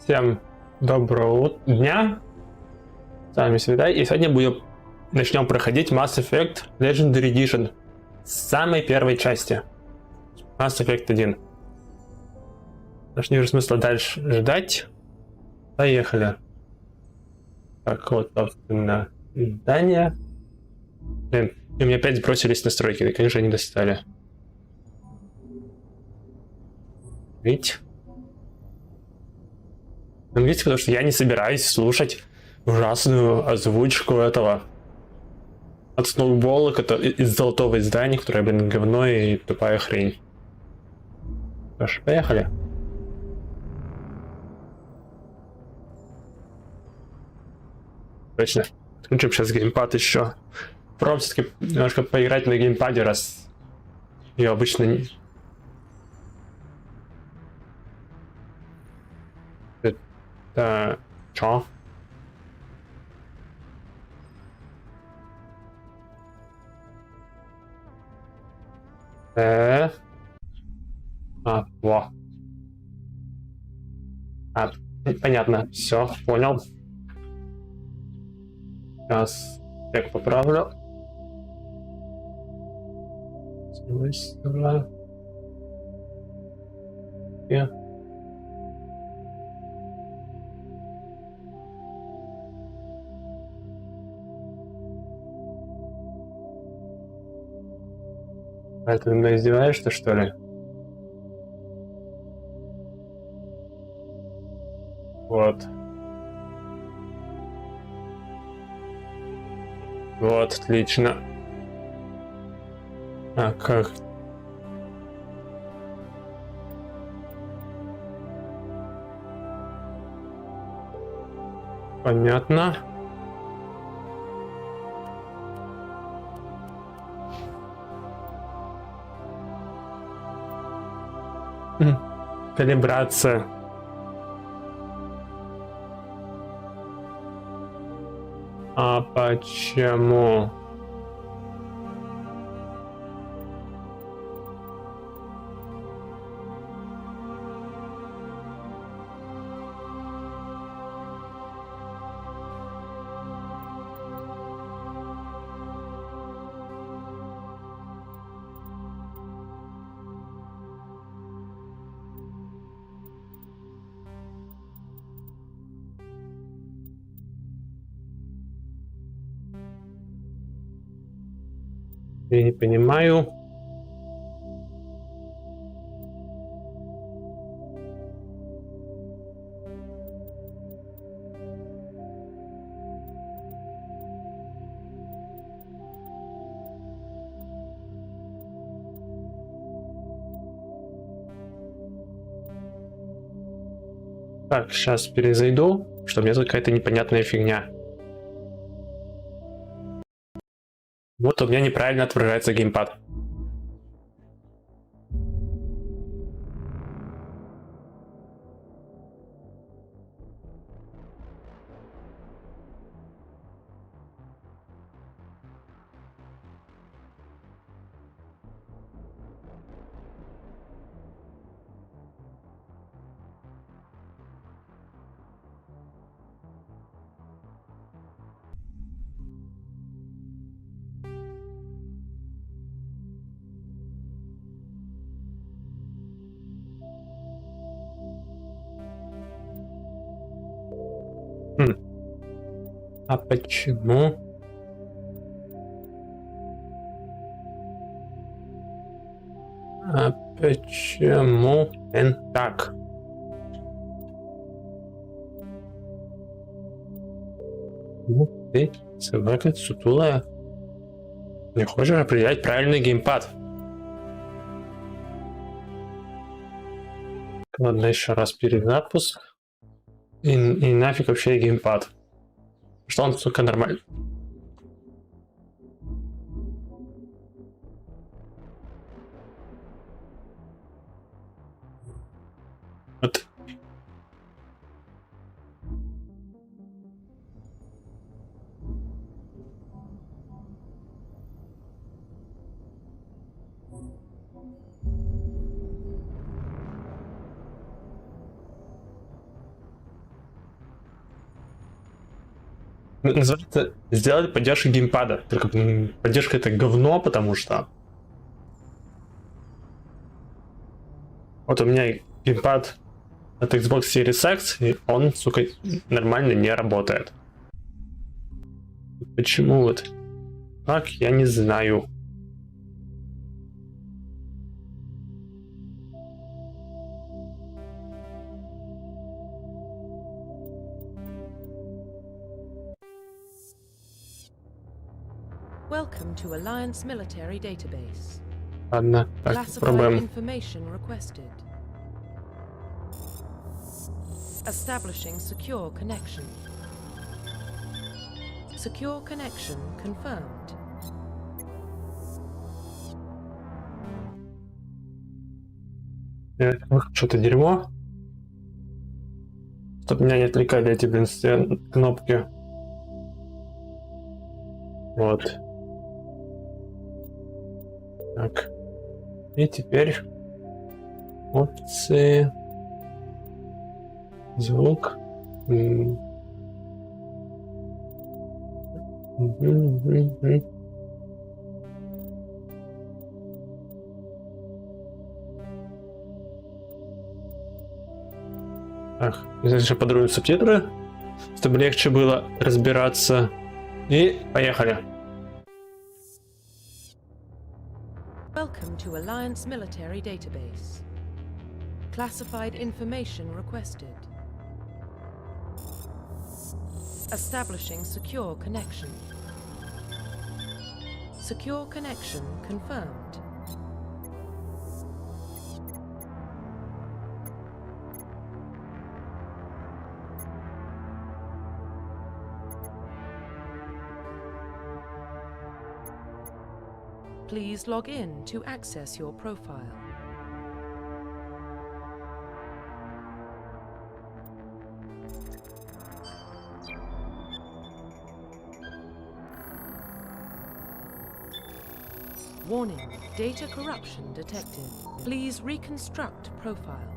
Всем доброго дня. С вами Святай. И сегодня начнем проходить Mass Effect Legendary Edition. С самой первой части. Mass Effect 1. Наш не вижу смысла дальше ждать. Поехали. Так, вот, собственно, здание. Блин, и у меня опять сбросились настройки. Да, конечно, они достали. Видите? Видите, потому что я не собираюсь слушать ужасную озвучку этого от сноубола из золотого издания, которое, блин, говно и тупая хрень. Хорошо, поехали. Точно. Включим сейчас геймпад еще. Пробуем все-таки немножко поиграть на геймпаде, раз ее обычно не... Это... Чё? Во. Понятно. Все, понял. Сейчас я поправлю. Сюда. И... А ты мной издеваешься, что ли? Вот. Вот, отлично. А как? Понятно. Калибрация. А почему? Я не понимаю. Так, сейчас перезайду, что у меня тут какая-то непонятная фигня. Вот у меня неправильно отображается геймпад. А почему? А почему так? Ну ты, собака сутулая. Не хочешь определять правильный геймпад? Ладно, еще раз перезапуск. И нафиг вообще геймпад. Что он, сука, нормально? Вот. называется сделать поддержку геймпада. Только поддержка это говно, потому что вот у меня геймпад от Xbox Series X, и он, сука, нормально не работает. Почему вот так, я не знаю. Welcome to Alliance Military Database. Ладно, так, Classified пробуем. information requested. Establishing secure connection. Secure connection confirmed. Что-то дерьмо. Чтоб меня не отвлекали эти, блин, кнопки. Вот. Так. И теперь опции. Звук. Так, здесь же подруем субтитры, чтобы легче было разбираться. И поехали. Welcome to Alliance Military Database. Classified information requested. Establishing secure connection. Secure connection confirmed. Please log in to access your profile. Warning, data corruption detected. Please reconstruct profile.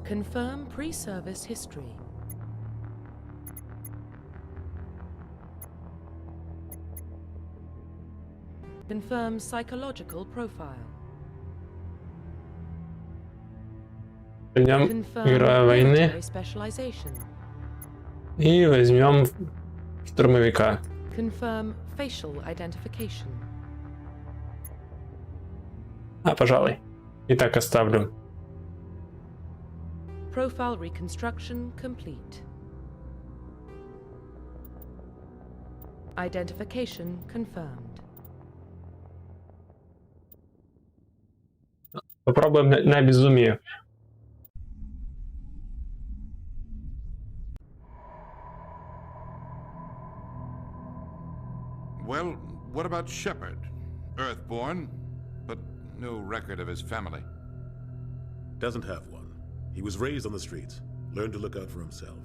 Confirm pre-service history. Confirm psychological profile. Пойдем игра войны Military specialization. и возьмем штурмовика. Confirm facial identification. Пожалуй. И так оставлю. Profile reconstruction complete. Identification confirmed. Попробуем на безумие. Well, what about Shepard? Earthborn, but no record of his family. Doesn't have one. He was raised on the streets, learned to look out for himself.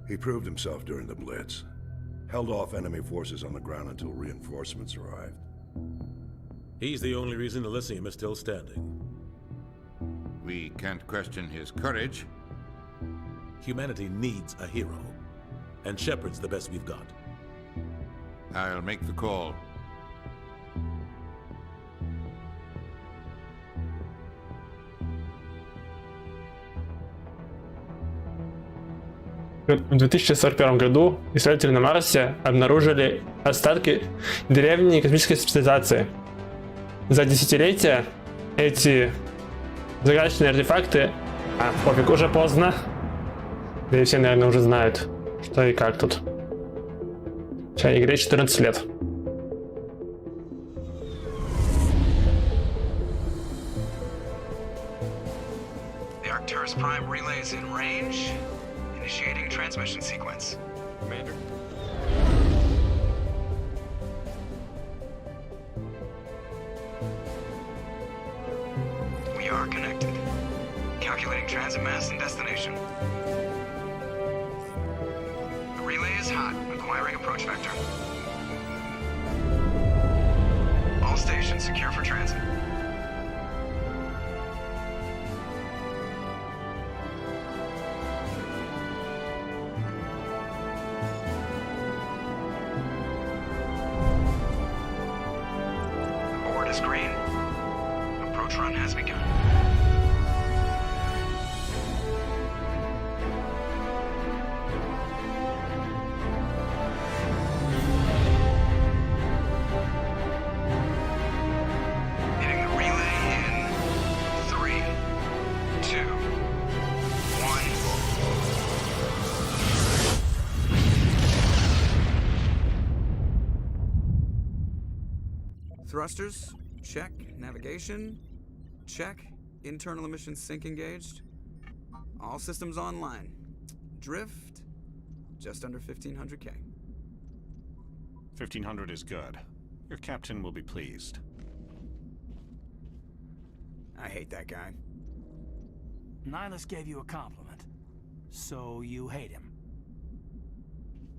He proved himself during the Blitz. Held off enemy forces on the ground until reinforcements arrived. He's the only reason Elysium is still standing. We can't question his courage. Humanity needs a hero, and Shepard's the best we've got. I'll make the call. В 2041 году исследователи на Марсе обнаружили остатки древней космической цивилизации. За десятилетия эти загадочные артефакты... пофиг, уже поздно. Да и все, наверное, уже знают, что и как тут. Сейчас игре 14 лет. The Arcturus Prime relay is in range. Initiating transmission sequence. Commander. We are connected. Calculating transit mass and destination. The relay is hot. Acquiring approach vector. All stations secure for transit. is green. Approach run has begun. Hitting the relay in 3, 2, 1. Thrusters, check. Navigation, check. Internal emissions sync engaged. All systems online. Drift, just under 1500K. 1500 is good. Your captain will be pleased. I hate that guy. Nihilus gave you a compliment. So you hate him.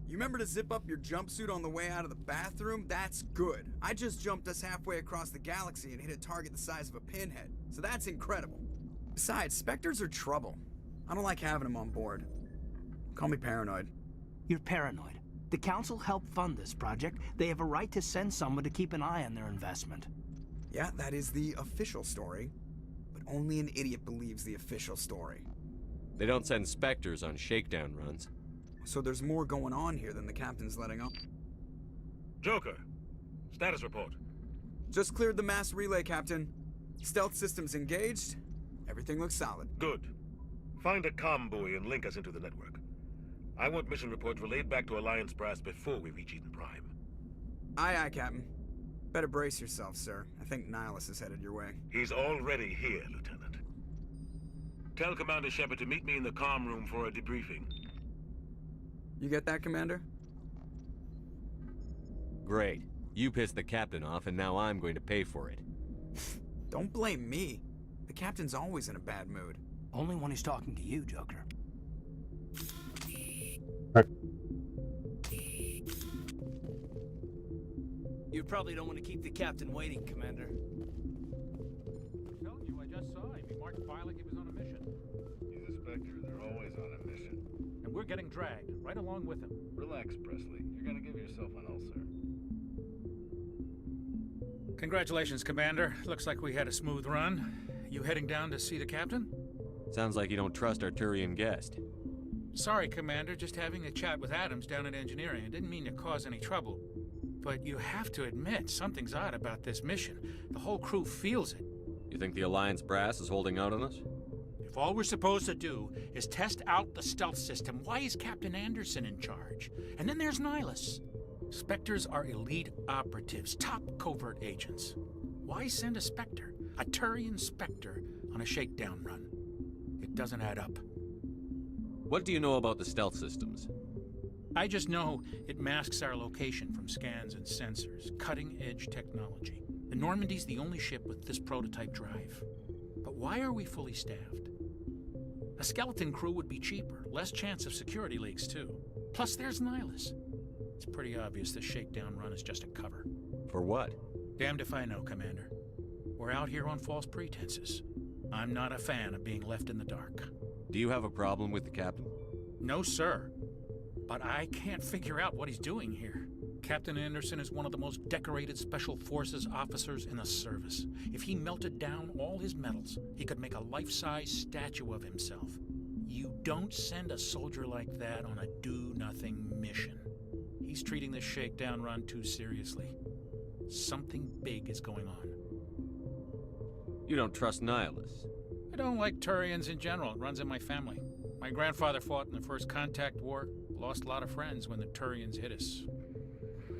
You remember to zip up your jumpsuit on the way out of the bathroom? That's good. I just jumped us halfway across the galaxy and hit a target the size of a pinhead. So that's incredible. Besides, Spectres are trouble. I don't like having them on board. Call me paranoid. You're paranoid. The Council helped fund this project. They have a right to send someone to keep an eye on their investment. Yeah, that is the official story. But only an idiot believes the official story. They don't send Spectres on shakedown runs. So there's more going on here than the captain's letting on. Joker, status report. Just cleared the mass relay, Captain. Stealth systems engaged. Everything looks solid. Good. Find a comm buoy and link us into the network. I want mission reports relayed back to Alliance brass before we reach Eden Prime. Aye, aye, Captain. Better brace yourself, sir. I think Nihilus is headed your way. He's already here, Lieutenant. Tell Commander Shepard to meet me in the comm room for a debriefing. You get that, Commander? Great. You pissed the captain off, and now I'm going to pay for it. Don't blame me. The captain's always in a bad mood. Only when he's talking to you, Joker. You probably don't want to keep the captain waiting, Commander. I'm telling you, I just saw him. He marched by like he was on a mission. He's a Spectre. They're always on a mission. And we're getting dragged, right along with him. Relax, Presley. You're gonna give yourself an ulcer. Congratulations, Commander. Looks like we had a smooth run. You heading down to see the captain? Sounds like you don't trust our Turian guest. Sorry, Commander. Just having a chat with Adams down at engineering. I didn't mean to cause any trouble. But you have to admit, something's odd about this mission. The whole crew feels it. You think the Alliance brass is holding out on us? If all we're supposed to do is test out the stealth system, why is Captain Anderson in charge? And then there's Nihilus. Spectres are elite operatives, top covert agents. Why send a Spectre, a Turian Spectre, on a shakedown run? It doesn't add up. What do you know about the stealth systems? I just know it masks our location from scans and sensors. Cutting-edge technology. The Normandy's the only ship with this prototype drive. But why are we fully staffed? A skeleton crew would be cheaper, less chance of security leaks too. Plus there's Nihilus. It's pretty obvious this shakedown run is just a cover. For what? Damned if I know, Commander. We're out here on false pretenses. I'm not a fan of being left in the dark. Do you have a problem with the captain? No, sir. But I can't figure out what he's doing here. Captain Anderson is one of the most decorated Special Forces officers in the service. If he melted down all his medals, he could make a life-size statue of himself. You don't send a soldier like that on a do-nothing mission. He's treating this shakedown run too seriously. Something big is going on. You don't trust Nihilus? I don't like Turians in general. It runs in my family. My grandfather fought in the First Contact War. Lost a lot of friends when the Turians hit us.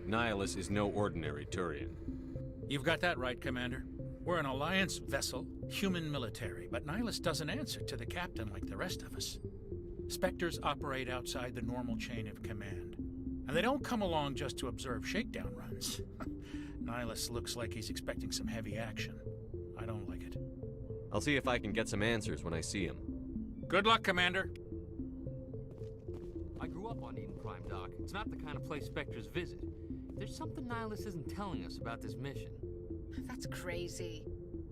Nihilus is no ordinary Turian. You've got that right, Commander. We're an Alliance vessel, human military, but Nihilus doesn't answer to the captain like the rest of us. Spectres operate outside the normal chain of command. And they don't come along just to observe shakedown runs. Nihilus looks like he's expecting some heavy action. I don't like it. I'll see if I can get some answers when I see him. Good luck, Commander. I grew up on Eden Prime, Doc. It's not the kind of place Spectres visit. There's something Nihilus isn't telling us about this mission. That's crazy.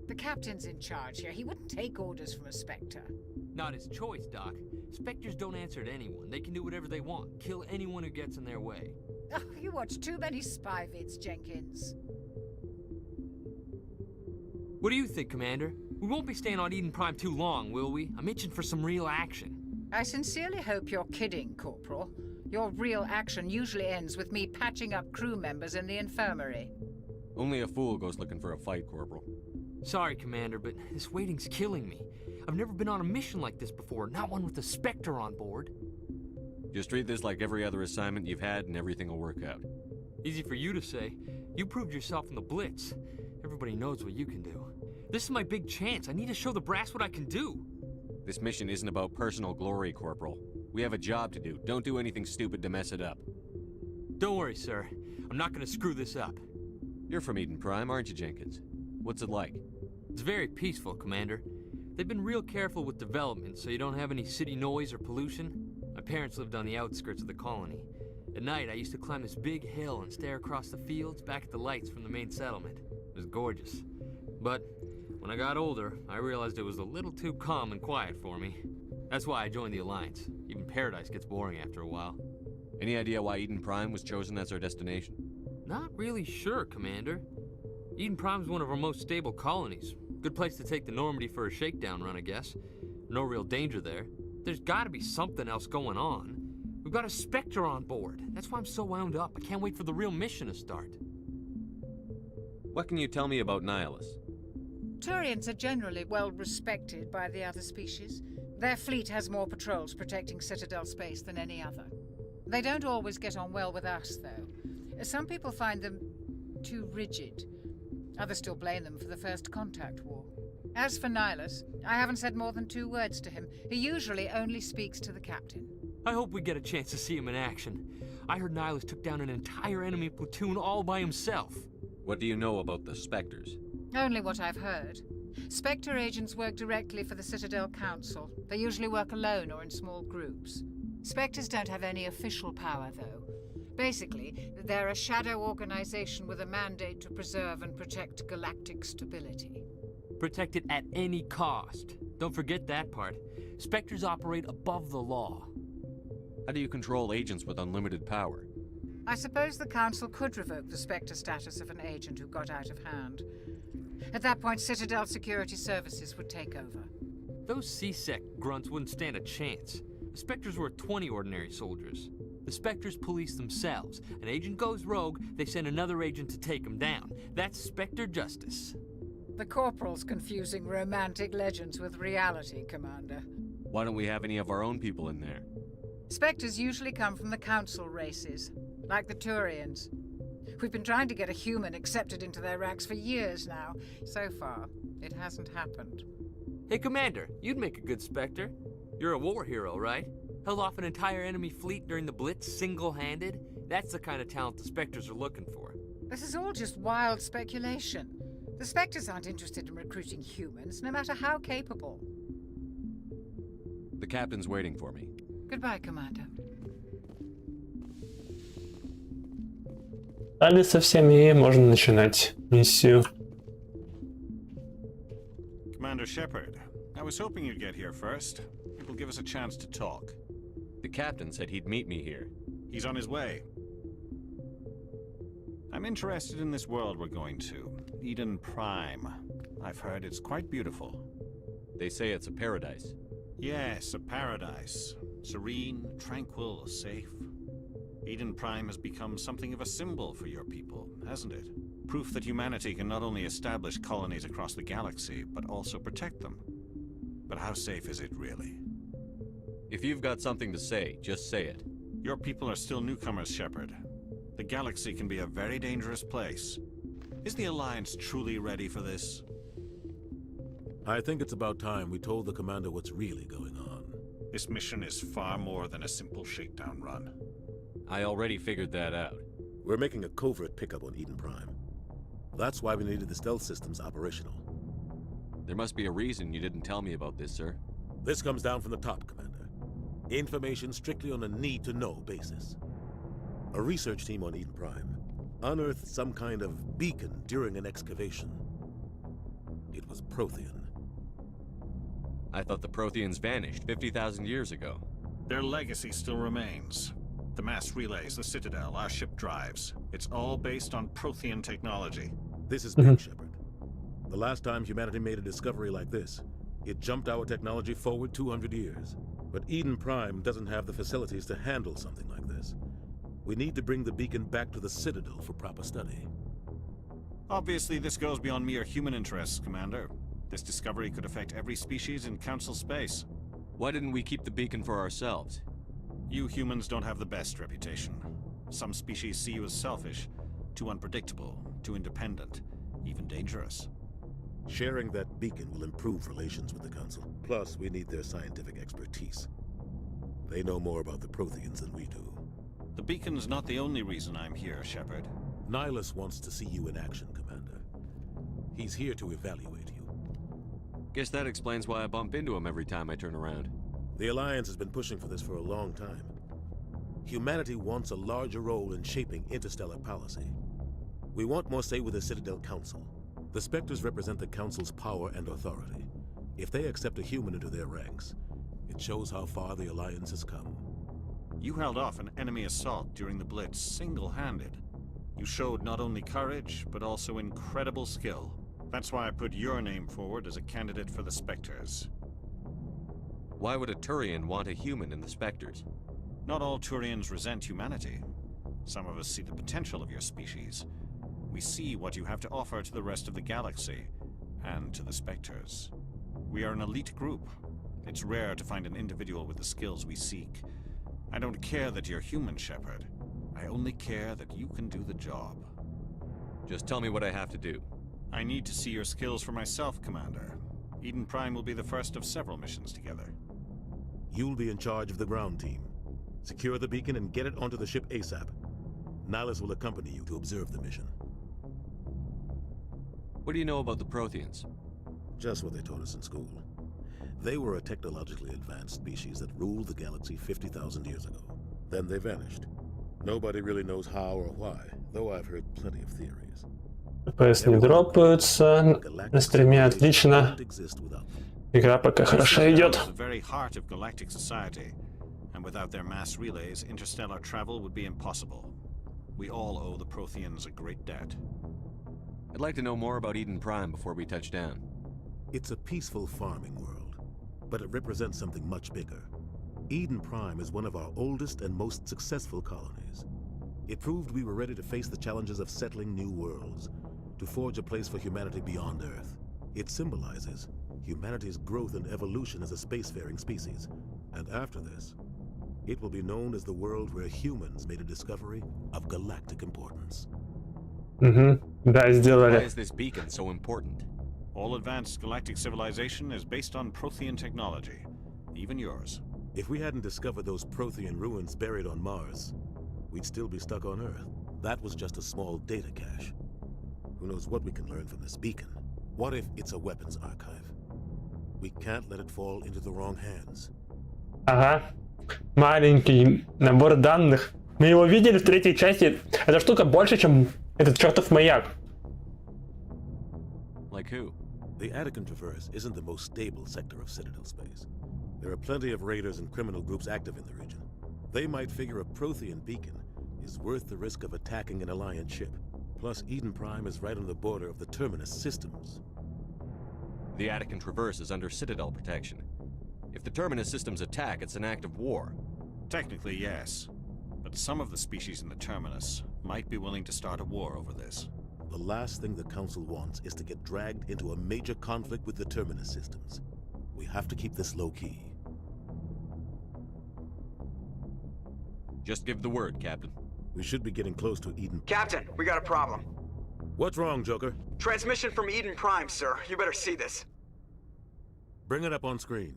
The captain's in charge here. He wouldn't take orders from a Spectre. Not his choice, Doc. Spectres don't answer to anyone. They can do whatever they want. Kill anyone who gets in their way. Oh, you watch too many spy vids, Jenkins. What do you think, Commander? We won't be staying on Eden Prime too long, will we? I'm itching for some real action. I sincerely hope you're kidding, Corporal. Your real action usually ends with me patching up crew members in the infirmary. Only a fool goes looking for a fight, Corporal. Sorry, Commander, but this waiting's killing me. I've never been on a mission like this before, not one with a Spectre on board. Just treat this like every other assignment you've had and everything will work out. Easy for you to say. You proved yourself in the Blitz. Everybody knows what you can do. This is my big chance. I need to show the brass what I can do. This mission isn't about personal glory, Corporal. We have a job to do. Don't do anything stupid to mess it up. Don't worry, sir. I'm not gonna screw this up. You're from Eden Prime, aren't you, Jenkins? What's it like? It's very peaceful, Commander. They've been real careful with development, so you don't have any city noise or pollution. My parents lived on the outskirts of the colony. At night, I used to climb this big hill and stare across the fields back at the lights from the main settlement. It was gorgeous. But when I got older, I realized it was a little too calm and quiet for me. That's why I joined the Alliance. Even Paradise gets boring after a while. Any idea why Eden Prime was chosen as our destination? Not really sure, Commander. Eden Prime's one of our most stable colonies. Good place to take the Normandy for a shakedown run, I guess. No real danger there. There's gotta be something else going on. We've got a Spectre on board. That's why I'm so wound up. I can't wait for the real mission to start. What can you tell me about Nihilists? Turians are generally well respected by the other species. Their fleet has more patrols protecting Citadel space than any other. They don't always get on well with us, though. Some people find them too rigid. Others still blame them for the First Contact War. As for Nihilus, I haven't said more than 2 words to him. He usually only speaks to the captain. I hope we get a chance to see him in action. I heard Nihilus took down an entire enemy platoon all by himself. What do you know about the Spectres? Only what I've heard. Spectre agents work directly for the Citadel Council. They usually work alone or in small groups. Spectres don't have any official power, though. Basically, they're a shadow organization with a mandate to preserve and protect galactic stability. Protect it at any cost. Don't forget that part. Spectres operate above the law. How do you control agents with unlimited power? I suppose the Council could revoke the Spectre status of an agent who got out of hand. At that point, Citadel Security Services would take over. Those C-Sec grunts wouldn't stand a chance. The Spectres were 20 ordinary soldiers. The Spectres police themselves. An agent goes rogue, they send another agent to take him down. That's Spectre justice. The Corporal's confusing romantic legends with reality, Commander. Why don't we have any of our own people in there? Spectres usually come from the Council races, like the Turians. We've been trying to get a human accepted into their ranks for years now. So far, it hasn't happened. Hey, Commander, you'd make a good Spectre. You're a war hero, right? Held off an entire enemy fleet during the Blitz single-handed? That's the kind of talent the Spectres are looking for. This is all just wild speculation. The Spectres aren't interested in recruiting humans, no matter how capable. The captain's waiting for me. Goodbye, Commander. Далее со всеми можно начинать миссию. Commander Shepard, I was hoping you'd get here first. It will give us a chance to talk. The captain said he'd meet me here. He's on his way. I'm interested in this world we're going to, Eden Prime. I've heard it's quite beautiful. They say it's a paradise. Yes, a paradise. Serene, tranquil, safe. Eden Prime has become something of a symbol for your people, hasn't it? Proof that humanity can not only establish colonies across the galaxy, but also protect them. But how safe is it really? If you've got something to say, just say it. Your people are still newcomers, Shepard. The galaxy can be a very dangerous place. Is the Alliance truly ready for this? I think it's about time we told the commander what's really going on. This mission is far more than a simple shakedown run. I already figured that out. We're making a covert pickup on Eden Prime. That's why we needed the stealth systems operational. There must be a reason you didn't tell me about this, sir. This comes down from the top, Commander. Information strictly on a need-to-know basis. A research team on Eden Prime unearthed some kind of beacon during an excavation. It was Prothean. I thought the Protheans vanished 50,000 years ago. Their legacy still remains. The mass relays, the Citadel, our ship drives. It's all based on Prothean technology. This is big, Shepard. The last time humanity made a discovery like this, it jumped our technology forward 200 years. But Eden Prime doesn't have the facilities to handle something like this. We need to bring the beacon back to the Citadel for proper study. Obviously, this goes beyond mere human interests, Commander. This discovery could affect every species in Council space. Why didn't we keep the beacon for ourselves? You humans don't have the best reputation. Some species see you as selfish, too unpredictable, too independent, even dangerous. Sharing that beacon will improve relations with the Council. Plus, we need their scientific expertise. They know more about the Protheans than we do. The beacon's not the only reason I'm here, Shepard. Nihilus wants to see you in action, Commander. He's here to evaluate you. Guess that explains why I bump into him every time I turn around. The Alliance has been pushing for this for a long time. Humanity wants a larger role in shaping interstellar policy. We want more say with the Citadel Council. The Spectres represent the Council's power and authority. If they accept a human into their ranks, it shows how far the Alliance has come. You held off an enemy assault during the Blitz single-handed. You showed not only courage, but also incredible skill. That's why I put your name forward as a candidate for the Spectres. Why would a Turian want a human in the Spectres? Not all Turians resent humanity. Some of us see the potential of your species. We see what you have to offer to the rest of the galaxy, and to the Spectres. We are an elite group. It's rare to find an individual with the skills we seek. I don't care that you're human, Shepard. I only care that you can do the job. Just tell me what I have to do. I need to see your skills for myself, Commander. Eden Prime will be the first of several missions together. You'll be in charge of the ground team. Secure the beacon and get it onto the ship ASAP. Nihilus will accompany you to observe the mission. What do you know about the Protheans? Just what they taught us in school. They were a technologically advanced species that ruled the galaxy 50,000 years ago. Then they vanished. Nobody really knows how or why, though I've heard plenty of theories. FPS не дропаются, на стриме отлично. Игра пока хорошо идет. The very heart of galactic society, and without their mass relays, interstellar travel would be impossible. We all owe the Protheans a great debt. I'd like to know more about Eden Prime before we touch down. It's a peaceful farming world, but it represents something much bigger. Eden Prime is one of our oldest and most successful colonies. It proved we were ready to face the challenges of settling new worlds, to forge a place for humanity beyond Earth. It symbolizes humanity's growth and evolution as a spacefaring species. And after this, it will be known as the world where humans made a discovery of galactic importance. Да, сделали. Why is this beacon so important? All advanced galactic civilization is based on Prothean technology, even yours. If we hadn't discovered those Prothean ruins buried on Mars, we'd still be stuck on Earth. That was just a small data cache. Who knows what we can learn from this beacon? What if it's a weapons archive? We can't let it fall into the wrong hands. Ага. Маленький набор данных. Мы его видели в третьей части. Эта штука больше, чем этот чертов маяк. Like who? The Attican Traverse isn't the most stable sector of Citadel space. There are plenty of raiders and criminal groups active in the region. They might figure a Prothean beacon is worth the risk of attacking an Alliance ship. Plus, Eden Prime is right on the border of the Terminus systems. The Attican Traverse is under Citadel protection. If the Terminus systems attack, it's an act of war. Technically, yes. But some of the species in the Terminus might be willing to start a war over this. The last thing the Council wants is to get dragged into a major conflict with the Terminus systems. We have to keep this low-key. Just give the word, Captain. We should be getting close to Eden. Captain, we got a problem. What's wrong, Joker? Transmission from Eden Prime, sir. You better see this. Bring it up on screen.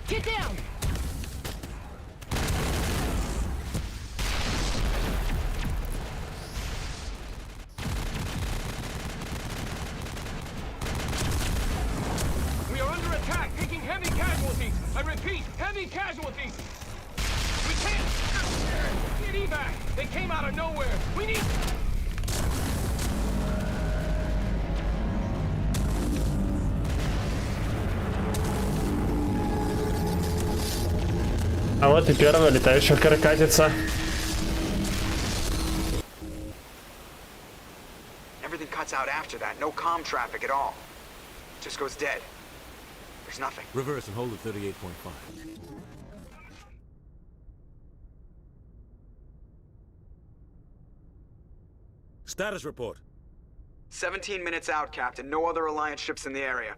Get down! We are under attack, taking heavy casualties. I repeat, heavy casualties. We can't get evac. They came out of nowhere. We need. А вот и первая летающая каракатица. Everything cuts out after that. No comm traffic at all. Just goes dead. There's nothing. Reverse and hold at 38.5. Status report. 17 minutes out, Captain. No other Alliance ships in the area.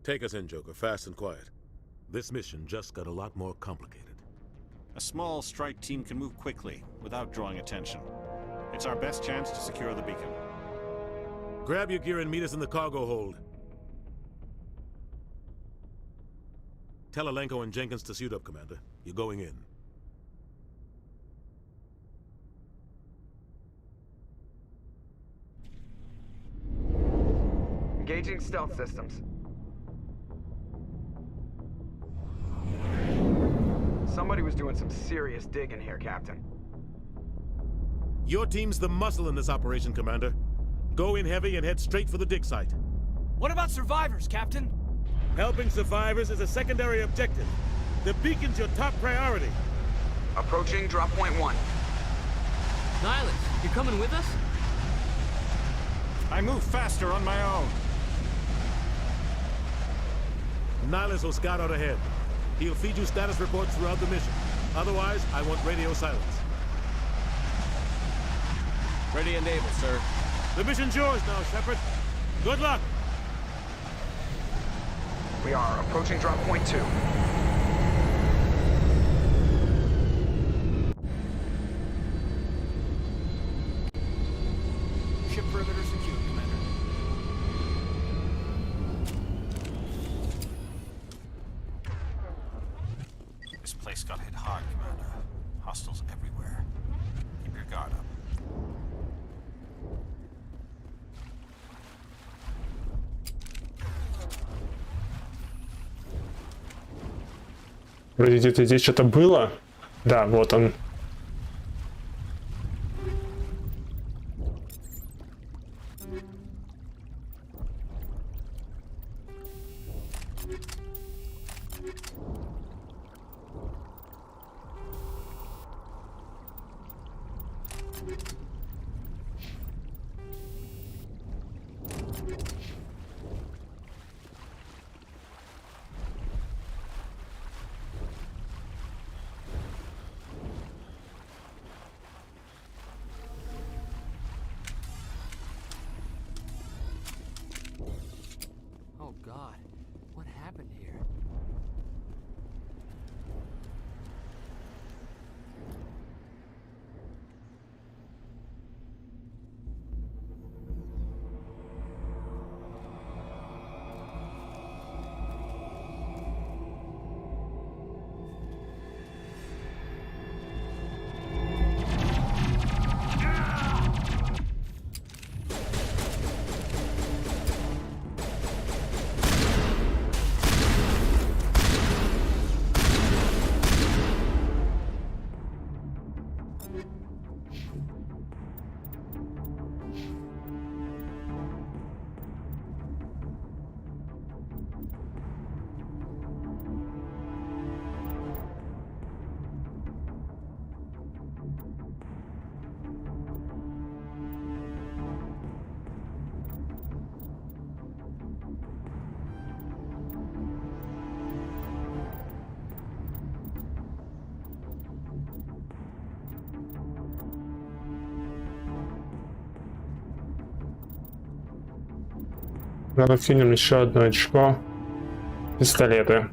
Take us in, Joker, fast and quiet. This mission just got a lot more complicated. A small strike team can move quickly, without drawing attention. It's our best chance to secure the beacon. Grab your gear and meet us in the cargo hold. Tell Alenko and Jenkins to suit up, Commander. You're going in. Engaging stealth systems. Somebody was doing some serious digging here, Captain. Your team's the muscle in this operation, Commander. Go in heavy and head straight for the dig site. What about survivors, Captain? Helping survivors is a secondary objective. The beacon's your top priority. Approaching drop point 1. Nihilus, you coming with us? I move faster on my own. Nihilus will scout out ahead. He'll feed you status reports throughout the mission. Otherwise, I want radio silence. Ready and able, sir. The mission's yours now, Shepard. Good luck! We are approaching drop point 2. Ship perimeter secure, Commander. This place got hit hard, Commander. Hostiles everywhere. Keep your guard up. Вроде где-то здесь что-то было. Да, вот он. Oh God, what happened here? Надо кинем еще одно очко. Пистолеты.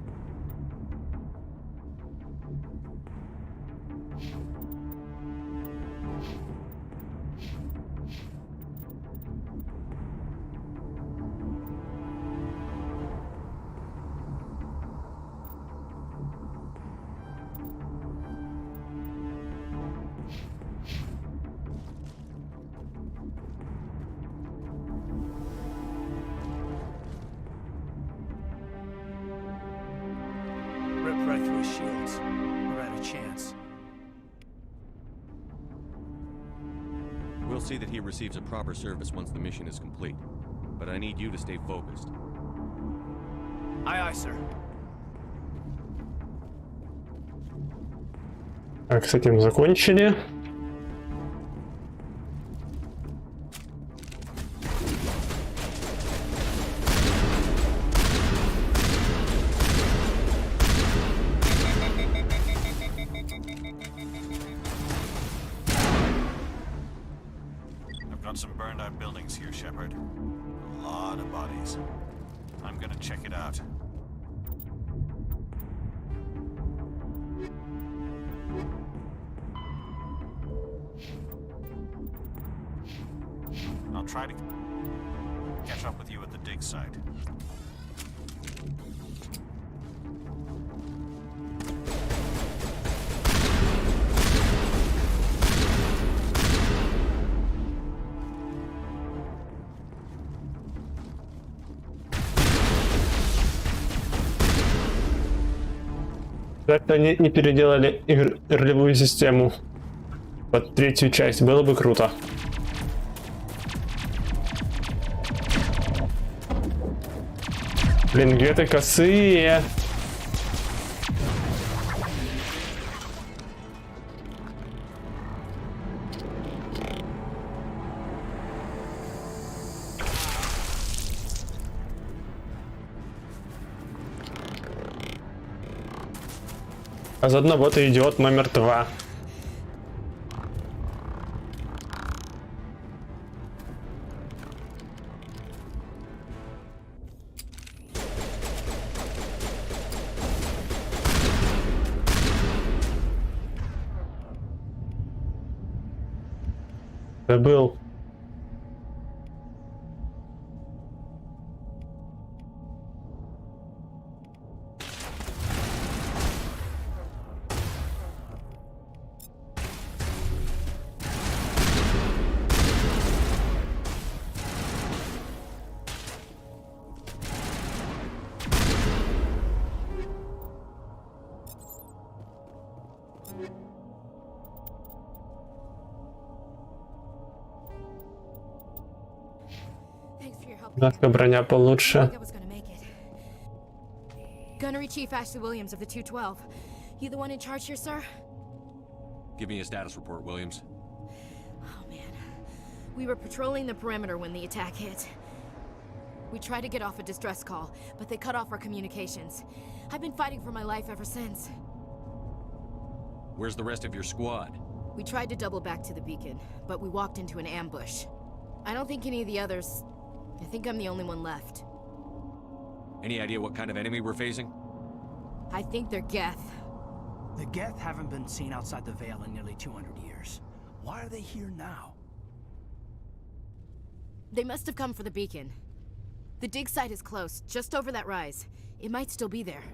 Right through his shields. We're out of chance. We'll see that he receives a proper service once the mission is complete. But I need you to stay focused. Aye, aye, sir. Так, с этим закончили. I've got some burned out buildings here, Shepard. A lot of bodies. I'm gonna check it out. I'll try to catch up with you at the dig site. Как-то они не переделали ролевую систему под третью часть, было бы круто. Блин, где-то косые. А заодно вот и идиот номер 2. Забыл. Надка броня получше. Gunnery Chief Ashley Williams of the 212. You the one in charge here, sir? Give me a status report, Williams. Oh man. We were patrolling the perimeter when the attack hit. We tried to get off a distress call, but they cut off our communications. I've been fighting for my life ever since. Where's the rest of your squad? We tried to double back to the beacon, but we walked into an ambush. I don't think any of the others... I think I'm the only one left. Any idea what kind of enemy we're facing? I think they're Geth. The Geth haven't been seen outside the Veil in nearly 200 years. Why are they here now? They must have come for the beacon. The dig site is close, just over that rise. It might still be there.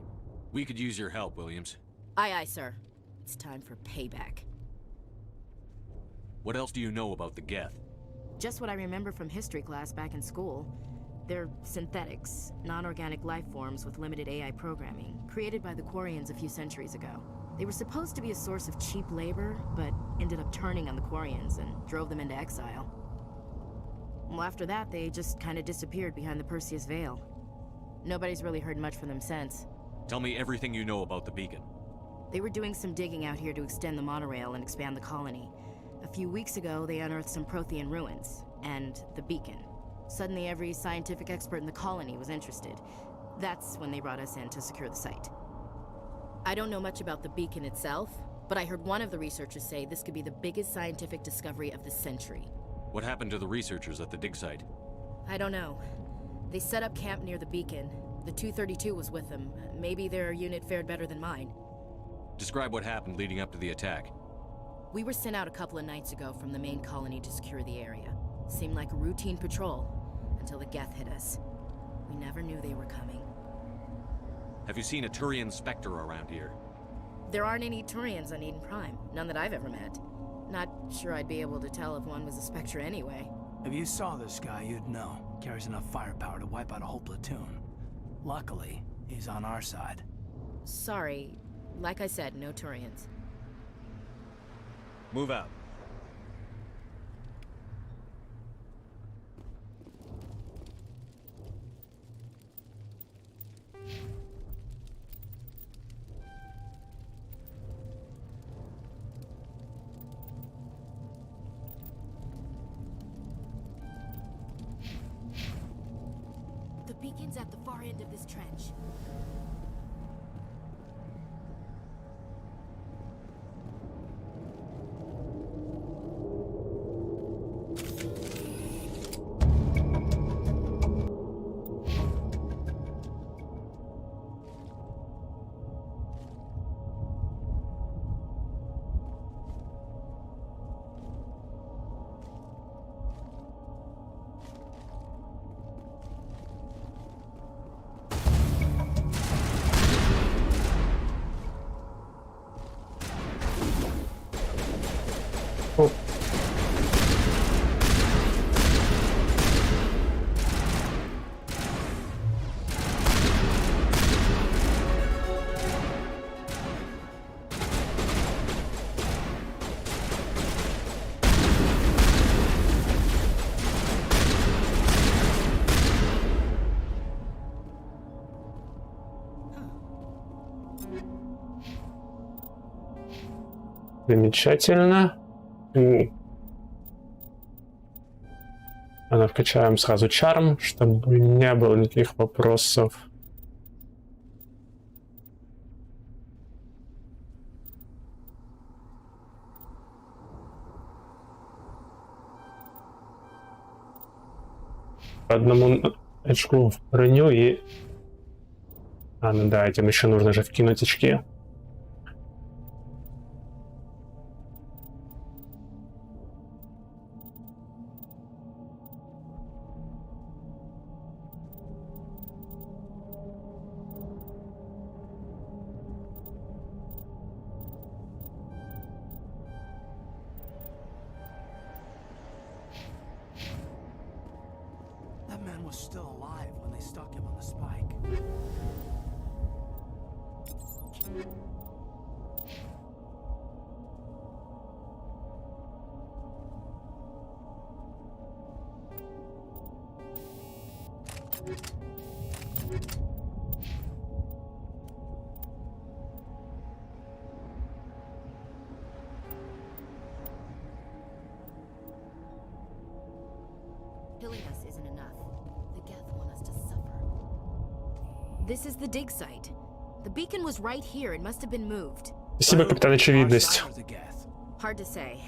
We could use your help, Williams. Aye, aye, sir. It's time for payback. What else do you know about the Geth? Just what I remember from history class back in school. They're synthetics, non-organic life forms with limited AI programming, created by the Quarians a few centuries ago. They were supposed to be a source of cheap labor, but ended up turning on the Quarians and drove them into exile. Well, after that, they just kind of disappeared behind the Perseus Veil. Nobody's really heard much from them since. Tell me everything you know about the beacon. They were doing some digging out here to extend the monorail and expand the colony. A few weeks ago, they unearthed some Prothean ruins, and the beacon. Suddenly, every scientific expert in the colony was interested. That's when they brought us in to secure the site. I don't know much about the beacon itself, but I heard one of the researchers say this could be the biggest scientific discovery of the century. What happened to the researchers at the dig site? I don't know. They set up camp near the beacon. The 232 was with them. Maybe their unit fared better than mine. Describe what happened leading up to the attack. We were sent out a couple of nights ago from the main colony to secure the area. Seemed like a routine patrol, until the Geth hit us. We never knew they were coming. Have you seen a Turian Spectre around here? There aren't any Turians on Eden Prime. None that I've ever met. Not sure I'd be able to tell if one was a Spectre anyway. If you saw this guy, you'd know. Carries enough firepower to wipe out a whole platoon. Luckily, he's on our side. Sorry. Like I said, no Turians. Move out. end of this trench. О. Замечательно. Вкачаем сразу чарм, чтобы не было никаких вопросов. По одному очку в броню и... ну да, этим еще нужно же вкинуть очки. Still alive when they stuck him on the spike. Killing us isn't enough. Want us to suffer. This is the dig site. The beacon was right here. It must have been moved. Спасибо, капитан Очевидность. Hard to say.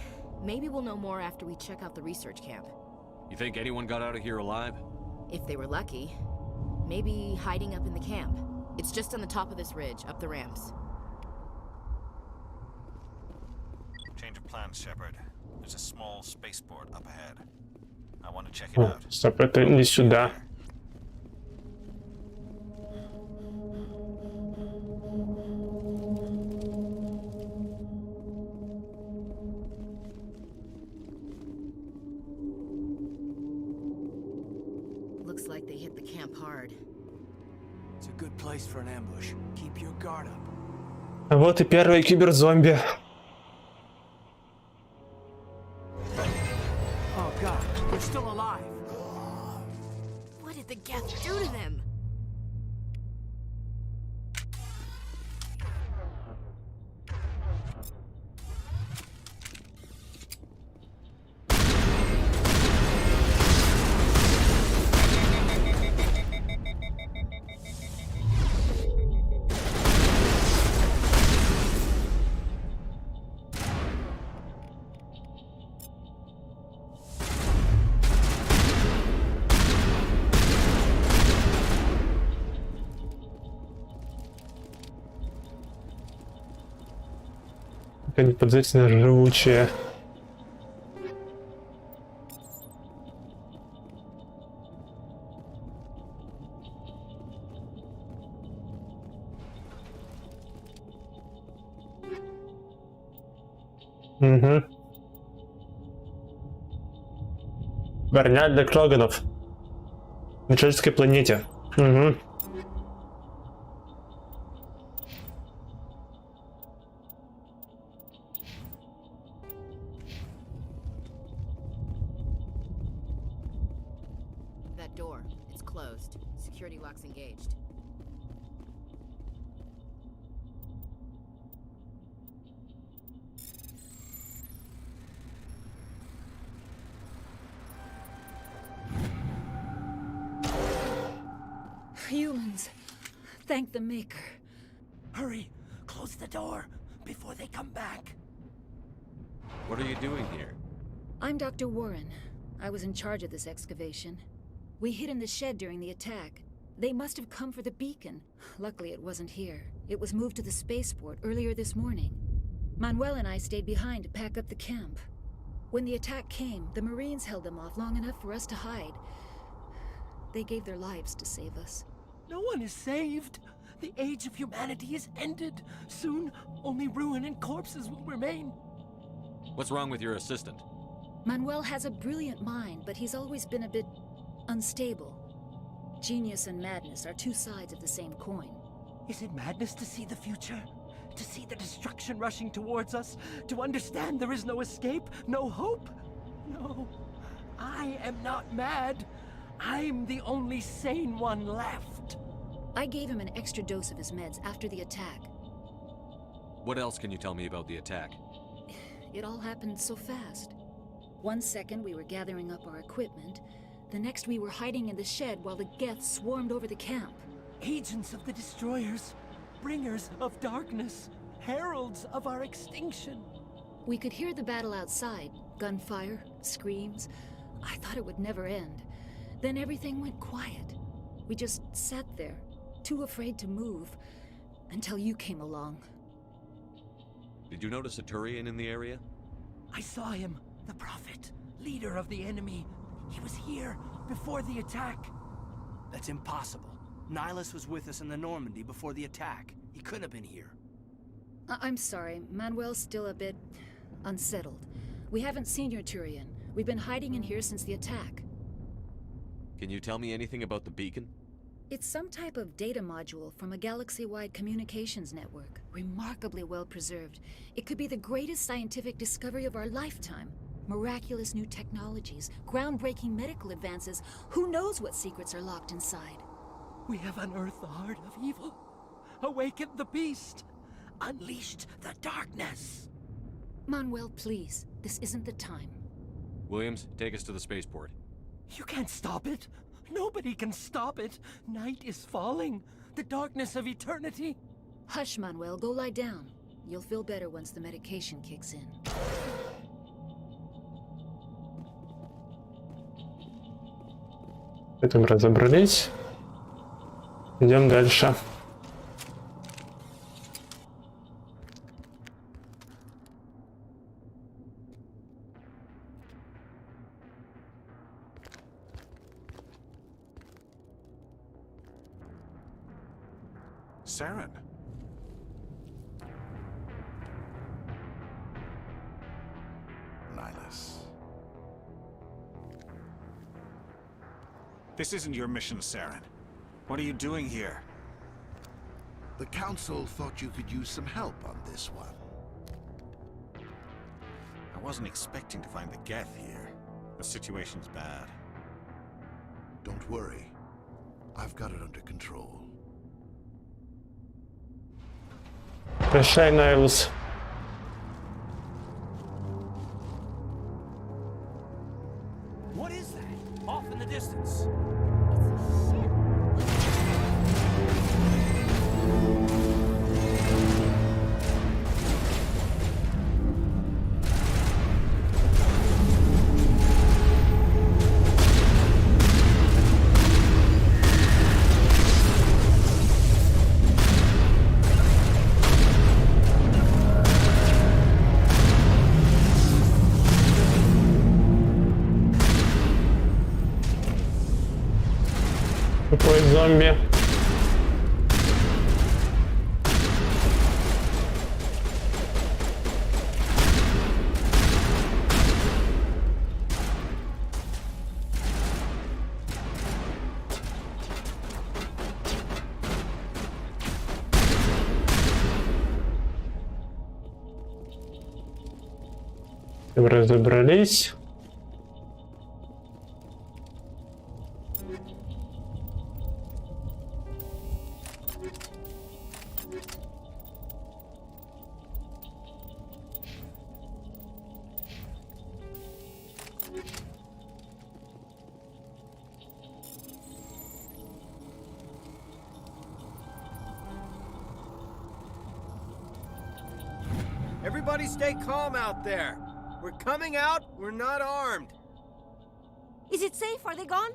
Maybe we'll know more after we check out the research camp. You think anyone got out of here alive? If they were lucky. Maybe hiding up in the camp. It's just on the top of this ridge, up the ramps. Change of plans, Shepard. There's a small spaceport up ahead. I want to check it out. Стоп, это не сюда. Looks like they hit the camp hard. It's a good place for an ambush. Keep your guard up. Вот и первые киберзомби. Oh God, they're still alive. What did the Geth do to them? Они подозрительно живучие. Угу. Броня для кроганов. На человеческой планете. Угу. Door. It's closed. Security lock's engaged. Humans. Thank the Maker. Hurry, close the door before they come back. What are you doing here? I'm Dr. Warren. I was in charge of this excavation. We hid in the shed during the attack. They must have come for the beacon. Luckily, it wasn't here. It was moved to the spaceport earlier this morning. Manuel and I stayed behind to pack up the camp. When the attack came, the Marines held them off long enough for us to hide. They gave their lives to save us. No one is saved. The age of humanity is ended. Soon, only ruin and corpses will remain. What's wrong with your assistant? Manuel has a brilliant mind, but he's always been a bit unstable. Genius and madness are two sides of the same coin. Is it madness to see the future? To see the destruction rushing towards us? To understand there is no escape? No hope? No. I am not mad. I'm the only sane one left. I gave him an extra dose of his meds after the attack. What else can you tell me about the attack? It all happened so fast. 1 second we were gathering up our equipment. The next we were hiding in the shed while the Geth swarmed over the camp. Agents of the destroyers. Bringers of darkness. Heralds of our extinction. We could hear the battle outside. Gunfire, screams. I thought it would never end. Then everything went quiet. We just sat there, too afraid to move, until you came along. Did you notice a Turian in the area? I saw him, the Prophet, leader of the enemy. He was here before the attack. That's impossible. Nihilus was with us in the Normandy before the attack. He couldn't have been here. I'm sorry, Manuel's still a bit unsettled. We haven't seen your Turian. We've been hiding in here since the attack. Can you tell me anything about the beacon? It's some type of data module from a galaxy-wide communications network. Remarkably well preserved. It could be the greatest scientific discovery of our lifetime. Miraculous new technologies, groundbreaking medical advances. Who knows what secrets are locked inside? We have unearthed the heart of evil. Awakened the beast. Unleashed the darkness. Manuel, please. This isn't the time. Williams, take us to the spaceport. You can't stop it. Nobody can stop it. Night is falling. The darkness of eternity. Hush, Manuel. Go lie down. You'll feel better once the medication kicks in. В этом разобрались. Идем дальше. Saren. Nihilus. This isn't your mission, Saren. What are you doing here? The Council thought you could use some help on this one. I wasn't expecting to find the Geth here. The situation's bad. Don't worry. I've got it under control. Прощай, Найлус. What is that? Off in the distance. Тупой зомби. Разобрались. Everybody stay calm out there. We're coming out, we're not armed. Is it safe? Are they gone?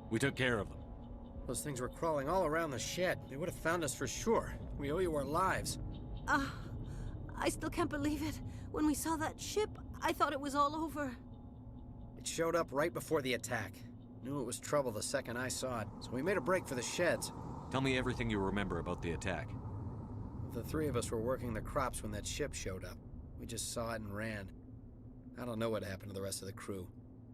We took care of them. Those things were crawling all around the shed. They would have found us for sure. We owe you our lives. I still can't believe it. When we saw that ship, I thought it was all over. It showed up right before the attack. Knew it was trouble the second I saw it, so we made a break for the sheds. Tell me everything you remember about the attack. The three of us were working the crops when that ship showed up. We just saw it and ran. I don't know what happened to the rest of the crew.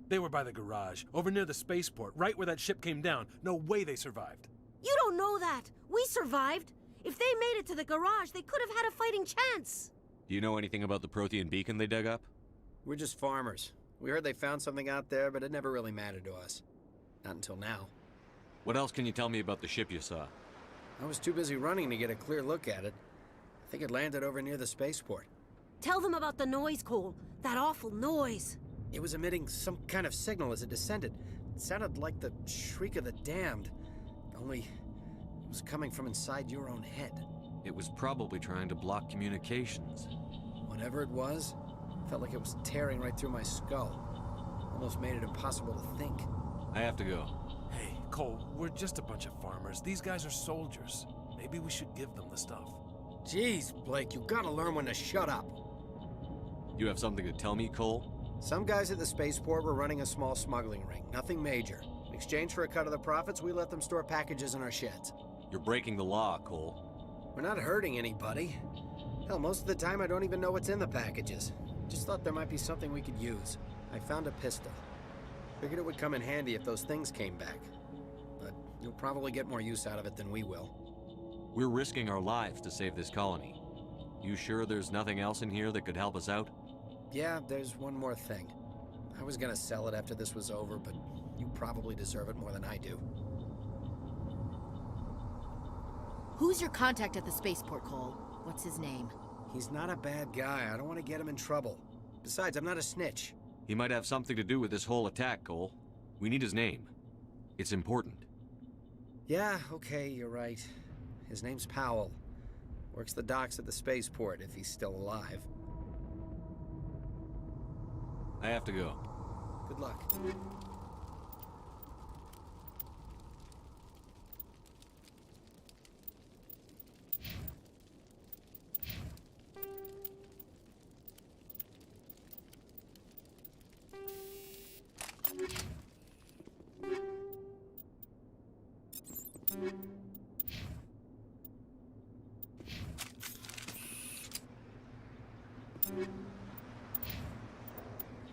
They were by the garage, over near the spaceport, right where that ship came down. No way they survived. You don't know that. We survived. If they made it to the garage, they could have had a fighting chance. Do you know anything about the Prothean beacon they dug up? We're just farmers. We heard they found something out there, but it never really mattered to us. Not until now. What else can you tell me about the ship you saw? I was too busy running to get a clear look at it. I think it landed over near the spaceport. Tell them about the noise, Cole. That awful noise. It was emitting some kind of signal as it descended. It sounded like the shriek of the damned. Only it was coming from inside your own head. It was probably trying to block communications. Whatever it was, felt like it was tearing right through my skull. Almost made it impossible to think. I have to go. Hey, Cole, we're just a bunch of farmers. These guys are soldiers. Maybe we should give them the stuff. Jeez, Blake, you gotta learn when to shut up. You have something to tell me, Cole? Some guys at the spaceport were running a small smuggling ring, nothing major. In exchange for a cut of the profits, we let them store packages in our sheds. You're breaking the law, Cole. We're not hurting anybody. Hell, most of the time I don't even know what's in the packages. Just thought there might be something we could use. I found a pistol. Figured it would come in handy if those things came back. But you'll probably get more use out of it than we will. We're risking our lives to save this colony. You sure there's nothing else in here that could help us out? Yeah, there's one more thing. I was gonna sell it after this was over, but you probably deserve it more than I do. Who's your contact at the spaceport, Cole? What's his name? He's not a bad guy. I don't want to get him in trouble. Besides, I'm not a snitch. He might have something to do with this whole attack, Cole. We need his name. It's important. Yeah, okay, you're right. His name's Powell. Works the docks at the spaceport, if he's still alive. I have to go. Good luck.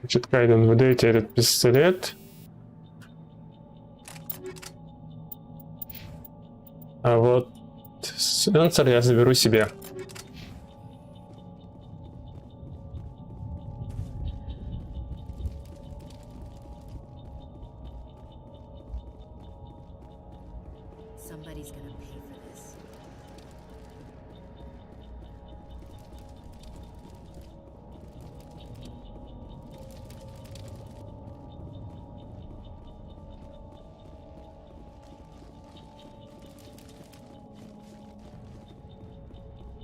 Значит, Кайден, выдайте этот пистолет. А вот сенсор я заберу себе. Somebody's gonna pay for this.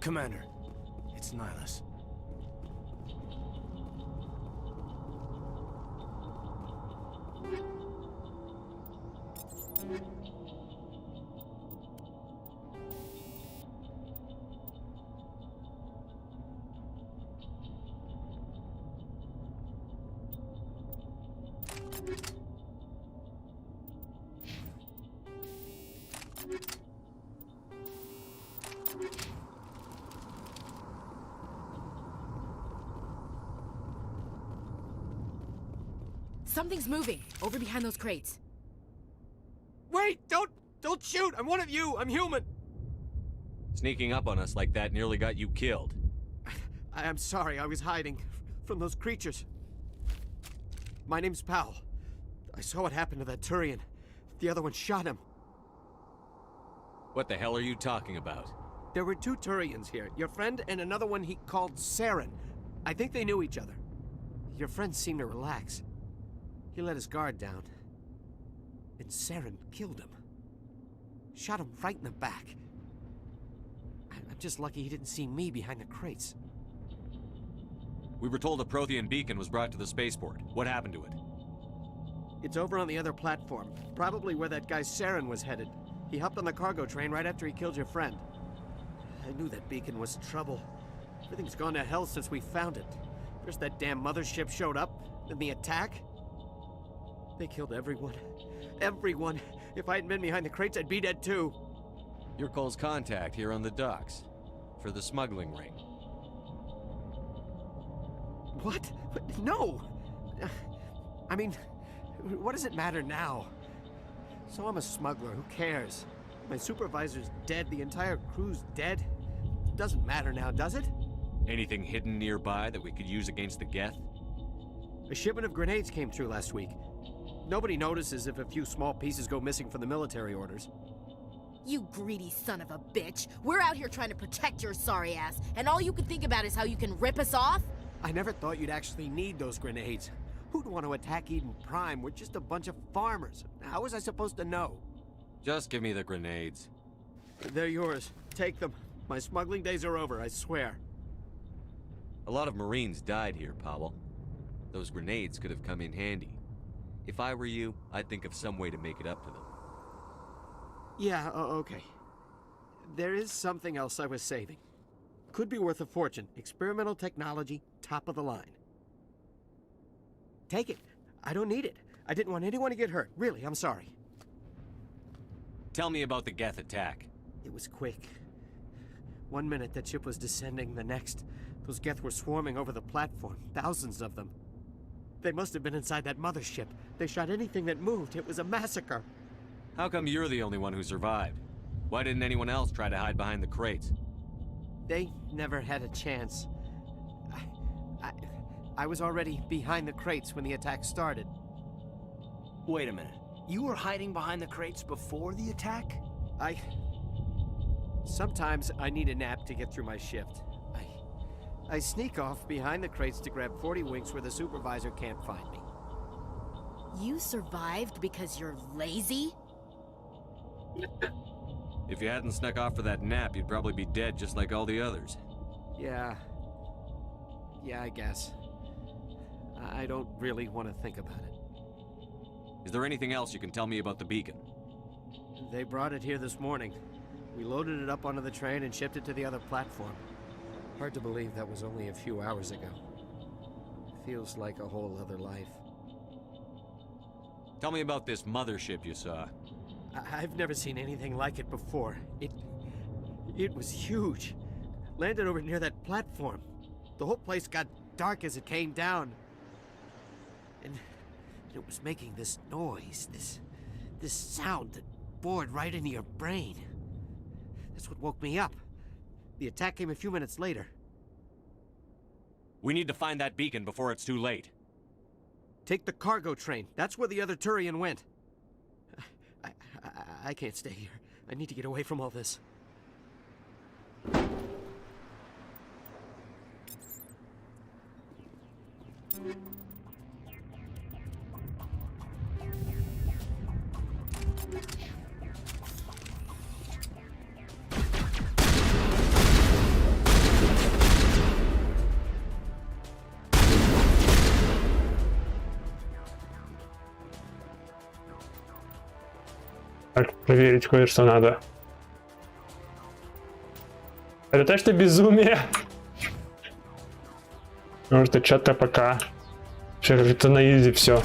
Commander, it's Nihilus. Something's moving over behind those crates. Wait! Don't shoot! I'm one of you! I'm human! Sneaking up on us like that nearly got you killed. I'm sorry, I was hiding from those creatures. My name's Powell. I saw what happened to that Turian. The other one shot him. What the hell are you talking about? There were two Turians here. Your friend and another one he called Saren. I think they knew each other. Your friend seemed to relax. He let his guard down. And Saren killed him. Shot him right in the back. I'm just lucky he didn't see me behind the crates. We were told a Prothean beacon was brought to the spaceport. What happened to it? It's over on the other platform, probably where that guy Saren was headed. He hopped on the cargo train right after he killed your friend. I knew that beacon was trouble. Everything's gone to hell since we found it. First that damn mothership showed up, then the attack. They killed everyone. Everyone. If I hadn't been behind the crates, I'd be dead too. You're Cole's contact here on the docks. For the smuggling ring. What? No! I mean, what does it matter now? So I'm a smuggler, who cares? My supervisor's dead, the entire crew's dead. Doesn't matter now, does it? Anything hidden nearby that we could use against the Geth? A shipment of grenades came through last week. Nobody notices if a few small pieces go missing from the military orders. You greedy son of a bitch. We're out here trying to protect your sorry ass, and all you can think about is how you can rip us off? I never thought you'd actually need those grenades. Who'd want to attack Eden Prime? We're just a bunch of farmers. How was I supposed to know? Just give me the grenades. They're yours. Take them. My smuggling days are over, I swear. A lot of Marines died here, Powell. Those grenades could have come in handy. If I were you, I'd think of some way to make it up to them. Yeah, okay. There is something else I was saving. Could be worth a fortune. Experimental technology, top of the line. Take it. I don't need it. I didn't want anyone to get hurt. Really, I'm sorry. Tell me about the Geth attack. It was quick. 1 minute that ship was descending, the next, those Geth were swarming over the platform. Thousands of them. They must have been inside that mothership. They shot anything that moved. It was a massacre. How come you're the only one who survived? Why didn't anyone else try to hide behind the crates? They never had a chance. I was already behind the crates when the attack started. Wait a minute. You were hiding behind the crates before the attack? Sometimes I need a nap to get through my shift. I sneak off behind the crates to grab 40 winks where the supervisor can't find me. You survived because you're lazy? If you hadn't snuck off for that nap, you'd probably be dead just like all the others. Yeah, I guess. I don't really want to think about it. Is there anything else you can tell me about the beacon? They brought it here this morning. We loaded it up onto the train and shipped it to the other platform. Hard to believe that was only a few hours ago. Feels like a whole other life. Tell me about this mothership you saw. I've never seen anything like it before. It was huge. Landed over near that platform. The whole place got dark as it came down. And it was making this noise, this sound that bored right into your brain. That's what woke me up. The attack came a few minutes later. We need to find that beacon before it's too late. Take the cargo train. That's where the other Turian went. I can't stay here. I need to get away from all this. Так, проверить кое-что надо. Это точно безумие. Может, чата пока. Это на изи все.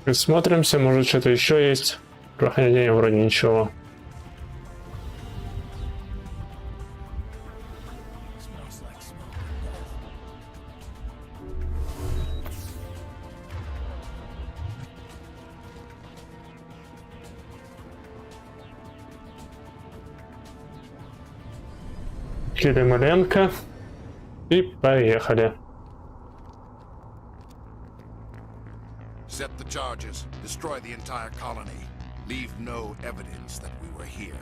Присмотримся, может что-то еще есть. Прохождение вроде ничего. Килималенко. И поехали. Set the charges. Destroy the entire colony. Leave no evidence that we were here.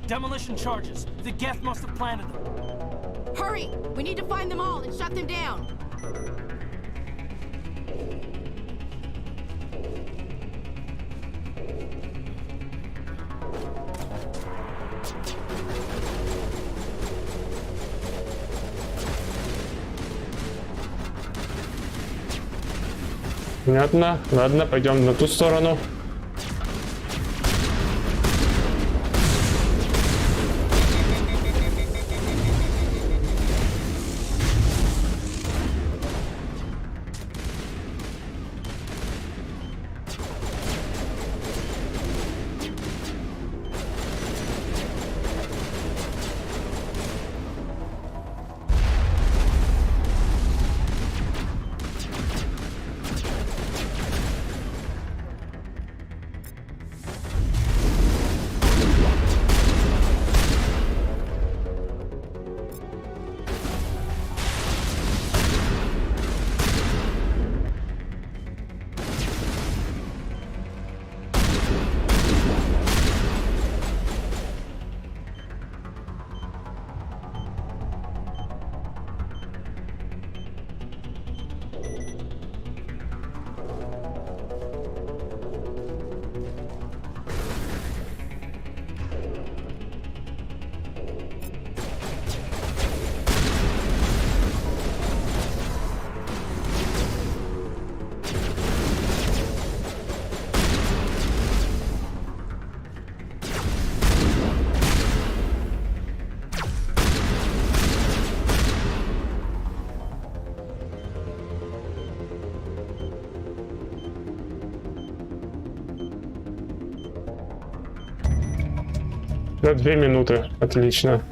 Demolition charges. The Geth must have planted them. Hurry! We need to find them all and shut them down. Понятно. Ладно, пойдем на ту сторону. За 2 минуты. Отлично.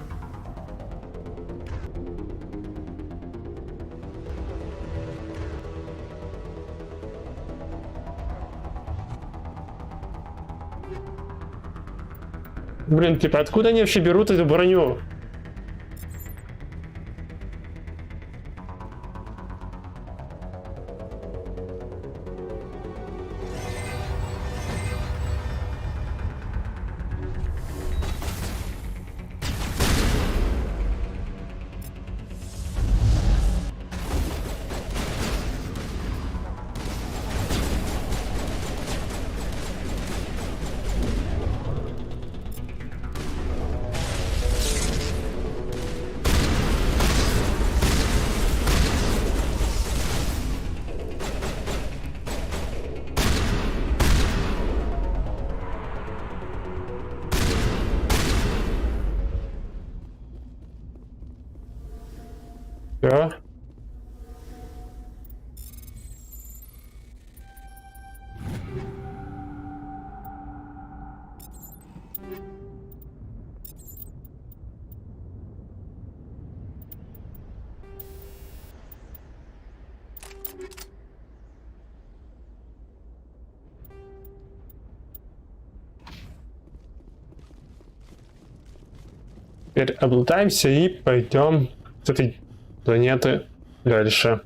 Блин, типа, откуда они вообще берут эту броню? Все. Теперь облутаемся и пойдем с этой планеты дальше.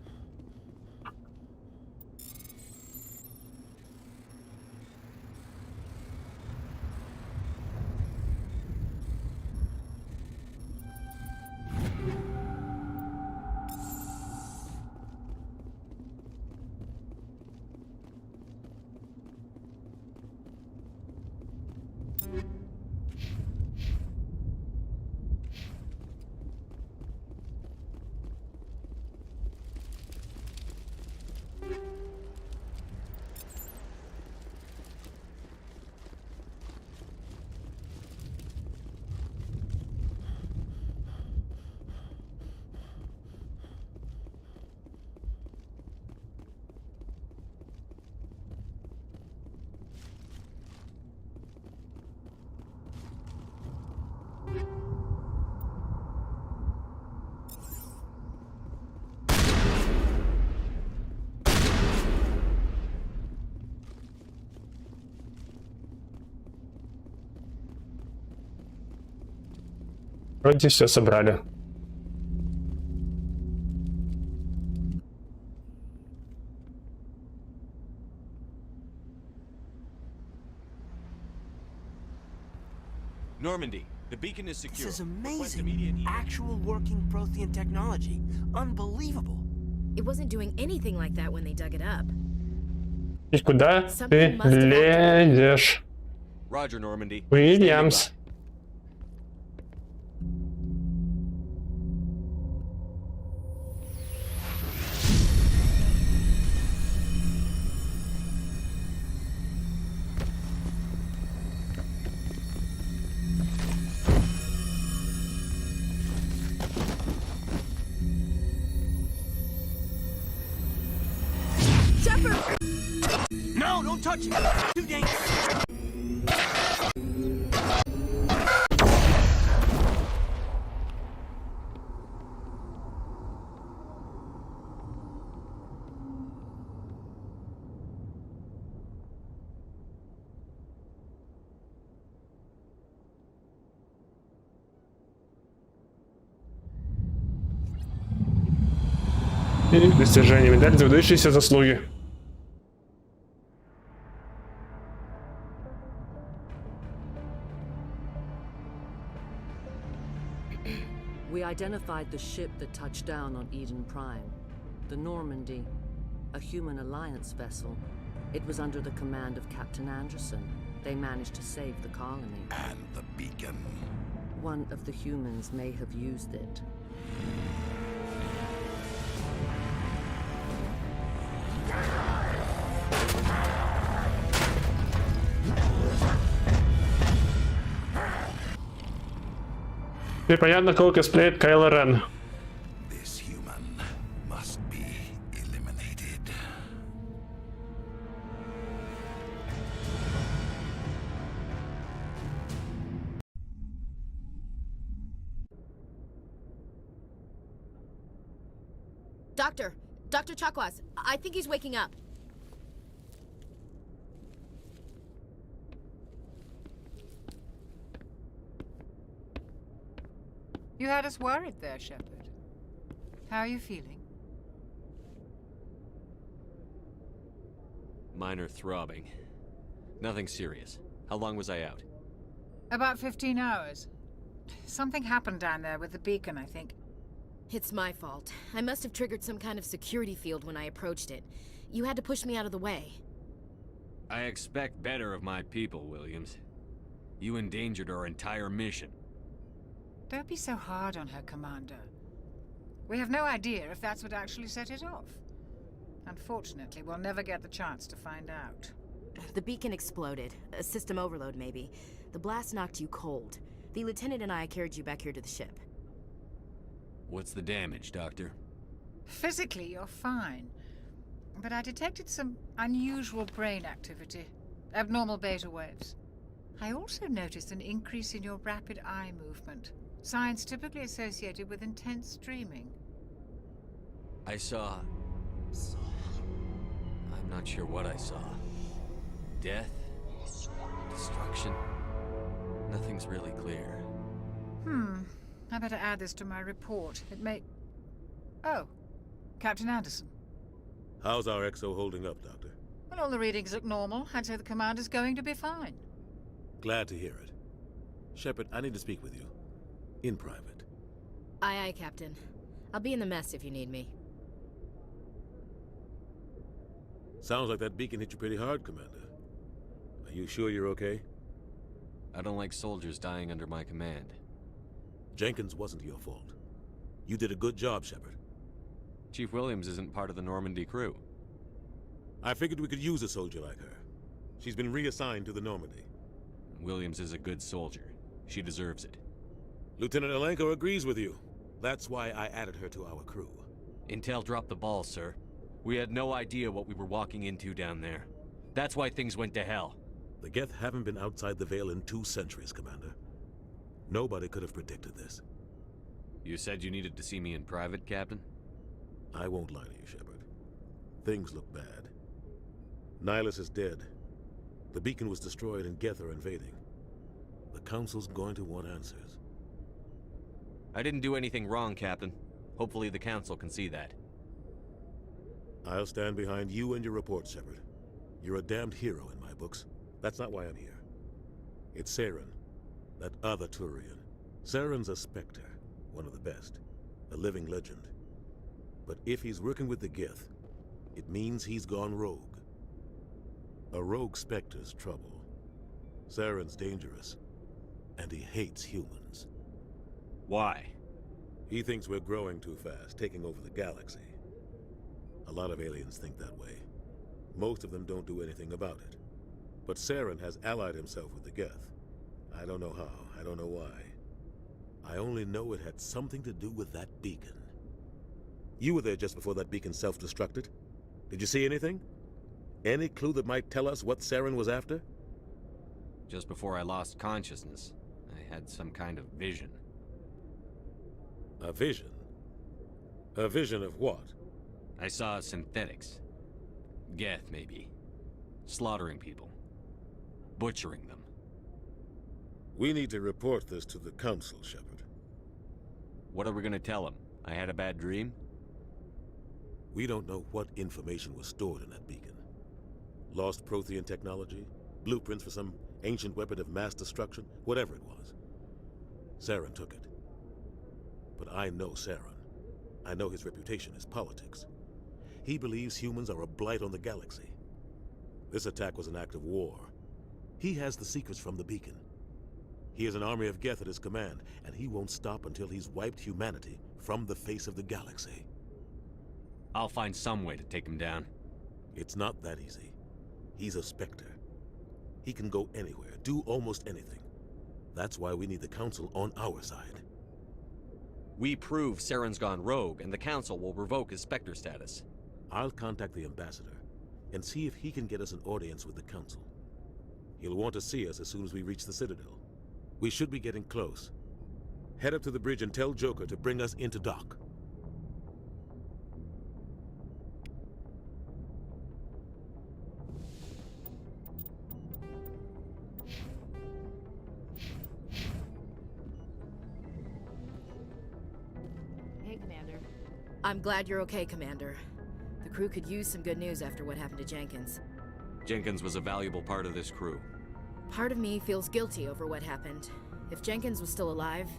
Вроде все собрали. Normandy, the beacon is secure. This is amazing. Actual working Prothean technology. Unbelievable. It wasn't doing anything like that when they dug it up. И куда ты лезешь? Roger, Normandy. Уильямс. No, don't touch it. Too dangerous. И достижение. Медаль за выдающиеся заслуги. We identified the ship that touched down on Eden Prime. The Normandy, a human alliance vessel. It was under the command of Captain Anderson. They managed to save the colony. And the beacon. One of the humans may have used it. Теперь понятно, кого косплеит Кайло Рен. This human must be eliminated. Dr. Chakwas, I think he's waking up. You had us worried there, Shepard. How are you feeling? Minor throbbing. Nothing serious. How long was I out? About 15 hours. Something happened down there with the beacon, I think. It's my fault. I must have triggered some kind of security field when I approached it. You had to push me out of the way. I expect better of my people, Williams. You endangered our entire mission. Don't be so hard on her, Commander. We have no idea if that's what actually set it off. Unfortunately, we'll never get the chance to find out. The beacon exploded. A system overload, maybe. The blast knocked you cold. The lieutenant and I carried you back here to the ship. What's the damage, Doctor? Physically, you're fine. But I detected some unusual brain activity. Abnormal beta waves. I also noticed an increase in your rapid eye movement. Signs typically associated with intense dreaming. I saw... I'm not sure what I saw. Death? Destruction? Nothing's really clear. I better add this to my report. It may... Oh, Captain Anderson. How's our XO holding up, Doctor? Well, all the readings look normal. I'd say the commander's going to be fine. Glad to hear it. Shepard, I need to speak with you. In private. Aye, Captain. I'll be in the mess if you need me. Sounds like that beacon hit you pretty hard, Commander. Are you sure you're okay? I don't like soldiers dying under my command. Jenkins wasn't your fault. You did a good job, Shepard. Chief Williams isn't part of the Normandy crew. I figured we could use a soldier like her. She's been reassigned to the Normandy. Williams is a good soldier. She deserves it. Lieutenant Alenko agrees with you. That's why I added her to our crew. Intel dropped the ball, sir. We had no idea what we were walking into down there. That's why things went to hell. The Geth haven't been outside the Veil in 2 centuries, Commander. Nobody could have predicted this. You said you needed to see me in private, Captain? I won't lie to you, Shepard. Things look bad. Nihilus is dead. The beacon was destroyed and Geth are invading. The Council's going to want answers. I didn't do anything wrong, Captain. Hopefully the Council can see that. I'll stand behind you and your report, Shepard. You're a damned hero in my books. That's not why I'm here. It's Saren, that other Turian. Saren's a Spectre, one of the best, a living legend. But if he's working with the Gith, it means he's gone rogue. A rogue Spectre's trouble. Saren's dangerous, and he hates humans. Why? He thinks we're growing too fast, taking over the galaxy. A lot of aliens think that way. Most of them don't do anything about it. But Saren has allied himself with the Geth. I don't know how, I don't know why. I only know it had something to do with that beacon. You were there just before that beacon self-destructed. Did you see anything? Any clue that might tell us what Saren was after? Just before I lost consciousness, I had some kind of vision. A vision? A vision of what? I saw synthetics. Geth, maybe. Slaughtering people. Butchering them. We need to report this to the Council, Shepard. What are we gonna tell them? I had a bad dream? We don't know what information was stored in that beacon. Lost Prothean technology? Blueprints for some ancient weapon of mass destruction? Whatever it was. Saren took it. But I know Saren. I know his reputation is politics. He believes humans are a blight on the galaxy. This attack was an act of war. He has the secrets from the beacon. He has an army of Geth at his command, and he won't stop until he's wiped humanity from the face of the galaxy. I'll find some way to take him down. It's not that easy. He's a Spectre. He can go anywhere, do almost anything. That's why we need the Council on our side. We prove Saren's gone rogue, and the Council will revoke his Spectre status. I'll contact the Ambassador, and see if he can get us an audience with the Council. He'll want to see us as soon as we reach the Citadel. We should be getting close. Head up to the bridge and tell Joker to bring us into dock. Hey, Commander. I'm glad you're okay, Commander. The crew could use some good news after what happened to Jenkins. Jenkins was a valuable part of this crew. Part of me feels guilty over what happened. If Jenkins was still alive,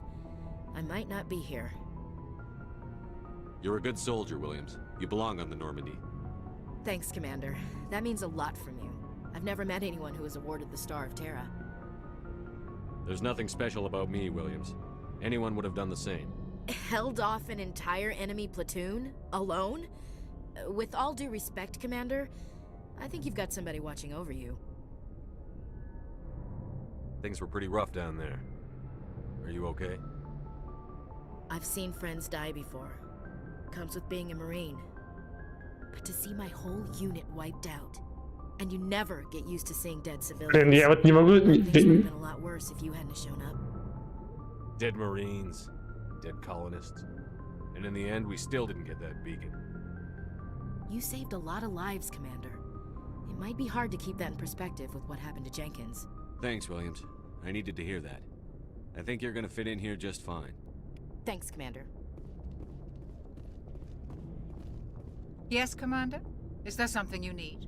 I might not be here. You're a good soldier, Williams. You belong on the Normandy. Thanks, Commander. That means a lot from you. I've never met anyone who was awarded the Star of Terra. There's nothing special about me, Williams. Anyone would have done the same. Held off an entire enemy platoon? Alone? With all due respect, Commander, I think you've got somebody watching over you. Things were pretty rough down there. Are you okay? I've seen friends die before. Comes with being a Marine. But to see my whole unit wiped out, and you never get used to seeing dead civilians. Блин, я вот не могу... Things would have been a lot worse if you hadn't shown up. Dead Marines, dead colonists. And in the end, we still didn't get that beacon. You saved a lot of lives, Commander. It might be hard to keep that in perspective with what happened to Jenkins. Thanks, Williams. I needed to hear that. I think you're gonna fit in here just fine. Thanks, Commander. Yes, Commander? Is there something you need?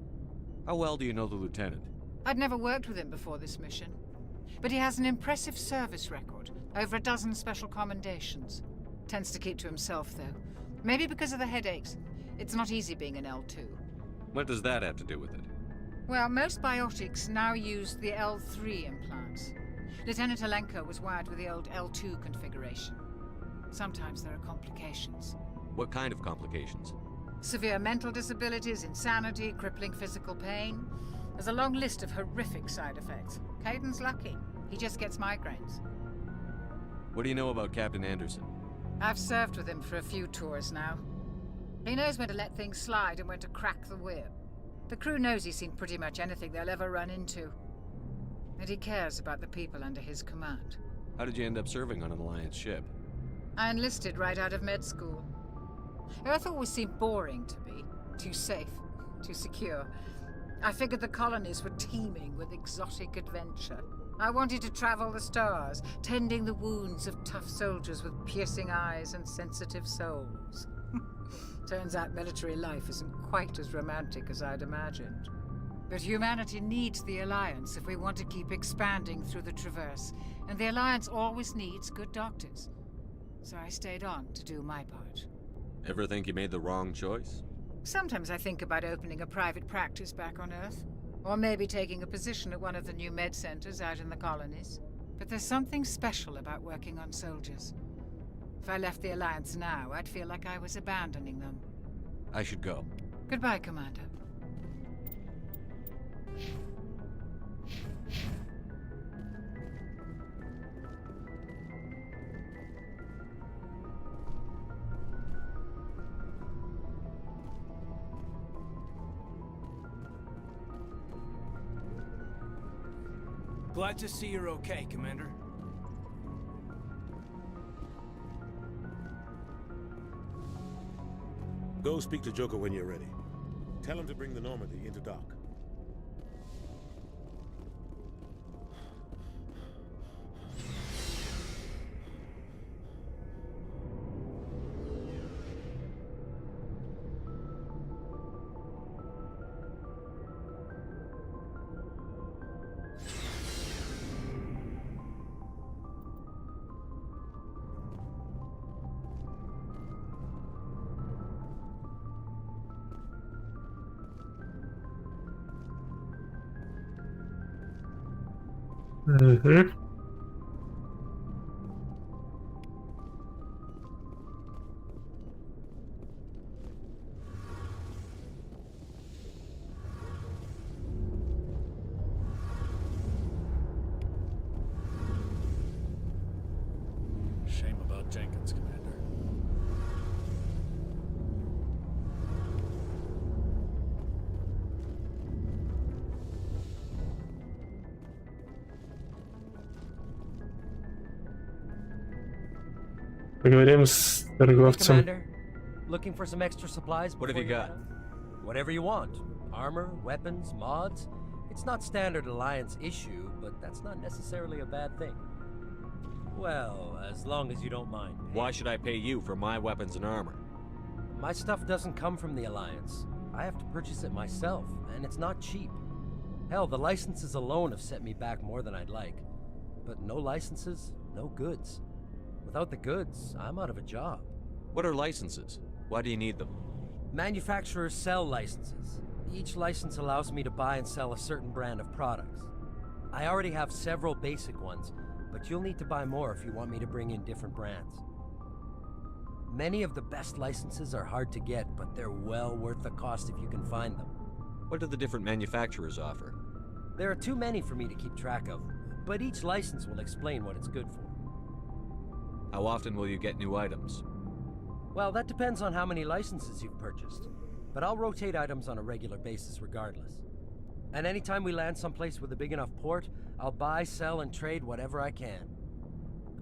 How well do you know the Lieutenant? I'd never worked with him before this mission. But he has an impressive service record. Over a dozen special commendations. Tends to keep to himself, though. Maybe because of the headaches. It's not easy being an L2. What does that have to do with it? Well, most biotics now use the L3 implants. Lieutenant Alenko was wired with the old L2 configuration. Sometimes there are complications. What kind of complications? Severe mental disabilities, insanity, crippling physical pain. There's a long list of horrific side effects. Caden's lucky. He just gets migraines. What do you know about Captain Anderson? I've served with him for a few tours now. He knows when to let things slide and when to crack the whip. The crew knows he's seen pretty much anything they'll ever run into. And he cares about the people under his command. How did you end up serving on an Alliance ship? I enlisted right out of med school. Earth always seemed boring to me. Too safe, too secure. I figured the colonies were teeming with exotic adventure. I wanted to travel the stars, tending the wounds of tough soldiers with piercing eyes and sensitive souls. Turns out military life isn't quite as romantic as I'd imagined. But humanity needs the Alliance if we want to keep expanding through the Traverse, and the Alliance always needs good doctors. So I stayed on to do my part. Ever think you made the wrong choice? Sometimes I think about opening a private practice back on Earth, or maybe taking a position at one of the new med centers out in the colonies. But there's something special about working on soldiers. If I left the Alliance now, I'd feel like I was abandoning them. I should go. Goodbye, Commander. Glad to see you're okay, Commander. Go speak to Joker when you're ready. Tell him to bring the Normandy into dock. Mm-hmm. Shame about Jenkins, Commander. Поговорим с торговцем. Commander, looking for some extra supplies. What have you got? Whatever you want. Armor, weapons, mods. It's not standard Alliance issue, but that's not necessarily a bad thing. Well, as long as you don't mind. Why should I pay you for my weapons and armor? My stuff doesn't come from the Alliance. I have to purchase it myself, and it's not cheap. Hell, the licenses alone have set me back more than I'd like. But no licenses, no goods. Without the goods, I'm out of a job. What are licenses? Why do you need them? Manufacturers sell licenses. Each license allows me to buy and sell a certain brand of products. I already have several basic ones, but you'll need to buy more if you want me to bring in different brands. Many of the best licenses are hard to get, but they're well worth the cost if you can find them. What do the different manufacturers offer? There are too many for me to keep track of, but each license will explain what it's good for. How often will you get new items? Well, that depends on how many licenses you've purchased. But I'll rotate items on a regular basis regardless. And anytime we land someplace with a big enough port, I'll buy, sell, and trade whatever I can.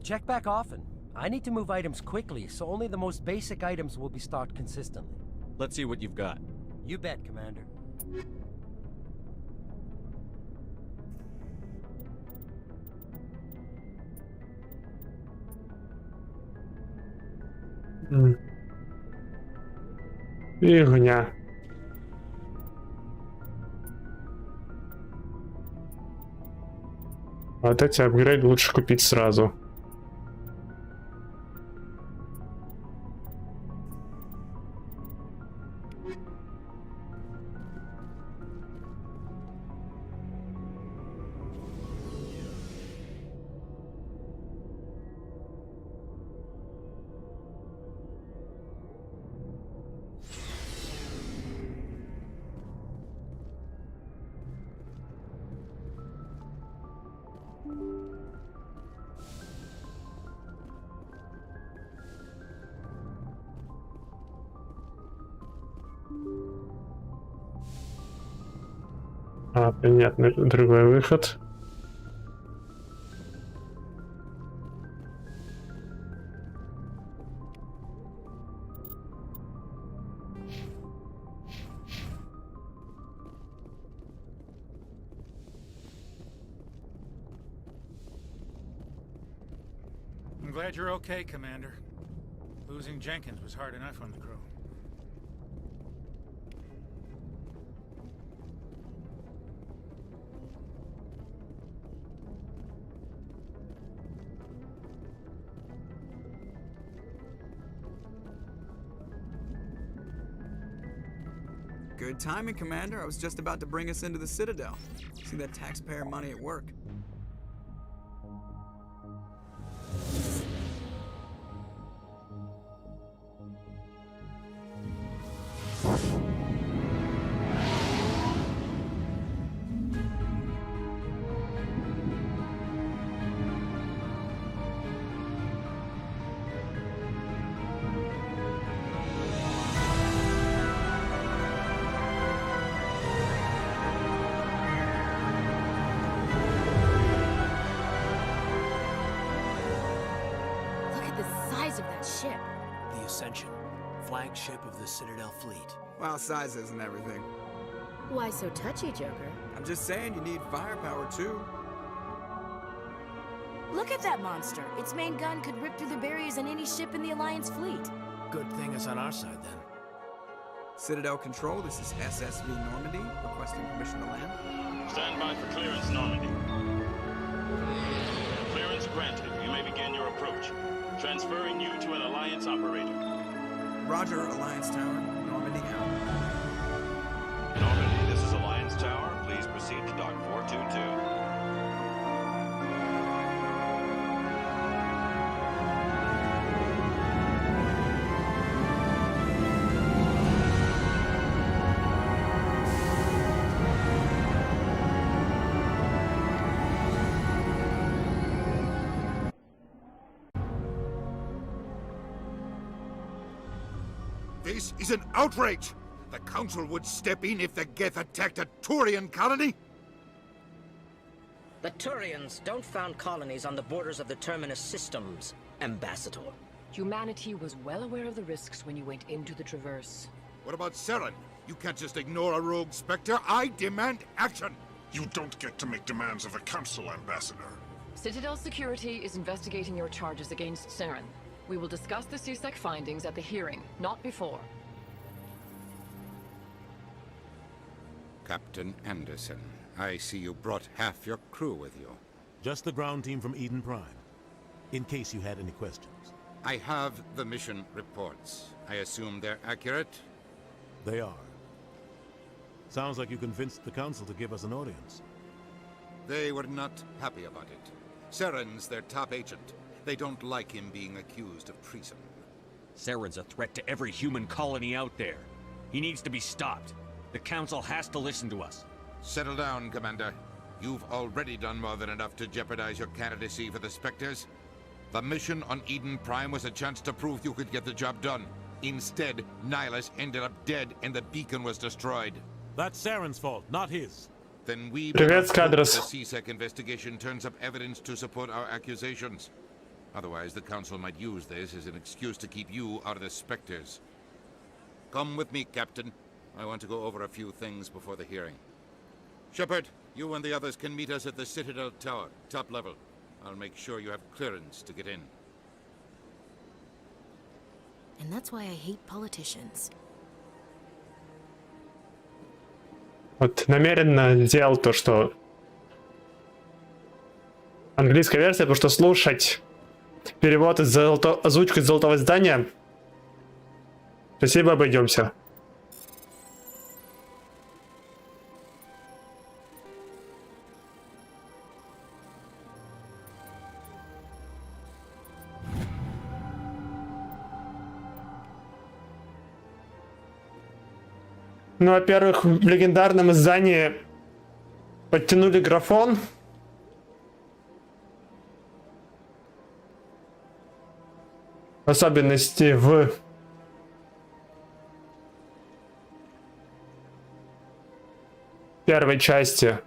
Check back often. I need to move items quickly, so only the most basic items will be stocked consistently. Let's see what you've got. You bet, Commander. Фигня. Вот эти апгрейды лучше купить сразу. Понятно, другой выход. glad you're okay, Commander. Losing Jenkins was hard enough on the crew. Good timing, Commander. I was just about to bring us into the Citadel. See that taxpayer money at work. Flagship of the Citadel fleet. Well, size isn't everything. Why so touchy, Joker? I'm just saying you need firepower too. Look at that monster. Its main gun could rip through the barriers in any ship in the Alliance fleet. Good thing it's on our side then. Citadel Control, this is SSV Normandy, requesting permission to land. Stand by for clearance, Normandy. Clearance granted. You may begin your approach. Transferring you to an Alliance operator. Roger, Alliance Tower. Normandy out. Normandy, this is Alliance Tower. Please proceed to Dock 422. This is an outrage! The Council would step in if the Geth attacked a Turian colony? The Turians don't found colonies on the borders of the Terminus systems, Ambassador. Humanity was well aware of the risks when you went into the Traverse. What about Seren? You can't just ignore a rogue Spectre. I demand action! You don't get to make demands of the Council, Ambassador. Citadel Security is investigating your charges against Seren. We will discuss the CSEC findings at the hearing, not before. Captain Anderson, I see you brought half your crew with you. Just the ground team from Eden Prime, in case you had any questions. I have the mission reports. I assume they're accurate? They are. Sounds like you convinced the Council to give us an audience. They were not happy about it. Seren's their top agent. They don't like him being accused of treason. Seren's a threat to every human colony out there. He needs to be stopped. The Council has to listen to us. Settle down, Commander. You've already done more than enough to jeopardize your candidacy for the Spectres. The mission on Eden Prime was a chance to prove you could get the job done. Instead, Nihilus ended up dead and the beacon was destroyed. That's Seren's fault, not his. Then we Привет, Скадрос. the CSEC investigation turns up evidence to support our accusations. Otherwise, the Council might use this as an excuse to keep you out of the Spectres. Come with me, Captain. I want to go over a few things before the hearing. Shepard, you and the others can meet us at the Citadel Tower, top level. I'll make sure you have clearance to get in. And that's why I hate politicians. Вот намеренно сделал то, что английская версия, потому что слушать перевод из озвучку из Золотого Здания. Спасибо, обойдемся. Ну, во-первых, в легендарном издании подтянули графон. В особенности в первой части.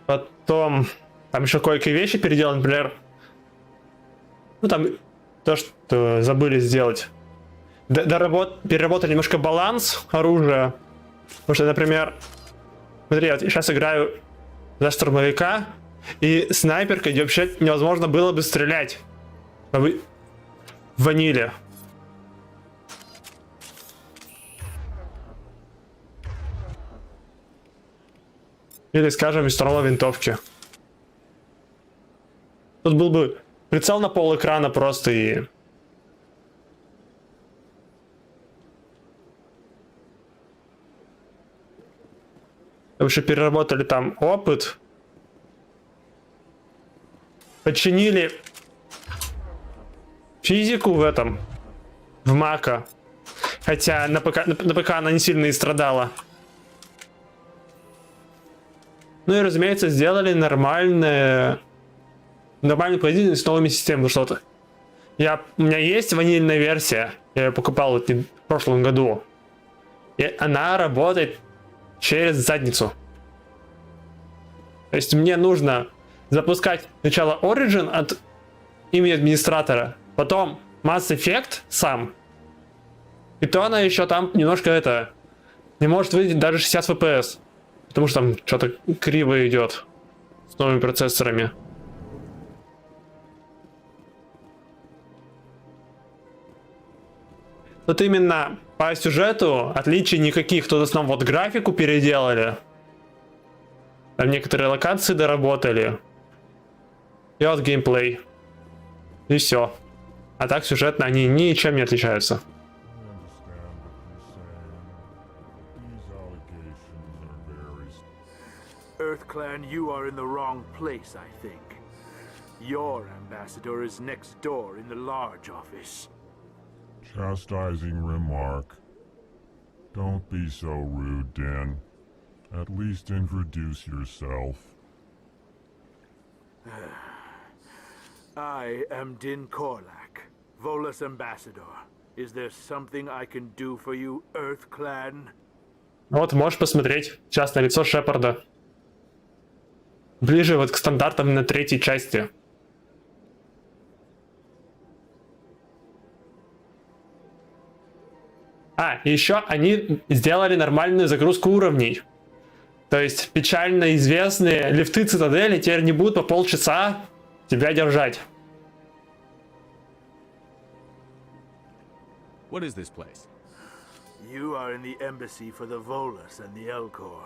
Потом там еще кое-какие вещи переделаны, например. Ну, там то, что забыли сделать. Переработали немножко баланс оружия. Потому что, например, смотри, я сейчас играю за штурмовика, И снайперкой вообще невозможно было бы стрелять. В ваниле. Или, скажем, из второй винтовки. Тут был бы прицел на пол экрана просто и... Вообще переработали там опыт. Починили физику в этом. В Мака. Хотя на ПК она не сильно и страдала. Ну и, разумеется, сделали нормальную производительность с новыми системами. Что-то. У меня есть ванильная версия. Я ее покупал в прошлом году. И она работает через задницу. То есть мне нужно запускать сначала Origin от имени администратора, потом Mass Effect сам. И то она еще там немножко не может выйти даже 60 FPS. Потому что там что-то криво идет с новыми процессорами. Тут именно по сюжету отличий никаких. Тут в основном вот графику переделали. Там некоторые локации доработали. И вот геймплей. И все. А так сюжетно они ничем не отличаются. EarthClan, you are in the wrong place, I think. Your ambassador is next door in the large office. Chastising remark. Don't be so rude, Din. At least introduce yourself. I am Din Korlak, Volus ambassador. Is there something I can do for you, EarthClan? Вот, можешь посмотреть частное лицо Шепарда. Ближе вот к стандартам на третьей части. И еще они сделали нормальную загрузку уровней. То есть печально известные лифты цитадели теперь не будут по полчаса тебя держать. What is this place? You are in the embassy for the Volus and the Elcor.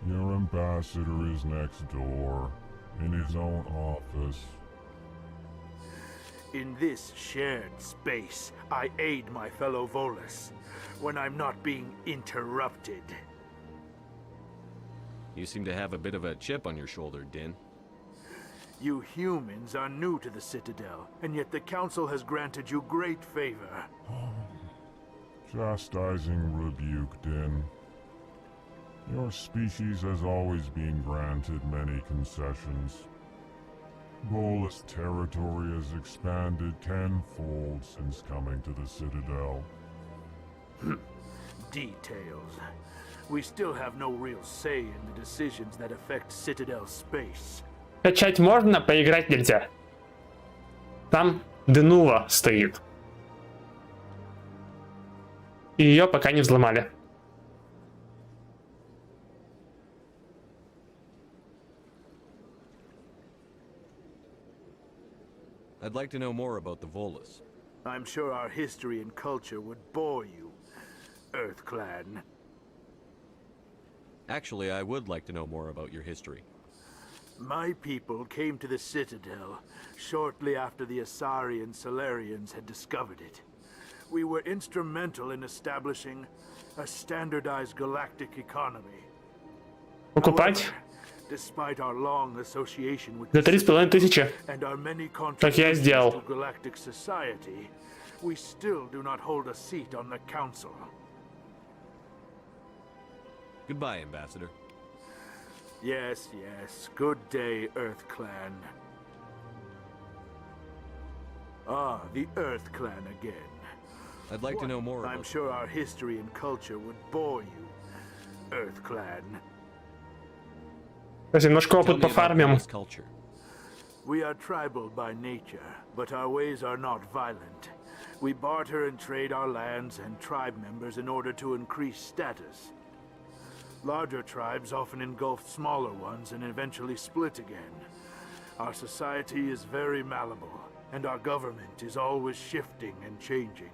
Your ambassador is next door, in his own office. In this shared space, I aid my fellow Volus when I'm not being interrupted. You seem to have a bit of a chip on your shoulder, Din. You humans are new to the Citadel, and yet the Council has granted you great favor. Chastising rebuke, Din. Your species has always been granted many concessions. Volus territory has expanded tenfold since coming to the Citadel. Details. We still have no real say in the decisions that affect Citadel space. Качать можно, поиграть нельзя. Там Денува стоит. И ее пока не взломали. I'd like to know more about the Volus. I'm sure our history and culture would bore you, EarthClan. Actually, I would like to know more about your history. My people came to the Citadel shortly after the Asari and Solarians had discovered it. We were instrumental in establishing a standardized galactic economy. Покупать Despite our long association with за 3,5 тысячи, and our many как я сделал. contributions to galactic society, we still do not hold a seat on the council. Goodbye, Ambassador. Yes, yes. Good day, EarthClan. Ah, the EarthClan again. I'd like to know more about... I'm sure our history and culture would bore you, EarthClan. Немножко опыт пофармим. We are tribal by nature, but our ways are not violent. We barter and trade our lands and tribe members in order to increase status. Larger tribes often engulf smaller ones and eventually split again. Our society is very malleable, and our government is always shifting and changing.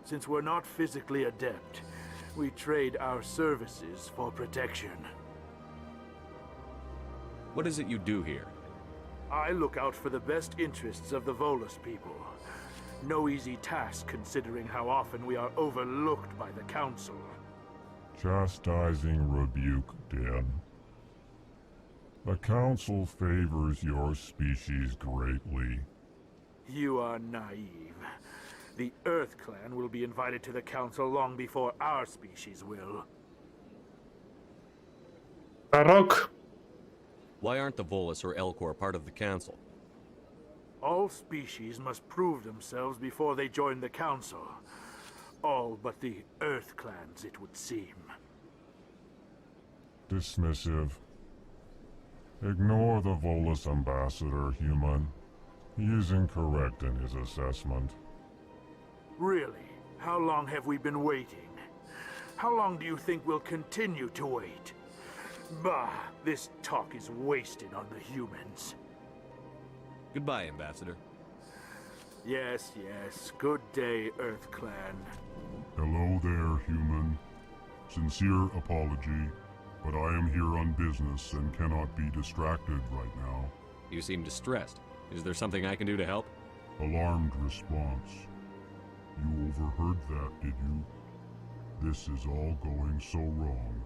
Since we're not physically adept, we trade our services for protection. What is it you do here? I look out for the best interests of the Volus people. No easy task considering how often we are overlooked by the Council. Chastising rebuke, Dan. The Council favors your species greatly. You are naive. The Earth Clan will be invited to the Council long before our species will. Пророк. Why aren't the Volus or Elcor part of the Council? All species must prove themselves before they join the Council. All but the Earth Clans, it would seem. Dismissive. Ignore the Volus ambassador, human. He is incorrect in his assessment. Really? How long have we been waiting? How long do you think we'll continue to wait? Bah, this talk is wasted on the humans. Goodbye, Ambassador. Yes, yes. Good day, Earth Clan. Hello there, human. Sincere apology, but I am here on business and cannot be distracted right now. You seem distressed. Is there something I can do to help? Alarmed response. You overheard that, did you? This is all going so wrong,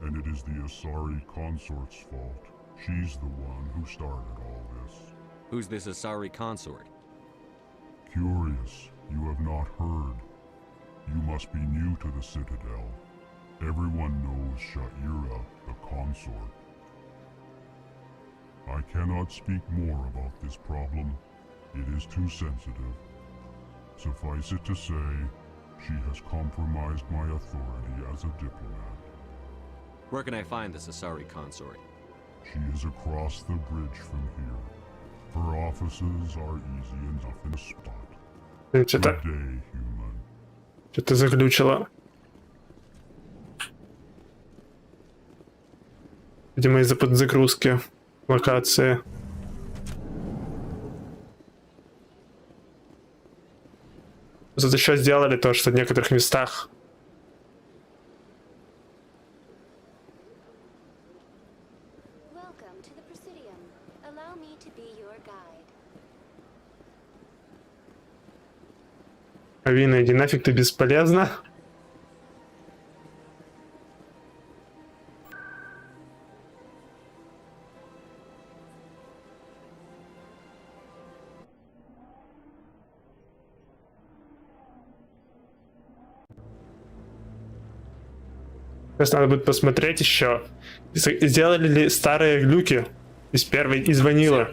and it is the Asari consort's fault. She's the one who started all this. Who's this Asari consort? Curious, you have not heard. You must be new to the Citadel. Everyone knows Sha'ira, the consort. I cannot speak more about this problem. It is too sensitive. Suffice it to say, she has compromised my authority as a diplomat. Where can I find this Asari consort? She is across the bridge from here. Her offices are easy enough in a spot. Good day, human. Что-то заглючило. Видимо, из-за подзагрузки локации. Тут еще сделали то, что в некоторых местах Авина, иди нафиг, ты бесполезна. Сейчас надо будет посмотреть еще, сделали ли старые глюки из первой, из ванила.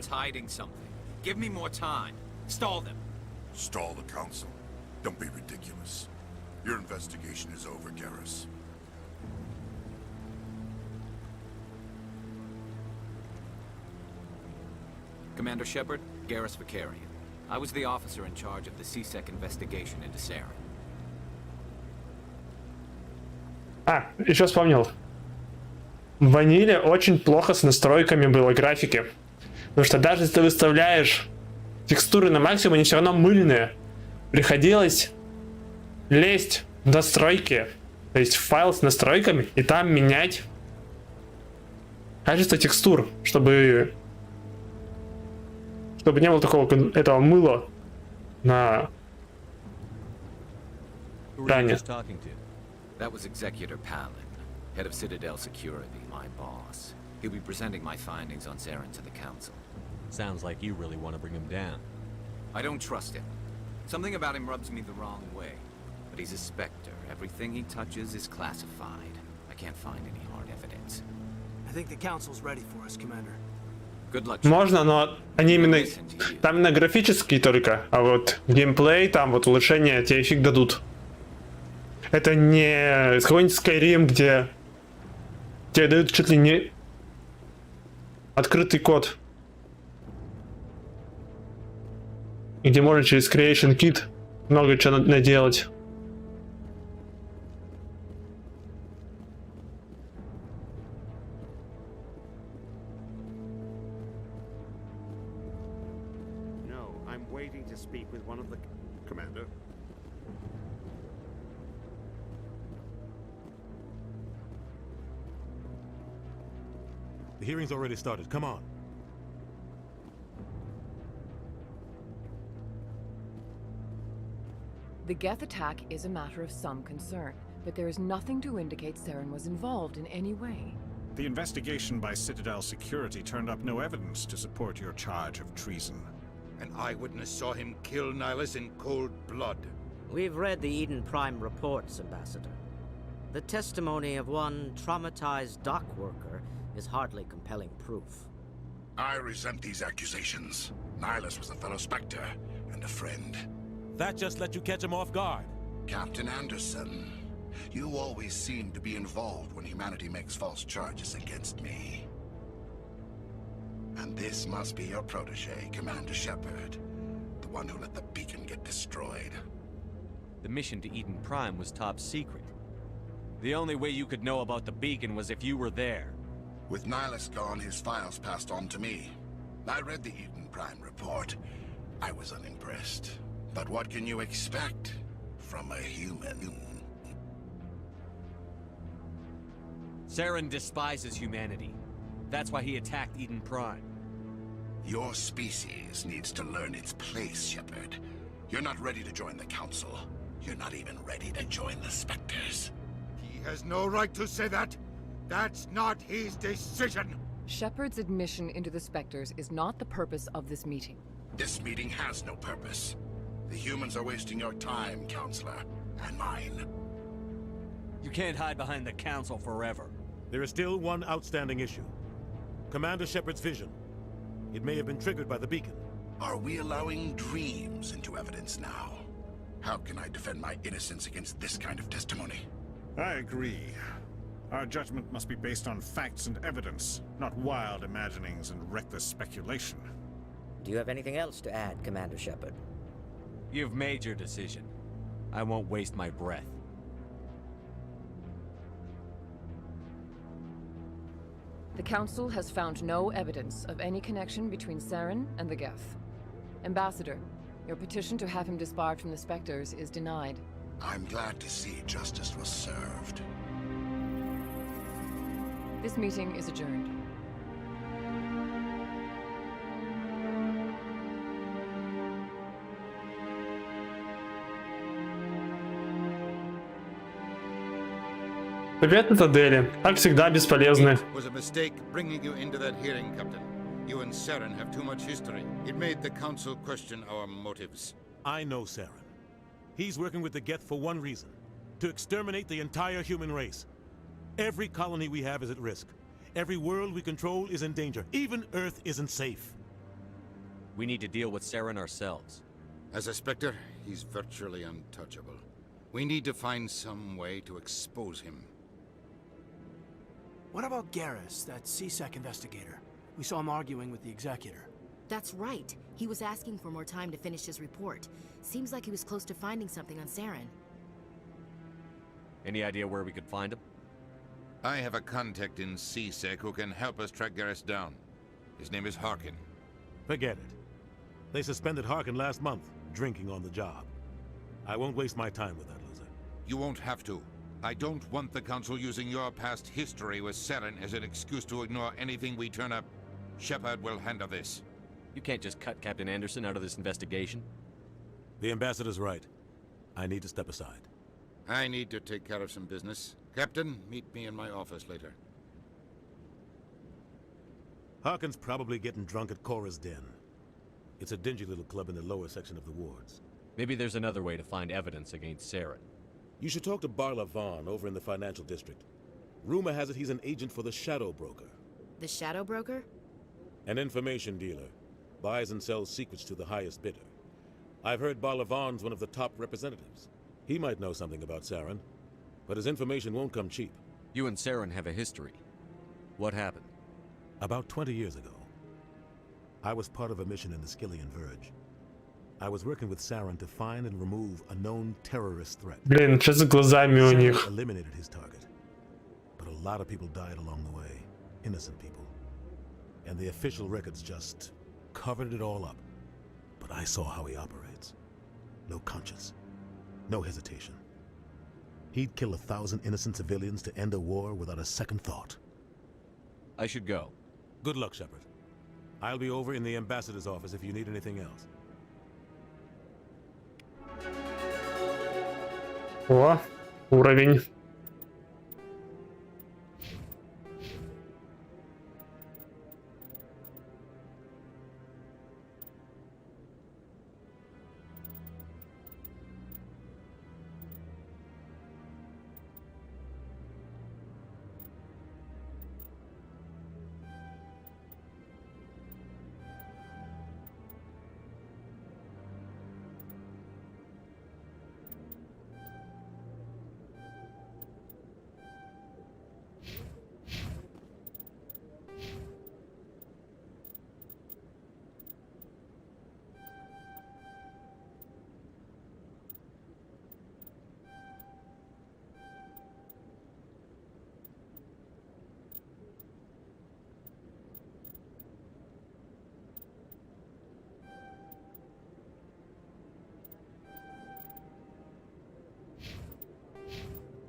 Stall the council. Don't be ridiculous. Your investigation is over, Garrus. Commander Shepard, Garrus Vicarian. I was the officer in charge of the CSEC investigation into Saren. Еще вспомнил. В ваниле очень плохо с настройками было графики. Потому что даже если ты выставляешь текстуры на максимум, они все равно мыльные. Приходилось лезть в настройки, то есть в файл с настройками, и там менять качество текстур, чтобы не было такого этого мыла на экране. That was Executor Palin, head of Citadel Security, my boss. He'll be presenting my findings on Saren to the Council. Sounds like you really want to bring him down. I don't trust him. Something about him rubs me the wrong way. But he's a Spectre. Everything he touches is classified. I can't find any hard evidence. I think the Council's ready for us, Commander. Good luck. Можно, но они именно... Там именно графические только, а вот геймплей, там вот улучшения тебе фиг дадут. Это не какой-нибудь Skyrim, где тебе дают чуть ли не открытый код. Где можно через Creation Kit много чего наделать. I'm waiting to speak with one of the... Commander? The hearing's already started. Come on. The Geth attack is a matter of some concern, but there is nothing to indicate Saren was involved in any way. The investigation by Citadel Security turned up no evidence to support your charge of treason. An eyewitness saw him kill Nihilus in cold blood. We've read the Eden Prime reports, Ambassador. The testimony of one traumatized dock worker is hardly compelling proof. I resent these accusations. Nihilus was a fellow Spectre and a friend. That just let you catch him off guard. Captain Anderson, you always seem to be involved when humanity makes false charges against me. And this must be your protege, Commander Shepard. The one who let the beacon get destroyed. The mission to Eden Prime was top secret. The only way you could know about the beacon was if you were there. With Nihilus gone, his files passed on to me. I read the Eden Prime report. I was unimpressed. But what can you expect from a human? Saren despises humanity. That's why he attacked Eden Prime. Your species needs to learn its place, Shepard. You're not ready to join the Council. You're not even ready to join the Spectres. He has no right to say that. That's not his decision. Shepard's admission into the Spectres is not the purpose of this meeting. This meeting has no purpose. The humans are wasting your time, Counselor, and mine. You can't hide behind the Council forever. There is still one outstanding issue. Commander Shepard's vision. It may have been triggered by the beacon. Are we allowing dreams into evidence now? How can I defend my innocence against this kind of testimony? I agree. Our judgment must be based on facts and evidence, not wild imaginings and reckless speculation. Do you have anything else to add, Commander Shepard? You've made your decision. I won't waste my breath. The Council has found no evidence of any connection between Saren and the Geth. Ambassador, your petition to have him disbarred from the Spectres is denied. I'm glad to see justice was served. This meeting is adjourned. Привет, это Дели. Как всегда, бесполезны. It was a mistake bringing you into that hearing, Captain. You and Saren have too much history. It made the Council question our motives. I know Saren. He's working with the Geth for one reason. To exterminate the entire human race. Every colony we have is at risk. Every world we control is in danger. Even Earth isn't safe. We need to deal with Saren ourselves. As a Spectre, he's virtually untouchable. We need to find some way to expose him. What about Garrus, that CSEC investigator? We saw him arguing with the executor. That's right. He was asking for more time to finish his report. Seems like he was close to finding something on Saren. Any idea where we could find him? I have a contact in CSEC who can help us track Garrus down. His name is Harkin. Forget it. They suspended Harkin last month, drinking on the job. I won't waste my time with that loser. You won't have to. I don't want the Council using your past history with Saren as an excuse to ignore anything we turn up. Shepard will handle this. You can't just cut Captain Anderson out of this investigation. The Ambassador's right. I need to step aside. I need to take care of some business. Captain, meet me in my office later. Harkin's probably getting drunk at Cora's Den. It's a dingy little club in the lower section of the wards. Maybe there's another way to find evidence against Saren. You should talk to Barla Vaughn over in the financial district. Rumor has it he's an agent for the Shadow Broker. The Shadow Broker? An information dealer. Buys and sells secrets to the highest bidder. I've heard Barla Vaughn's one of the top representatives. He might know something about Saren, but his information won't come cheap. You and Saren have a history. What happened? About 20 years ago, I was part of a mission in the Skillian Verge. I was working with Saren to find and remove a known terrorist threat. Блин, что за глазами у них? Saren eliminated his target, but a lot of people died along the way, innocent people. And the official records just covered it all up. but I saw how he operates. No conscience, no hesitation. He'd kill 1,000 innocent civilians to end a war without a second thought. I should go. Good luck, Shepard. I'll be over in the ambassador's office if you need anything else. О, уровень.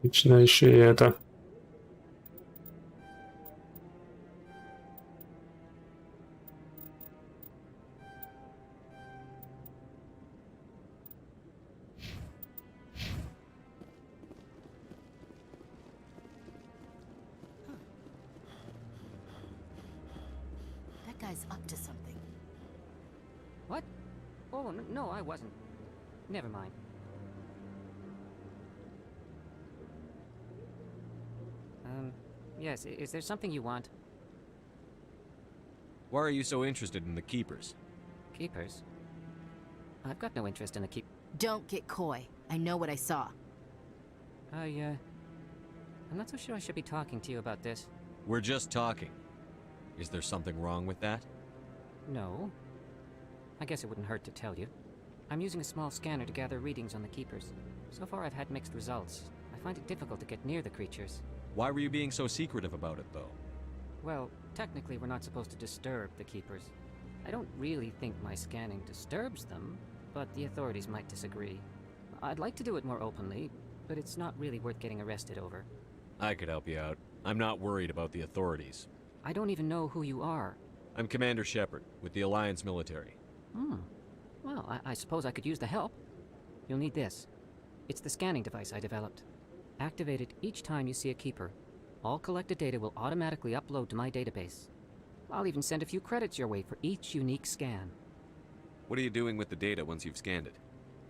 Отлично, еще и это. That guy's up to something. What? Oh, no, I wasn't. Never mind. Yes, is there something you want? Why are you so interested in the Keepers? Keepers? I've got no interest in the Don't get coy. I know what I saw. I'm not so sure I should be talking to you about this. We're just talking. Is there something wrong with that? No. I guess it wouldn't hurt to tell you. I'm using a small scanner to gather readings on the Keepers. So far I've had mixed results. I find it difficult to get near the creatures. Why were you being so secretive about it, though? Well, technically we're not supposed to disturb the Keepers. I don't really think my scanning disturbs them, but the authorities might disagree. I'd like to do it more openly, but it's not really worth getting arrested over. I could help you out. I'm not worried about the authorities. I don't even know who you are. I'm Commander Shepard, with the Alliance military. Well, I suppose I could use the help. You'll need this. It's the scanning device I developed. Activate it each time you see a Keeper. All collected data will automatically upload to my database. I'll even send a few credits your way for each unique scan. What are you doing with the data once you've scanned it?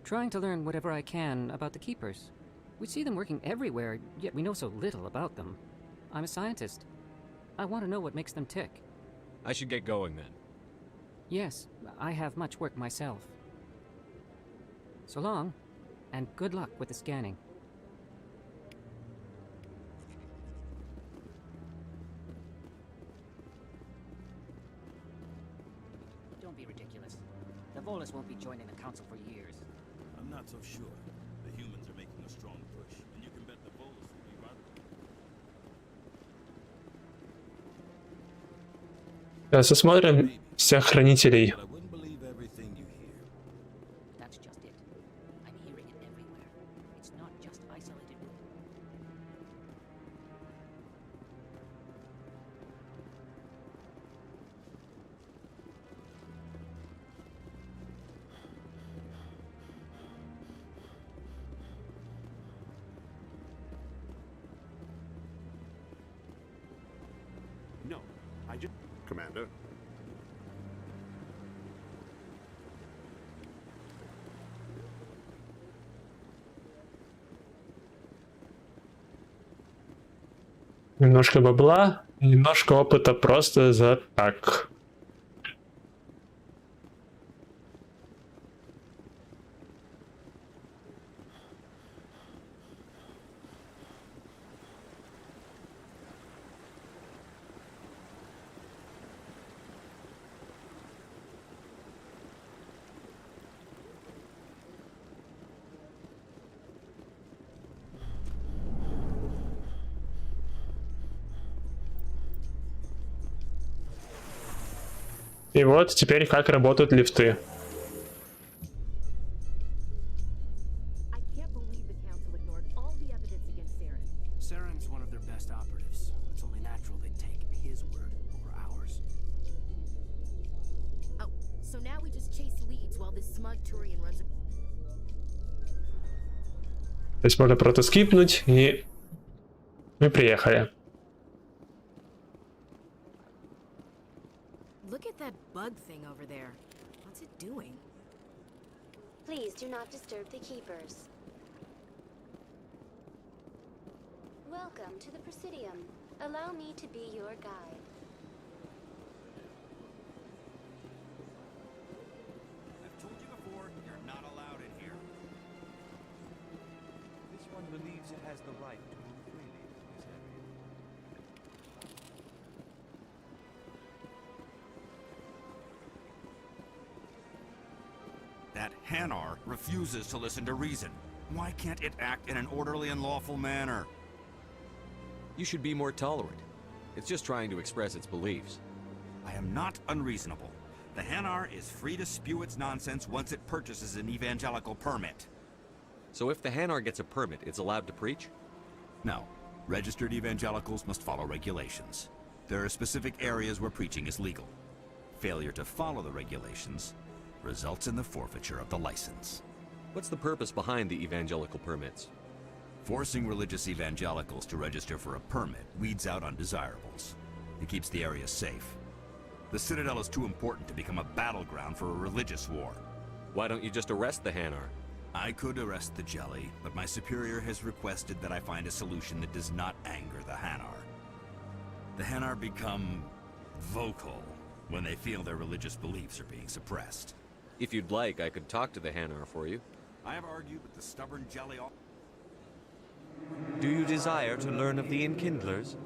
Trying to learn whatever I can about the Keepers. We see them working everywhere, yet we know so little about them. I'm a scientist. I want to know what makes them tick. I should get going then. Yes, I have much work myself. So long, and good luck with the scanning. Don't be ridiculous. The Volus won't be joining the Council for years. I'm not so sure. The humans are making a strong push, and you can bet the Volus will be right. Сейчас осмотрим всех хранителей. That's just it. I'm hearing it everywhere. It's not just isolated. No, I just... Commander? Немножко бабла, и немножко опыта просто за так. И вот теперь как работают лифты. best operatives. It's only natural they'd take his word over ours. Oh, so now we just chase leads while this smug Turian runs. То есть можно просто скипнуть, и мы приехали. Look at that bug thing over there. What's it doing? Please do not disturb the keepers. Welcome to the Presidium. Allow me to be your guide. I've told you before, you're not allowed in here. This one believes it has the right to move freely in this area. That Hanar refuses to listen to reason. Why can't it act in an orderly and lawful manner? You should be more tolerant. It's just trying to express its beliefs. I am not unreasonable. The Hanar is free to spew its nonsense once it purchases an evangelical permit. So if the Hanar gets a permit, it's allowed to preach? No. Registered evangelicals must follow regulations. There are specific areas where preaching is legal. Failure to follow the regulations results in the forfeiture of the license. What's the purpose behind the evangelical permits? Forcing religious evangelicals to register for a permit weeds out undesirables. It keeps the area safe. The Citadel is too important to become a battleground for a religious war. Why don't you just arrest the Hanar? I could arrest the Jelly, but my superior has requested that I find a solution that does not anger the Hanar. The Hanar become vocal when they feel their religious beliefs are being suppressed. If you'd like, I could talk to the Hanar for you. I have argued with the stubborn Jelly all... Do you desire to learn of the Enkindlers?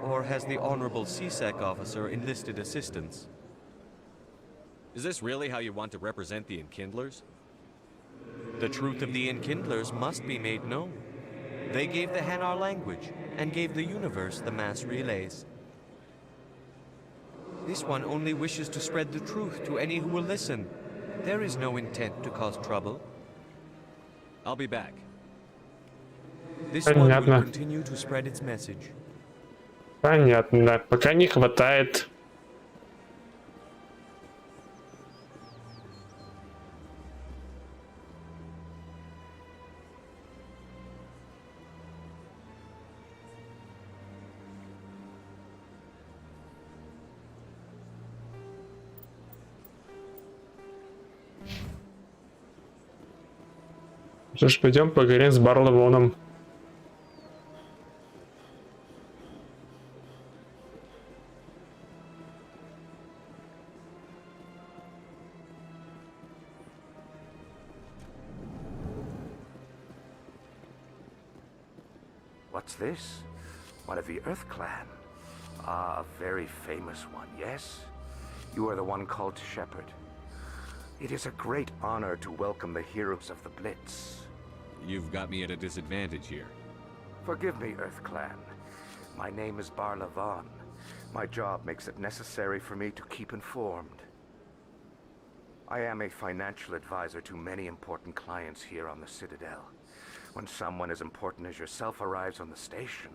Or has the Honorable CSEC officer enlisted assistance? Is this really how you want to represent the Enkindlers? The truth of the Enkindlers must be made known. They gave the Hanar language, and gave the universe the mass relays. This one only wishes to spread the truth to any who will listen. There is no intent to cause trouble. I'll be back. This one will continue to spread its message. Понятно, да. Пока не хватает. Что ж, пойдем поговорим с Барловоном. What's this? One of the Earth Clan. Ah, a very famous one, yes? You are the one called Shepherd. It is a great honor to welcome the heroes of the Blitz. You've got me at a disadvantage here. Forgive me, Earth Clan. My name is Barla. My job makes it necessary for me to keep informed. I am a financial advisor to many important clients here on the Citadel. When someone as important as yourself arrives on the station,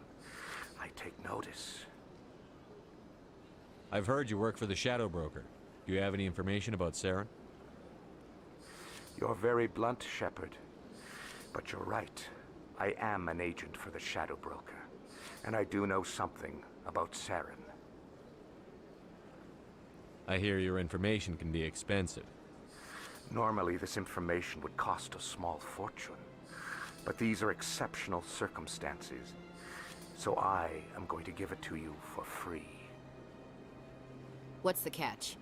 I take notice. I've heard you work for the Shadow Broker. Do you have any information about Saren? You're very blunt, Shepard. But you're right. I am an agent for the Shadow Broker. And I do know something about Saren. I hear your information can be expensive. Normally, this information would cost a small fortune. But these are exceptional circumstances. So I am going to give it to you for free. What's the catch?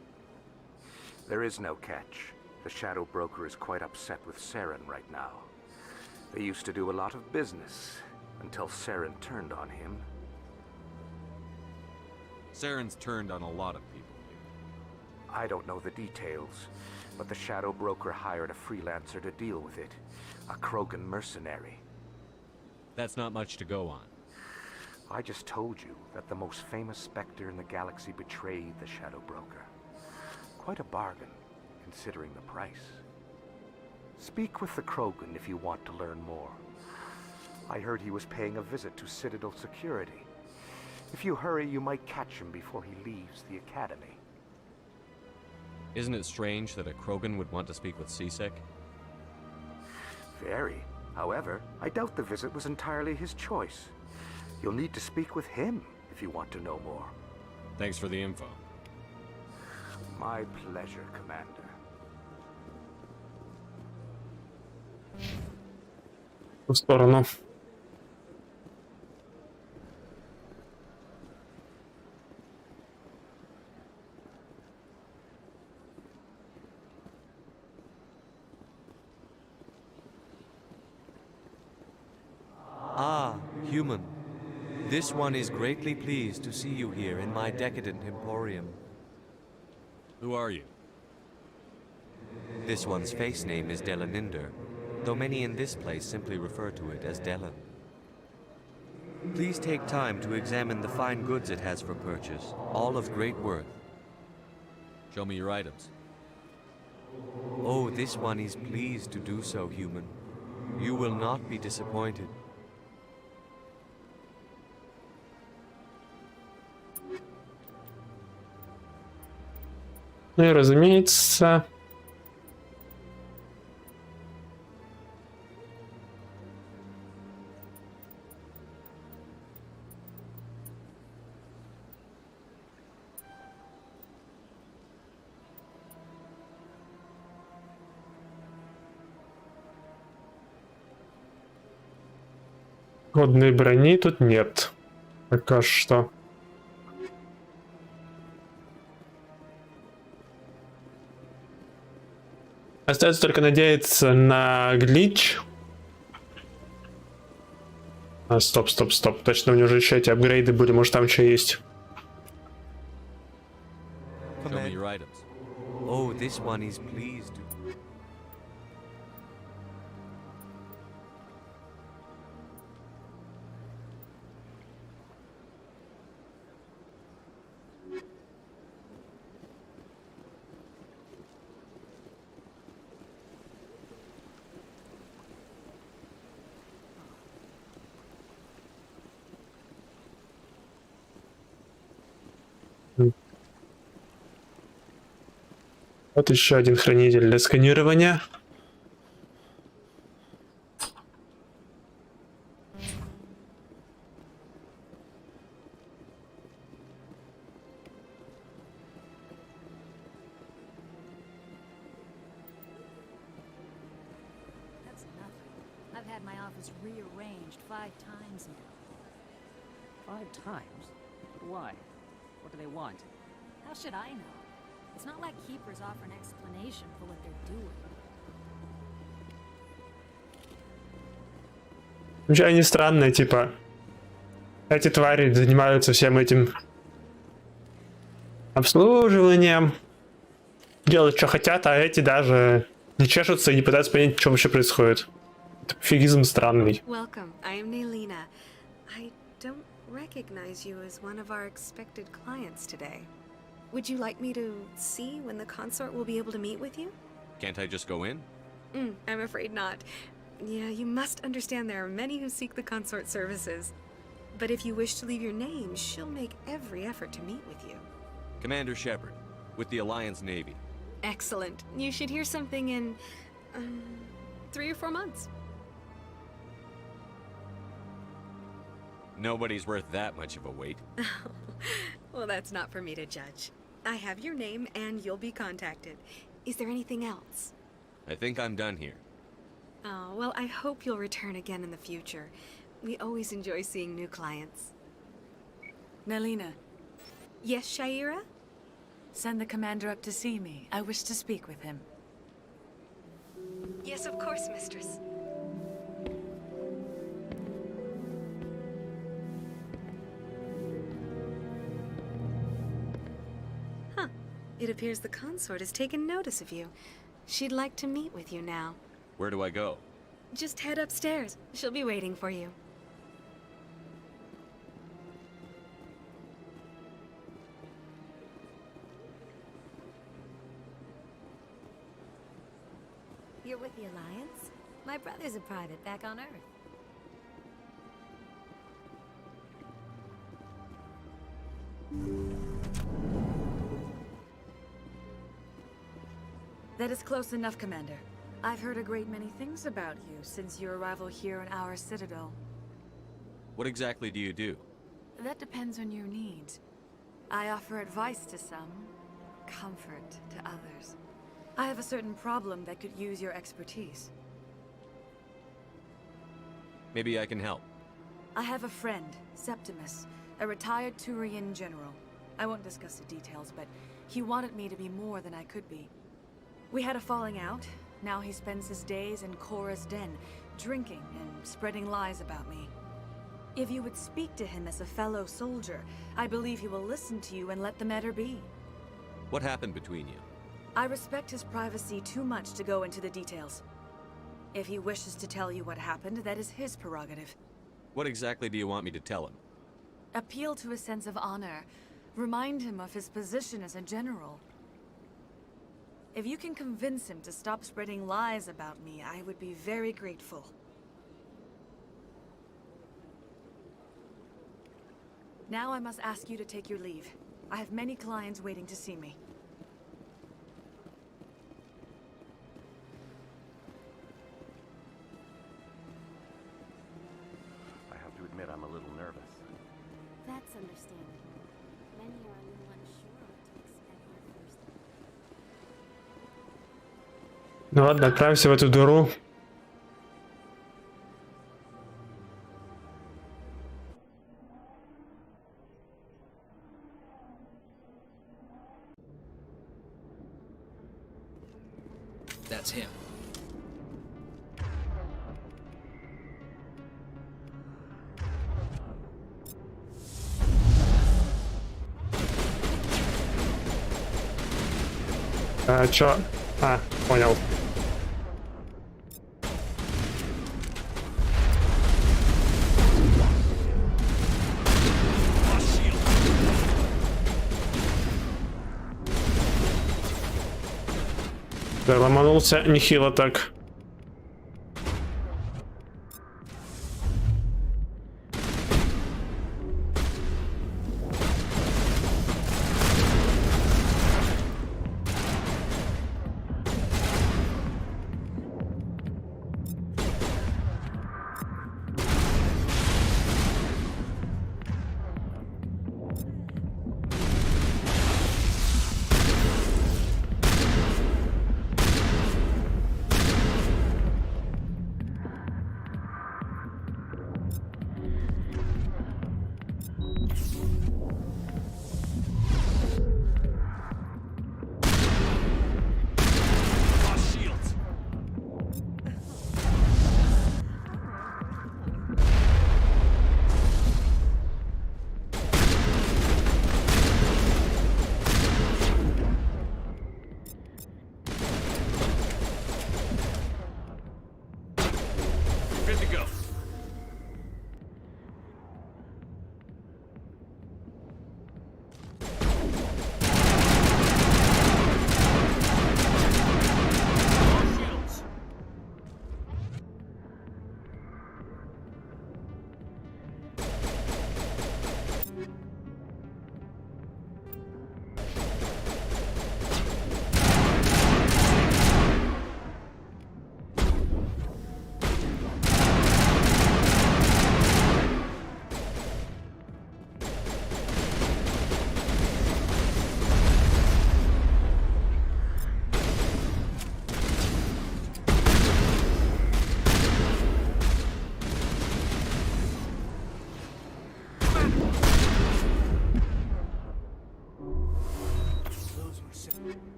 There is no catch. The Shadow Broker is quite upset with Saren right now. They used to do a lot of business, until Saren turned on him. Saren's turned on a lot of people here. I don't know the details, but the Shadow Broker hired a freelancer to deal with it. A Krogan mercenary. That's not much to go on. I just told you that the most famous Spectre in the galaxy betrayed the Shadow Broker. Quite a bargain, considering the price. Speak with the Krogan if you want to learn more. I heard he was paying a visit to Citadel security. If you hurry, you might catch him before he leaves the academy. Isn't it strange that a Krogan would want to speak with CSEC? Very. However, I doubt the visit was entirely his choice. You'll need to speak with him if you want to know more. Thanks for the info. My pleasure, Commander. В сторону. Ah, human. This one is greatly pleased to see you here in my decadent emporium. Who are you? This one's face name is Delaninder, though many in this place simply refer to it as Delan. Please take time to examine the fine goods it has for purchase, all of great worth. Show me your items. Oh, this one is pleased to do so, human. You will not be disappointed. Ну и разумеется... Годной брони тут нет. Пока что. Остается только надеяться на глич. А, стоп. Точно, у него же еще эти апгрейды были, может там что есть. Show me your items. Oh, this one is pleased to... Вот еще один хранитель для сканирования. That's nothing. I've had my office rearranged 5 times now. 5 times? Why? What do they want? How should I know? It's not like keepers offer an explanation for what they're doing. Вообще они странные, типа. Эти твари занимаются всем этим обслуживанием, делают, что хотят, а эти даже не чешутся и не пытаются понять, что вообще происходит. Это пофигизм странный. Welcome. I am Naylina. I don't recognize you as one of our expected clients today. Would you like me to see when the consort will be able to meet with you? Can't I just go in? I'm afraid not. Yeah, you must understand there are many who seek the consort services. But if you wish to leave your name, she'll make every effort to meet with you. Commander Shepard, with the Alliance Navy. Excellent. You should hear something in 3 or 4 months. Nobody's worth that much of a wait. Well, that's not for me to judge. I have your name and you'll be contacted. Is there anything else? I think I'm done here. Oh, well, I hope you'll return again in the future. We always enjoy seeing new clients. Naylina. Yes, Shaira? Send the commander up to see me. I wish to speak with him. Yes, of course, mistress. Huh. It appears the consort has taken notice of you. She'd like to meet with you now. Where do I go? Just head upstairs. She'll be waiting for you. You're with the Alliance? My brother's a private back on Earth. That is close enough, Commander. I've heard a great many things about you since your arrival here in our citadel. What exactly do you do? That depends on your needs. I offer advice to some, comfort to others. I have a certain problem that could use your expertise. Maybe I can help. I have a friend, Septimus, a retired Turian general. I won't discuss the details, but he wanted me to be more than I could be. We had a falling out. Now he spends his days in Korra's den, drinking and spreading lies about me. If you would speak to him as a fellow soldier, I believe he will listen to you and let the matter be. What happened between you? I respect his privacy too much to go into the details. If he wishes to tell you what happened, that is his prerogative. What exactly do you want me to tell him? Appeal to his sense of honor. Remind him of his position as a general. If you can convince him to stop spreading lies about me, I would be very grateful. Now I must ask you to take your leave. I have many clients waiting to see me. I have to admit I'm a little nervous. That's understandable. Many are a little unsure what to expect their first. Ну ладно, отправимся в эту дыру. That's him. Чё? Понял. Да, ломанулся нехило так.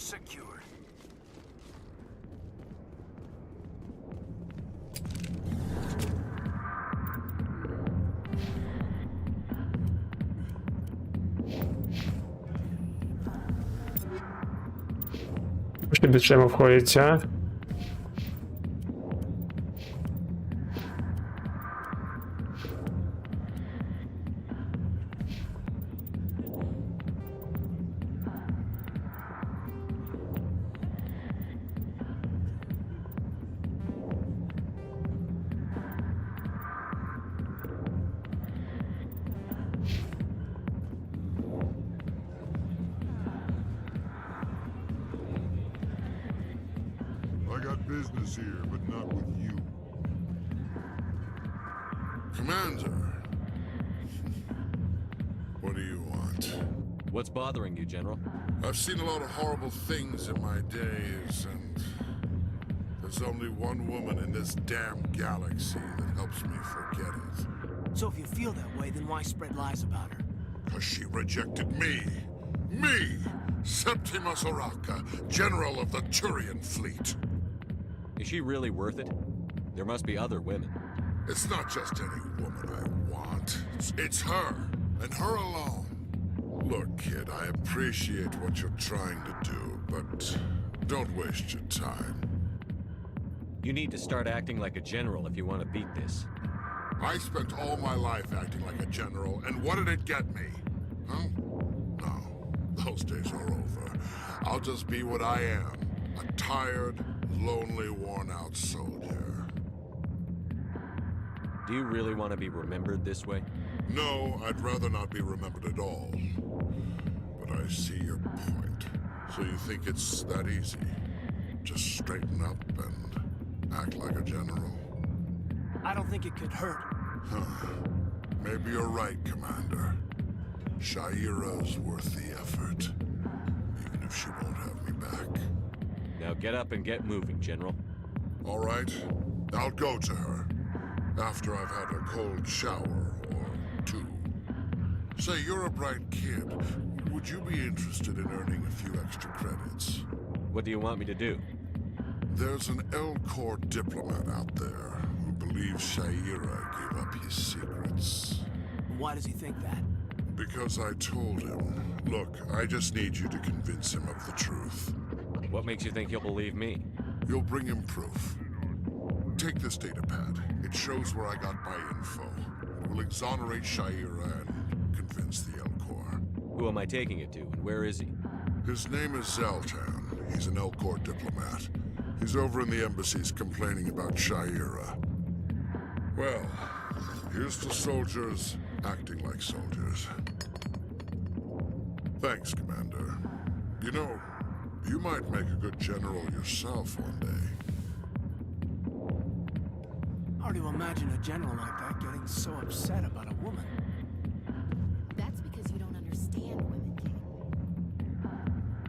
Secured. Пошли без шлема входите, а? business here, but not with you. Commander. What do you want? What's bothering you, General? I've seen a lot of horrible things in my days, and there's only one woman in this damn galaxy that helps me forget it. So if you feel that way, then why spread lies about her? Because she rejected me. Me! Septimus Oraka, General of the Turian Fleet. Is she really worth it? There must be other women. It's not just any woman I want. It's her, and her alone. Look, kid, I appreciate what you're trying to do, but don't waste your time. You need to start acting like a general if you want to beat this. I spent all my life acting like a general, and what did it get me? Huh? No, those days are over. I'll just be what I am, a tired, lonely, worn-out soldier. Do you really want to be remembered this way? No, I'd rather not be remembered at all. But I see your point. So you think it's that easy? Just straighten up and act like a general? I don't think it could hurt. Huh. Maybe you're right, Commander. Shaira's worth the effort. Even if she won't have me back. Now get up and get moving, General. All right. I'll go to her. After I've had a cold shower or two. Say, you're a bright kid. Would you be interested in earning a few extra credits? What do you want me to do? There's an L-Corps diplomat out there who believes Shaira gave up his secrets. Why does he think that? Because I told him. Look, I just need you to convince him of the truth. What makes you think he'll believe me? You'll bring him proof. Take this data pad. It shows where I got my info. It will exonerate Shaira and convince the L-Corps. Who am I taking it to, and where is he? His name is Zoltan. He's an L-Corps diplomat. He's over in the embassies complaining about Shaira. Well, here's to soldiers acting like soldiers. Thanks, Commander. You know, you might make a good general yourself one day. Hard to imagine a general like that getting so upset about a woman. That's because you don't understand women, King.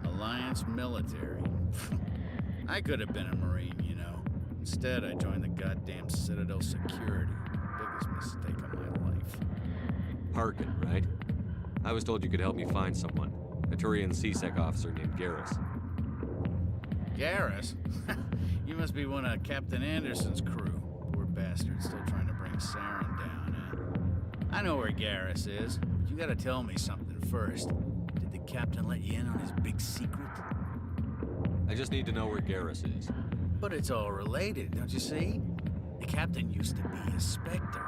Alliance military. I could have been a Marine, you know. Instead, I joined the goddamn Citadel security. Biggest mistake of my life. Harkin, right? I was told you could help me find someone. A Turian CSEC officer named Garrus. Garrus? You must be one of Captain Anderson's crew. Poor bastard, still trying to bring Saren down, eh? I know where Garrus is, but you gotta tell me something first. Did the captain let you in on his big secret? I just need to know where Garrus is. But it's all related, don't you see? The captain used to be a Spectre.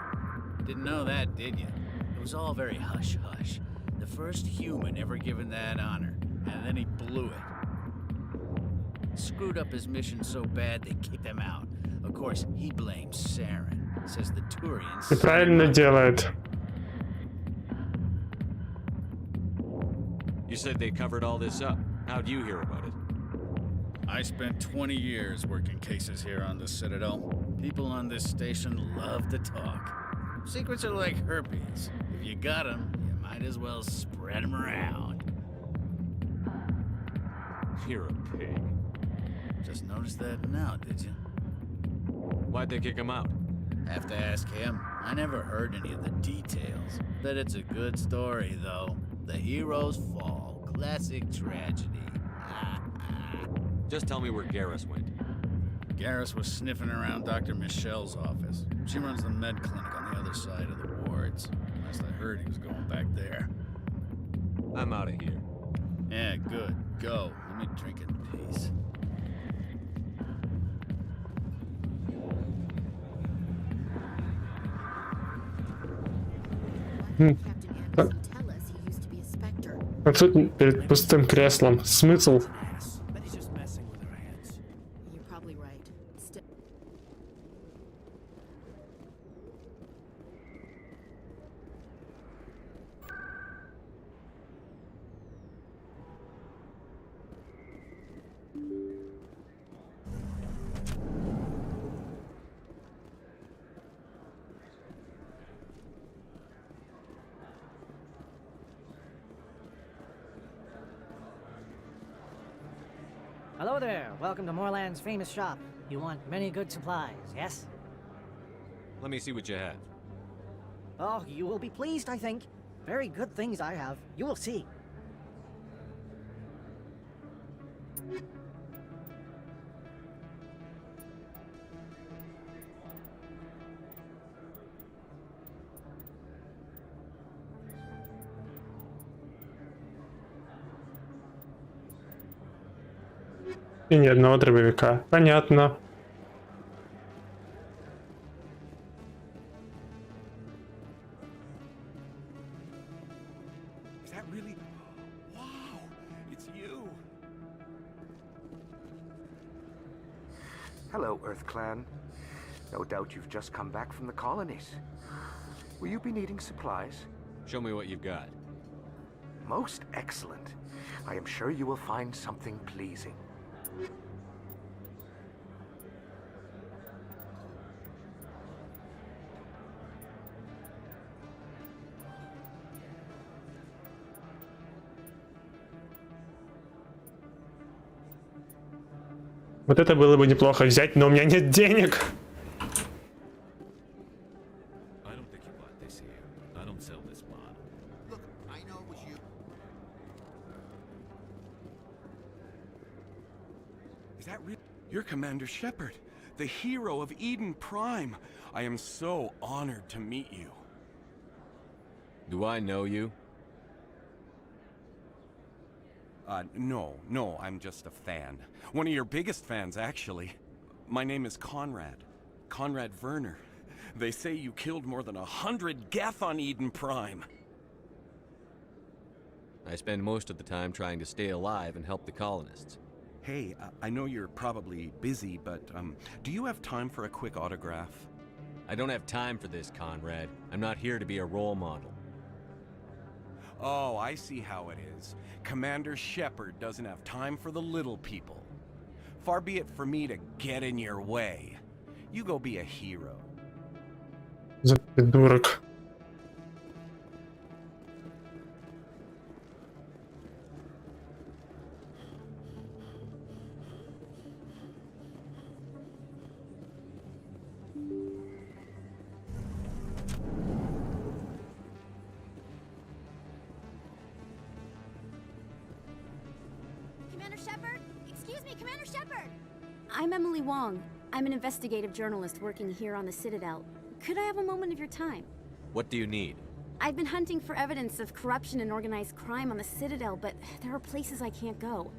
Didn't know that, did you? It was all very hush-hush. The first human ever given that honor, and then he blew it. Screwed up his mission so bad they kicked him out. Of course, he blames Saren. Says the Turians... И правильно делает. You said they covered all this up. How'd you hear about it? I spent 20 years working cases here on the Citadel. People on this station love to talk. Secrets are like herpes. If you got them, you might as well spread them around. You're a pig. Just noticed that now, did you? Why'd they kick him out? Have to ask him. I never heard any of the details. Bet it's a good story, though. The heroes fall. Classic tragedy. Just tell me where Garrus went. Garrus was sniffing around Dr. Michelle's office. She runs the med clinic on the other side of the wards. Last I heard, he was going back there. I'm out of here. Yeah, good. Go. Let me drink in peace. А тут перед пустым креслом. Смысл? Hello there. Welcome to Moorland's famous shop. You want many good supplies, yes? Let me see what you have. Oh, you will be pleased, I think. Very good things I have. You will see. И ни одного дробовика. Понятно. Is that really? Wow, it's you. Hello, Earth Clan. No doubt you've just come back from the colonies. Will you be needing supplies? Show me what you've got. Most excellent. I am sure you will find something pleasing. Вот это было бы неплохо взять, но у меня нет денег. I don't think you bought this here. I don't sell this mod. Look, I know it was you. Is that real? You're Commander Shepard, the hero of Eden Prime. I am so honored to meet you. Do I know you? No, I'm just a fan. One of your biggest fans, actually. My name is Conrad. Conrad Werner. They say you killed more than 100 Geth on Eden Prime. I spend most of the time trying to stay alive and help the colonists. Hey, I know you're probably busy, but, do you have time for a quick autograph? I don't have time for this, Conrad. I'm not here to be a role model. Oh, I see how it is. Commander Shepard doesn't have time for the little people. Far be it for me to get in your way. You go be a hero. За придурок. Commander Shepard? Excuse me, Commander Shepard! I'm Emily Wong. I'm an investigative journalist working here on the Citadel. Could I have a moment of your time? What do you need? I've been hunting for evidence of corruption and organized crime on the Citadel, but there are places I can't go.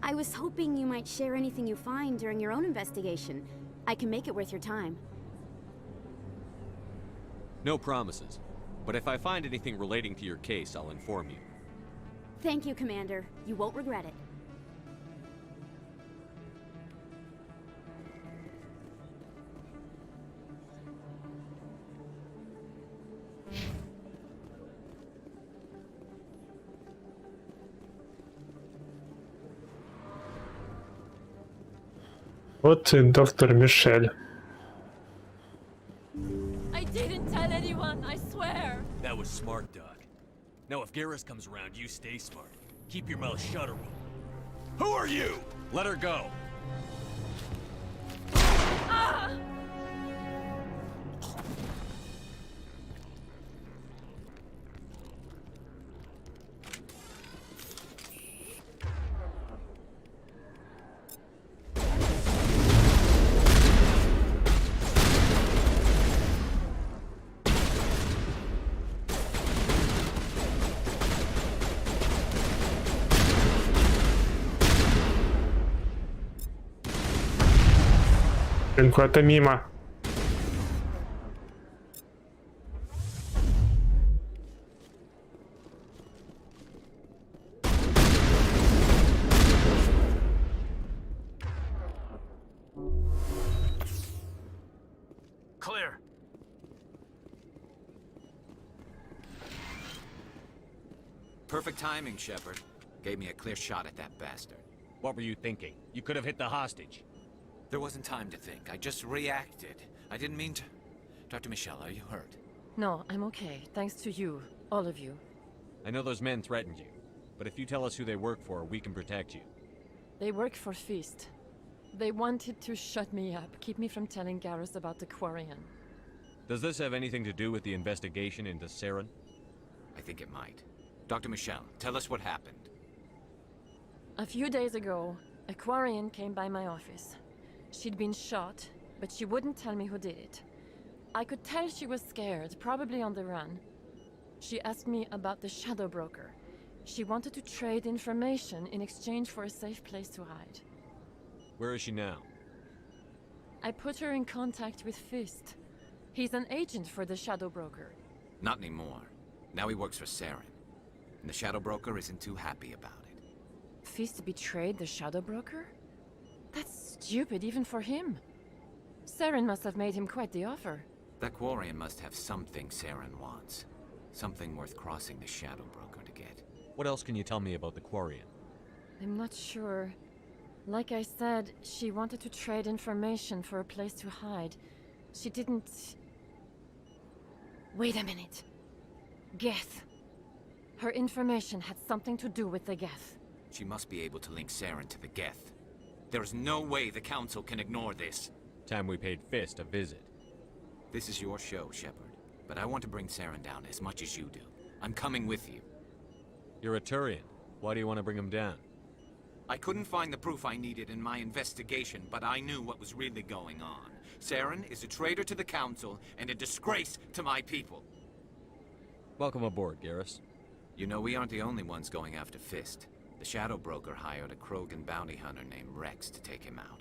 I was hoping you might share anything you find during your own investigation. I can make it worth your time. No promises. But if I find anything relating to your case, I'll inform you. Thank you, Commander. You won't regret it. Вот и доктор Мишель. I didn't tell anyone, I swear. That was smart, Doc. Now if Garrus comes around, you stay smart. Keep your mouth shut or we'll... Who are you? Let her go. Ah! Блин, куда-то мимо. Clear. Perfect timing, Shepard. Gave me a clear shot at that bastard. What were you thinking? You could have hit the hostage. There wasn't time to think. I just reacted. I didn't mean to... Dr. Michelle, are you hurt? No, I'm okay. Thanks to you. All of you. I know those men threatened you, but if you tell us who they work for, we can protect you. They work for Feast. They wanted to shut me up, keep me from telling Garrus about the Quarian. Does this have anything to do with the investigation into Saren? I think it might. Dr. Michelle, tell us what happened. A few days ago, a Quarian came by my office. She'd been shot, but she wouldn't tell me who did it. I could tell she was scared, probably on the run. She asked me about the Shadow Broker. She wanted to trade information in exchange for a safe place to hide. Where is she now? I put her in contact with Fist. He's an agent for the Shadow Broker. Not anymore. Now he works for Saren. And the Shadow Broker isn't too happy about it. Fist betrayed the Shadow Broker? That's stupid even for him. Saren must have made him quite the offer. That Quarian must have something Saren wants. Something worth crossing the Shadow Broker to get. What else can you tell me about the Quarian? I'm not sure. Like I said, she wanted to trade information for a place to hide. She didn't... Wait a minute. Geth. Her information had something to do with the Geth. She must be able to link Saren to the Geth. There is no way the Council can ignore this. Time we paid Fist a visit. This is your show, Shepard. But I want to bring Saren down as much as you do. I'm coming with you. You're a Turian. Why do you want to bring him down? I couldn't find the proof I needed in my investigation, but I knew what was really going on. Saren is a traitor to the Council and a disgrace to my people. Welcome aboard, Garrus. You know, we aren't the only ones going after Fist. The Shadow Broker hired a Krogan bounty hunter named Rex to take him out.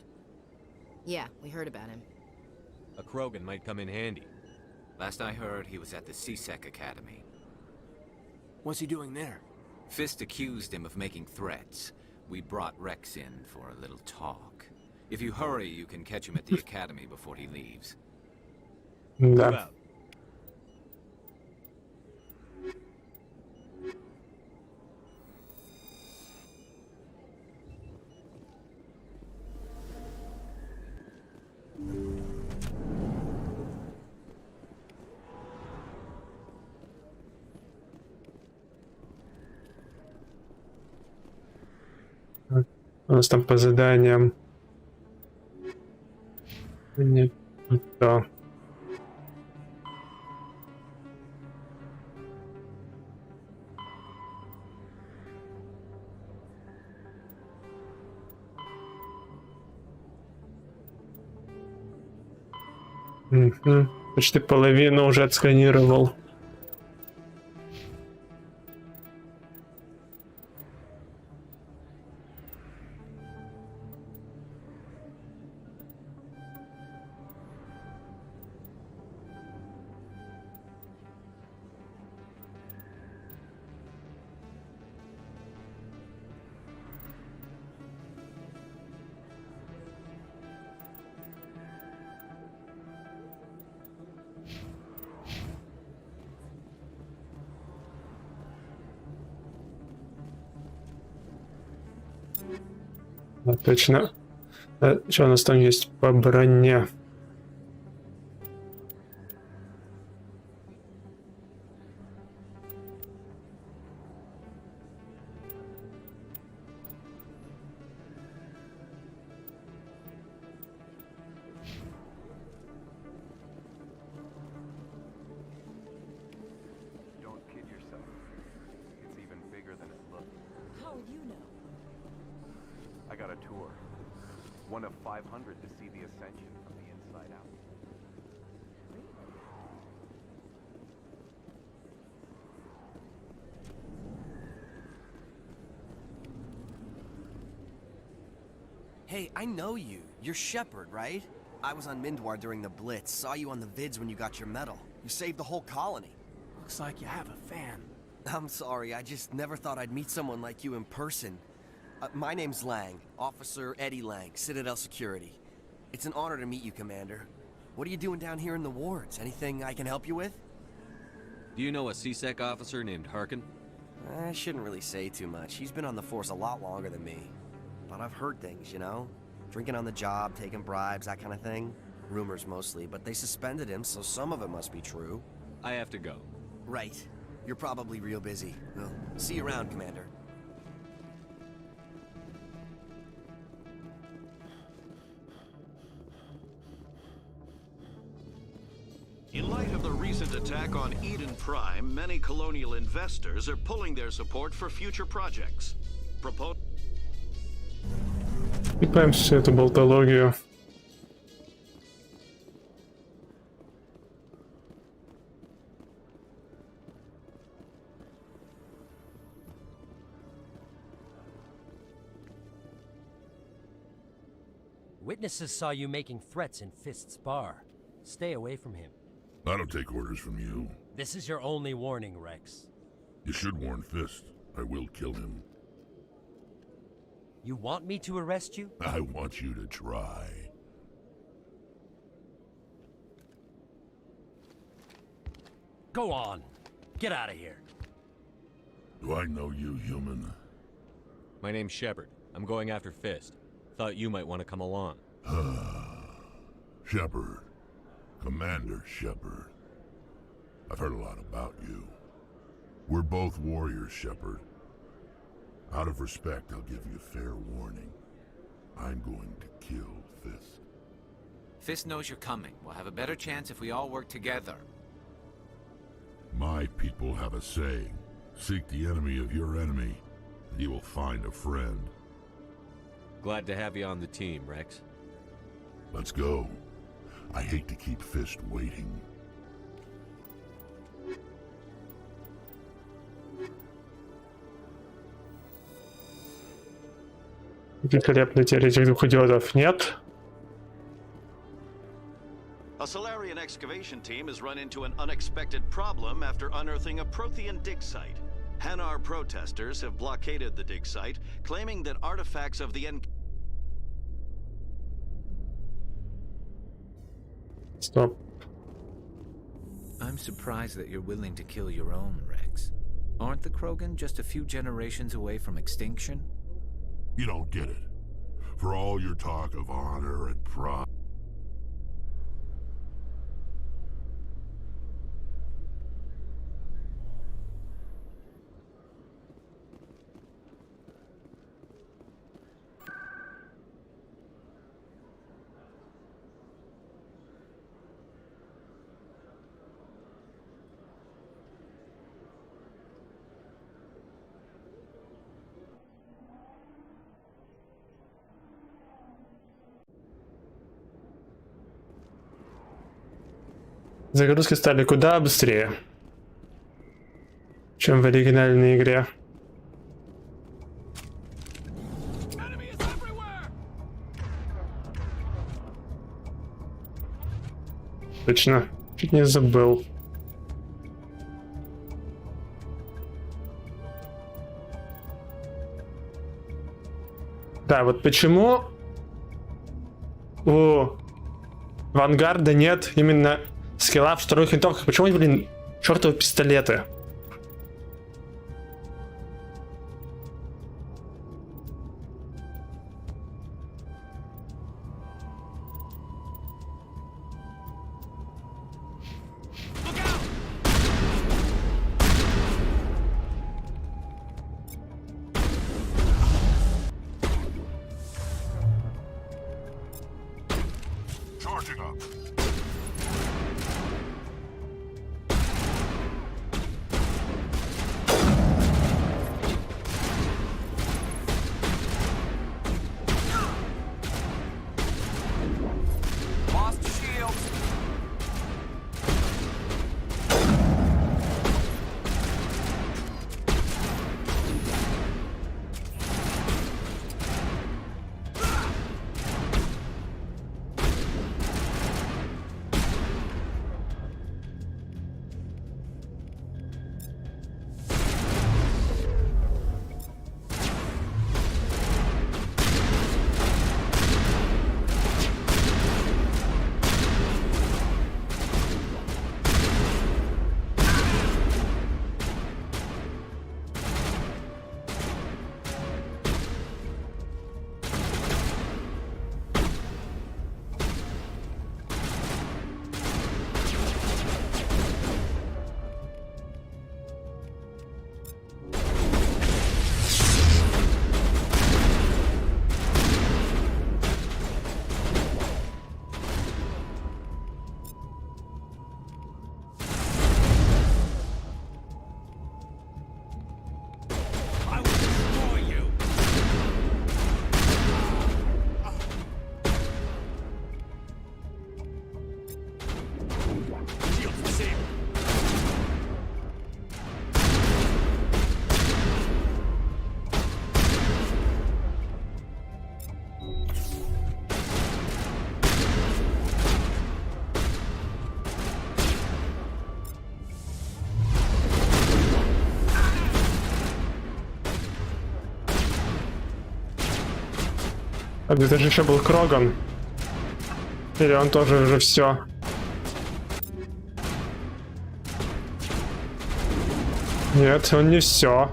Yeah, we heard about him. A Krogan might come in handy. Last I heard, he was at the CSEC Academy. What's he doing there? Fist accused him of making threats. We brought Rex in for a little talk. If you hurry, you can catch him at the Academy before he leaves. Да. У нас там по заданиям. Нет, то. Почти половину уже отсканировал. А, точно. Что у нас там есть по броне? I got a tour. One of 500 to see the Ascension from the inside out. Hey, I know you. You're Shepard, right? I was on Mindwar during the Blitz. Saw you on the vids when you got your medal. You saved the whole colony. Looks like you have a fan. I'm sorry, I just never thought I'd meet someone like you in person. My name's Lang, Officer Eddie Lang, Citadel Security. It's an honor to meet you, Commander. What are you doing down here in the wards? Anything I can help you with? Do you know a CSEC officer named Harkin? I shouldn't really say too much. He's been on the force a lot longer than me. But I've heard things, you know? Drinking on the job, taking bribes, that kind of thing. Rumors mostly, but they suspended him, so some of it must be true. I have to go. Right. You're probably real busy. Well, see you around, Commander. In light of the recent attack on Eden Prime, many colonial investors are pulling their support for future projects. Скипаем всю эту болтологию. Witnesses saw you making threats in Fist's bar. Stay away from him. I don't take orders from you. This is your only warning, Rex. You should warn Fist. I will kill him. You want me to arrest you? I want you to try. Go on. Get out of here. Do I know you, human? My name's Shepard. I'm going after Fist. Thought you might want to come along. Shepard. Commander Shepard. I've heard a lot about you. We're both warriors, Shepard. Out of respect, I'll give you fair warning. I'm going to kill Fist. Fist knows you're coming. We'll have a better chance if we all work together. My people have a saying. Seek the enemy of your enemy, and you will find a friend. Glad to have you on the team, Rex. Let's go. I hate to keep Fist waiting. Великолепно, теперь этих двух идиотов нет. A Solarian excavation team has run into an unexpected problem after unearthing a Prothean dig site. Hanar protesters have blockaded the dig site, claiming that artifacts of the Stop. I'm surprised that you're willing to kill your own, Rex. Aren't the Krogan just a few generations away from extinction? You don't get it. For all your talk of honor and pride. Загрузки стали куда быстрее, чем в оригинальной игре. Точно, чуть не забыл. Да, вот почему у Вангарда нет именно скилла в вторых винтовках? Почему, блин, чертовы пистолеты? А где-то же еще был Кроган. Или он тоже уже все? Нет, он не все.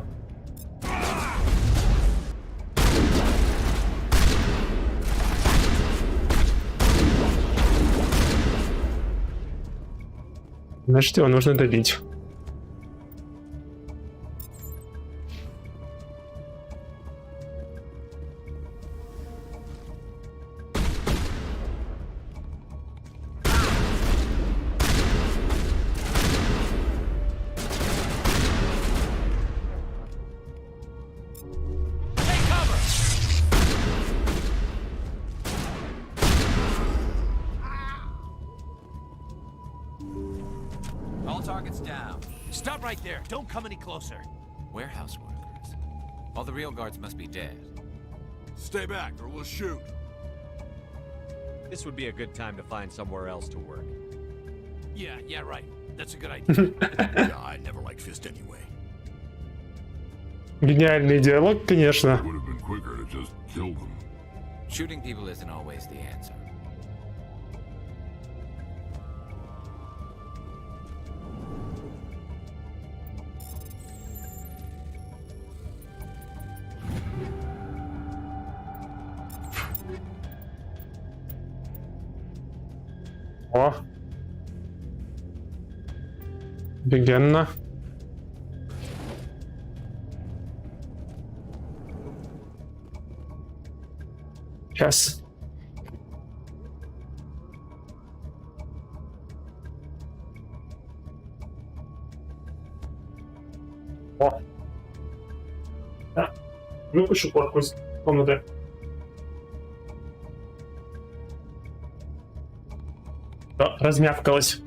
Значит, его нужно добить. All targets down. Stop right there. Don't come any closer. Warehouse workers. All the real guards must be dead. Stay back or we'll shoot. This would be a good time to find somewhere else to work. Yeah, right. That's a good idea. Yeah, I never liked Fist anyway. Гениальный диалог, конечно. It would have been quicker to just kill them. Shooting people isn't always the answer. О. Офигенно. Сейчас. О. Да. Выпущу корку из комнаты. Да, размявкалась.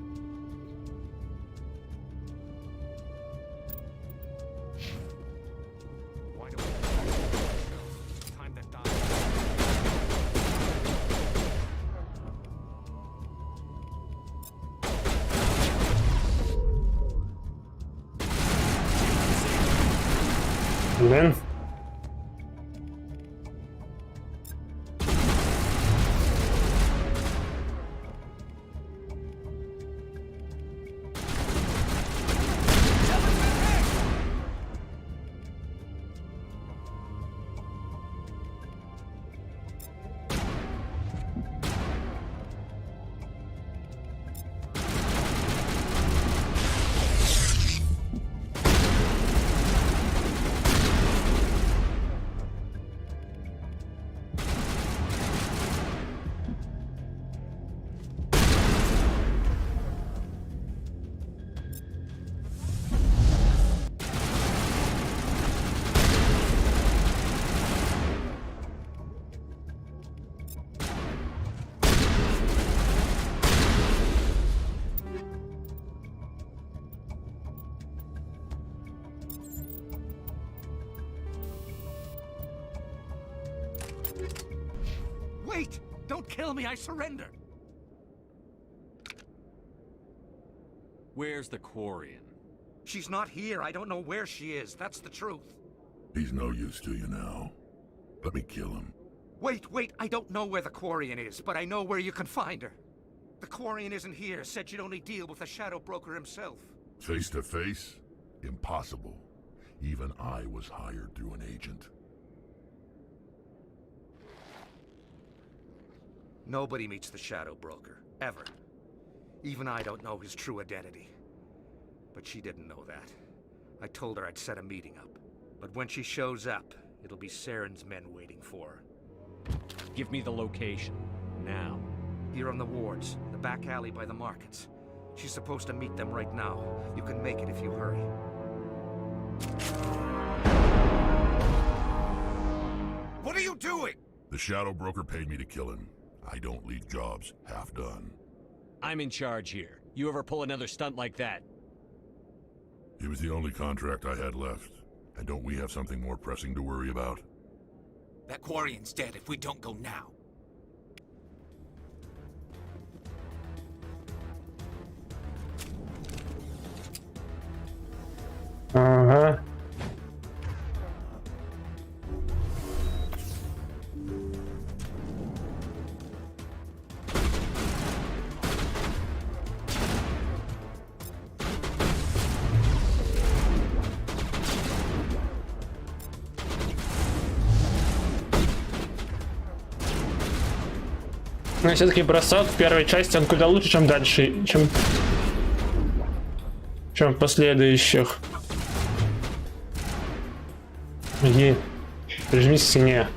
Блин. Wait! Don't kill me, I surrender! Where's the Quarian? She's not here. I don't know where she is. That's the truth. He's no use to you now. Let me kill him. Wait. I don't know where the Quarian is, but I know where you can find her. The Quarian isn't here. Said she'd only deal with the Shadow Broker himself. Face to face? Impossible. Even I was hired through an agent. Nobody meets the Shadow Broker, ever. Even I don't know his true identity. But she didn't know that. I told her I'd set a meeting up. But when she shows up, it'll be Saren's men waiting for her. Give me the location. Now. Here on the wards, the back alley by the markets. She's supposed to meet them right now. You can make it if you hurry. What are you doing? The Shadow Broker paid me to kill him. I don't leave jobs half done. I'm in charge here. You ever pull another stunt like that? It was the only contract I had left. And don't we have something more pressing to worry about? That Quarian's dead if we don't go now. Ага. Но все-таки бросок в первой части, он куда лучше, чем дальше, чем в последующих. Иди, прижмись к стене.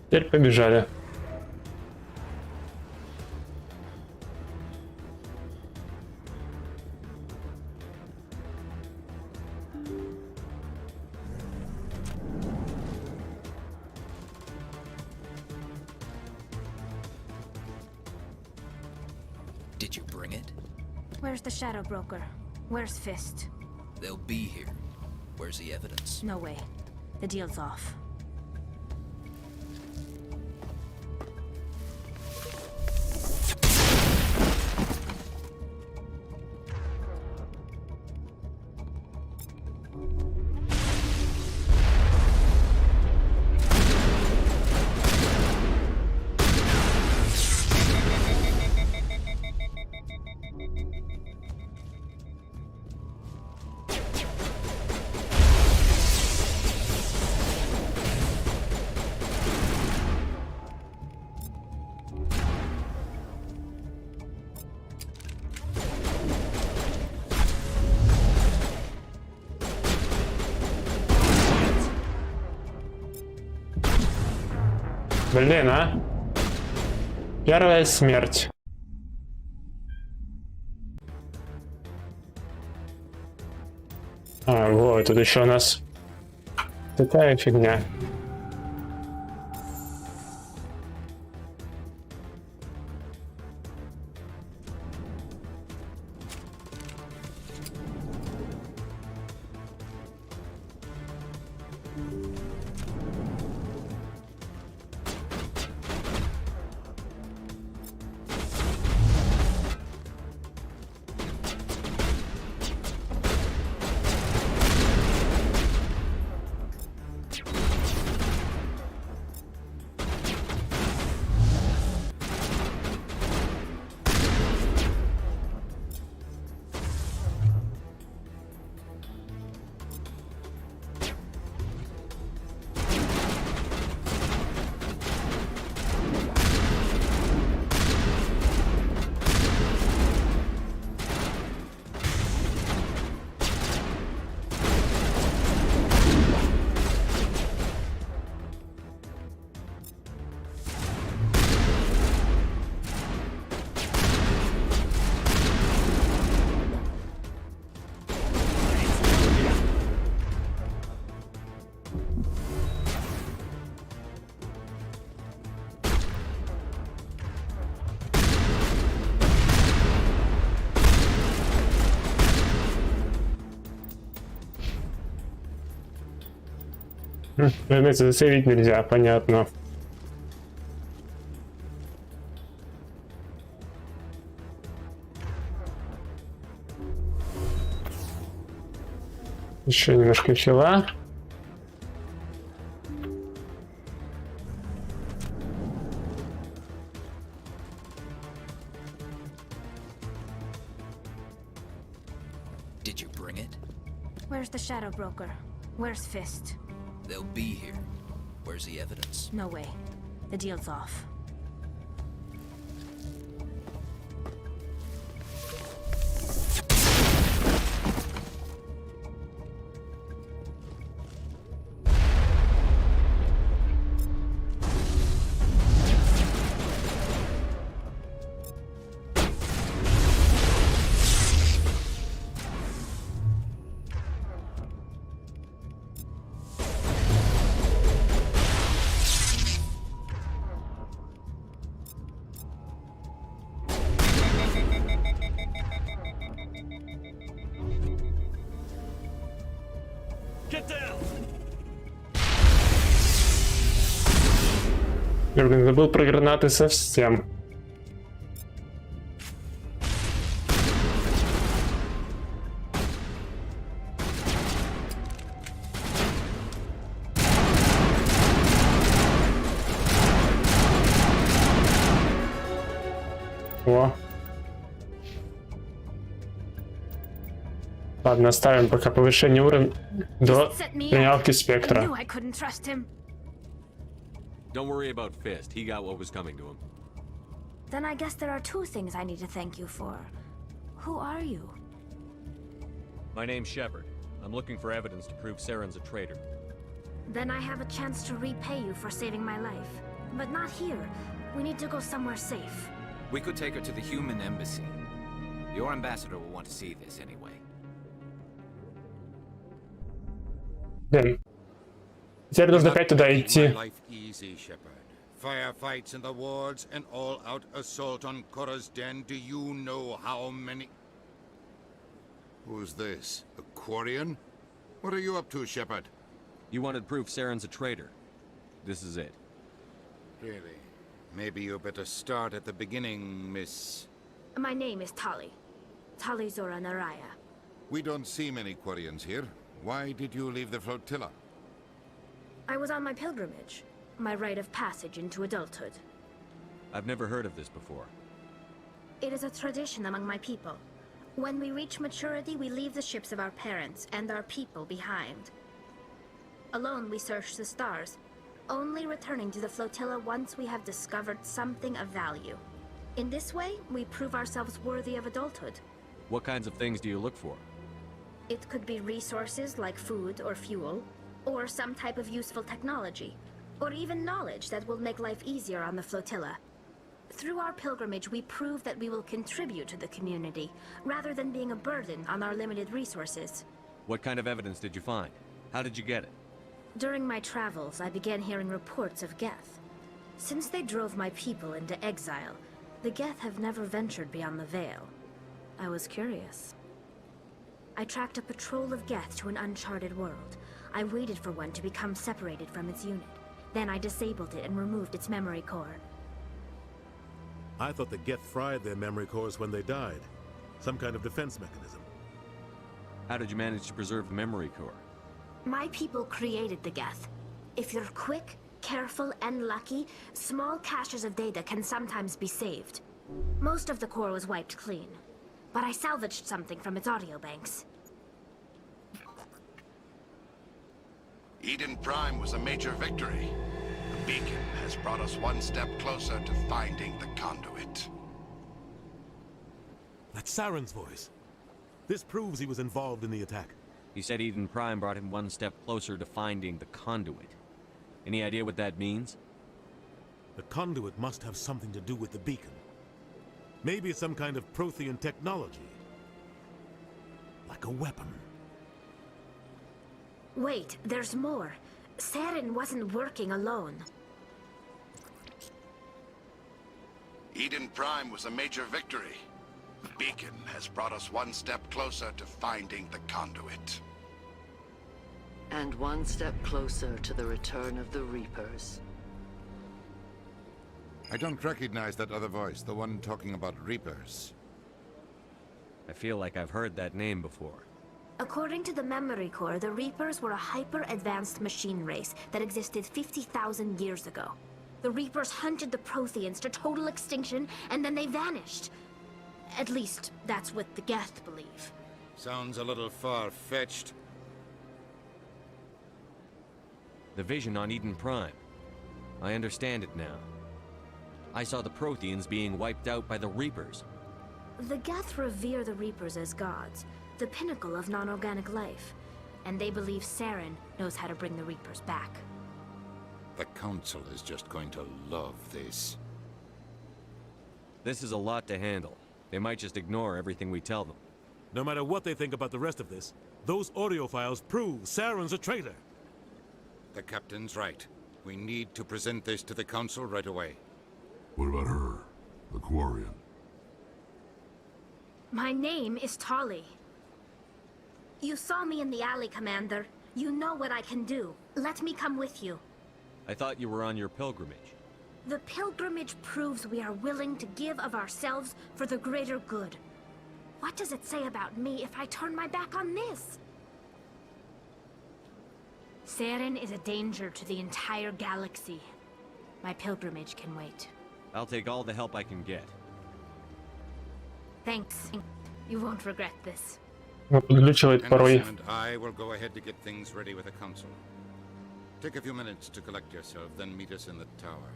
Теперь побежали. Did you bring it? Where's the Shadow Broker? Where's Fist? They'll be here. Where's the evidence? No way. The deal's off. Блин, а? Первая смерть. А, вот, тут еще у нас такая фигня. Разумеется, засейвить нельзя, понятно. Еще немножко хила. Did you bring it? Where's the Shadow Broker? Where's Fist? They'll be here. Where's the evidence? No way. The deal's off. Блин, забыл про гранаты совсем. О. Ладно, оставим пока повышение уровня до тренировки спектра. Don't worry about Fist. He got what was coming to him. Then I guess there are two things I need to thank you for. Who are you? My name's Shepard. I'm looking for evidence to prove Saren's a traitor. Then I have a chance to repay you for saving my life. But not here. We need to go somewhere safe. We could take her to the human embassy. Your ambassador will want to see this anyway. Блин. Теперь нужно опять туда идти. Easy, Shepard. Firefights in the wards, an all-out assault on Korra's den. Do you know how many? Who's this? A Quarian? What are you up to, Shepard? You wanted proof Saren's a traitor. This is it. Really? Maybe you better start at the beginning, Miss... My name is Tali. Tali Zora Naraya. We don't see many Quarians here. Why did you leave the flotilla? I was on my pilgrimage. My rite of passage into adulthood. I've never heard of this before. It is a tradition among my people. When we reach maturity, we leave the ships of our parents and our people behind. Alone, we search the stars, only returning to the flotilla once we have discovered something of value. In this way, we prove ourselves worthy of adulthood. What kinds of things do you look for? It could be resources like food or fuel, or some type of useful technology, or even knowledge that will make life easier on the flotilla. Through our pilgrimage, we prove that we will contribute to the community, rather than being a burden on our limited resources. What kind of evidence did you find? How did you get it? During my travels, I began hearing reports of Geth. Since they drove my people into exile, the Geth have never ventured beyond the Veil. I was curious. I tracked a patrol of Geth to an uncharted world. I waited for one to become separated from its unit. Then I disabled it and removed its memory core. I thought the Geth fried their memory cores when they died. Some kind of defense mechanism. How did you manage to preserve the memory core? My people created the Geth. If you're quick, careful, and lucky, small caches of data can sometimes be saved. Most of the core was wiped clean, but I salvaged something from its audio banks. Eden Prime was a major victory. The beacon has brought us one step closer to finding the conduit. That's Saren's voice. This proves he was involved in the attack. He said Eden Prime brought him one step closer to finding the conduit. Any idea what that means? The conduit must have something to do with the beacon. Maybe some kind of Prothean technology. Like a weapon. Wait, there's more. Saren wasn't working alone. Eden Prime was a major victory. The beacon has brought us one step closer to finding the conduit. And one step closer to the return of the Reapers. I don't recognize that other voice, the one talking about Reapers. I feel like I've heard that name before. According to the memory core, the Reapers were a hyper-advanced machine race that existed 50,000 years ago. The Reapers hunted the Protheans to total extinction, and then they vanished. At least, that's what the Geth believe. Sounds a little far-fetched. The vision on Eden Prime. I understand it now. I saw the Protheans being wiped out by the Reapers. The Geth revere the Reapers as gods, the pinnacle of non-organic life, and they believe Saren knows how to bring the Reapers back. The Council is just going to love this. This is a lot to handle. They might just ignore everything we tell them. No matter what they think about the rest of this, those audio files prove Saren's a traitor. The Captain's right. We need to present this to the Council right away. What about her, the Quarian? My name is Tali. You saw me in the alley, Commander. You know what I can do. Let me come with you. I thought you were on your pilgrimage. The pilgrimage proves we are willing to give of ourselves for the greater good. What does it say about me if I turn my back on this? Saren is a danger to the entire galaxy. My pilgrimage can wait. I'll take all the help I can get. Thanks. You won't regret this. Подглючивает порой. And I will go ahead to get things ready with the council. Take a few minutes to collect yourself, then meet us in the tower.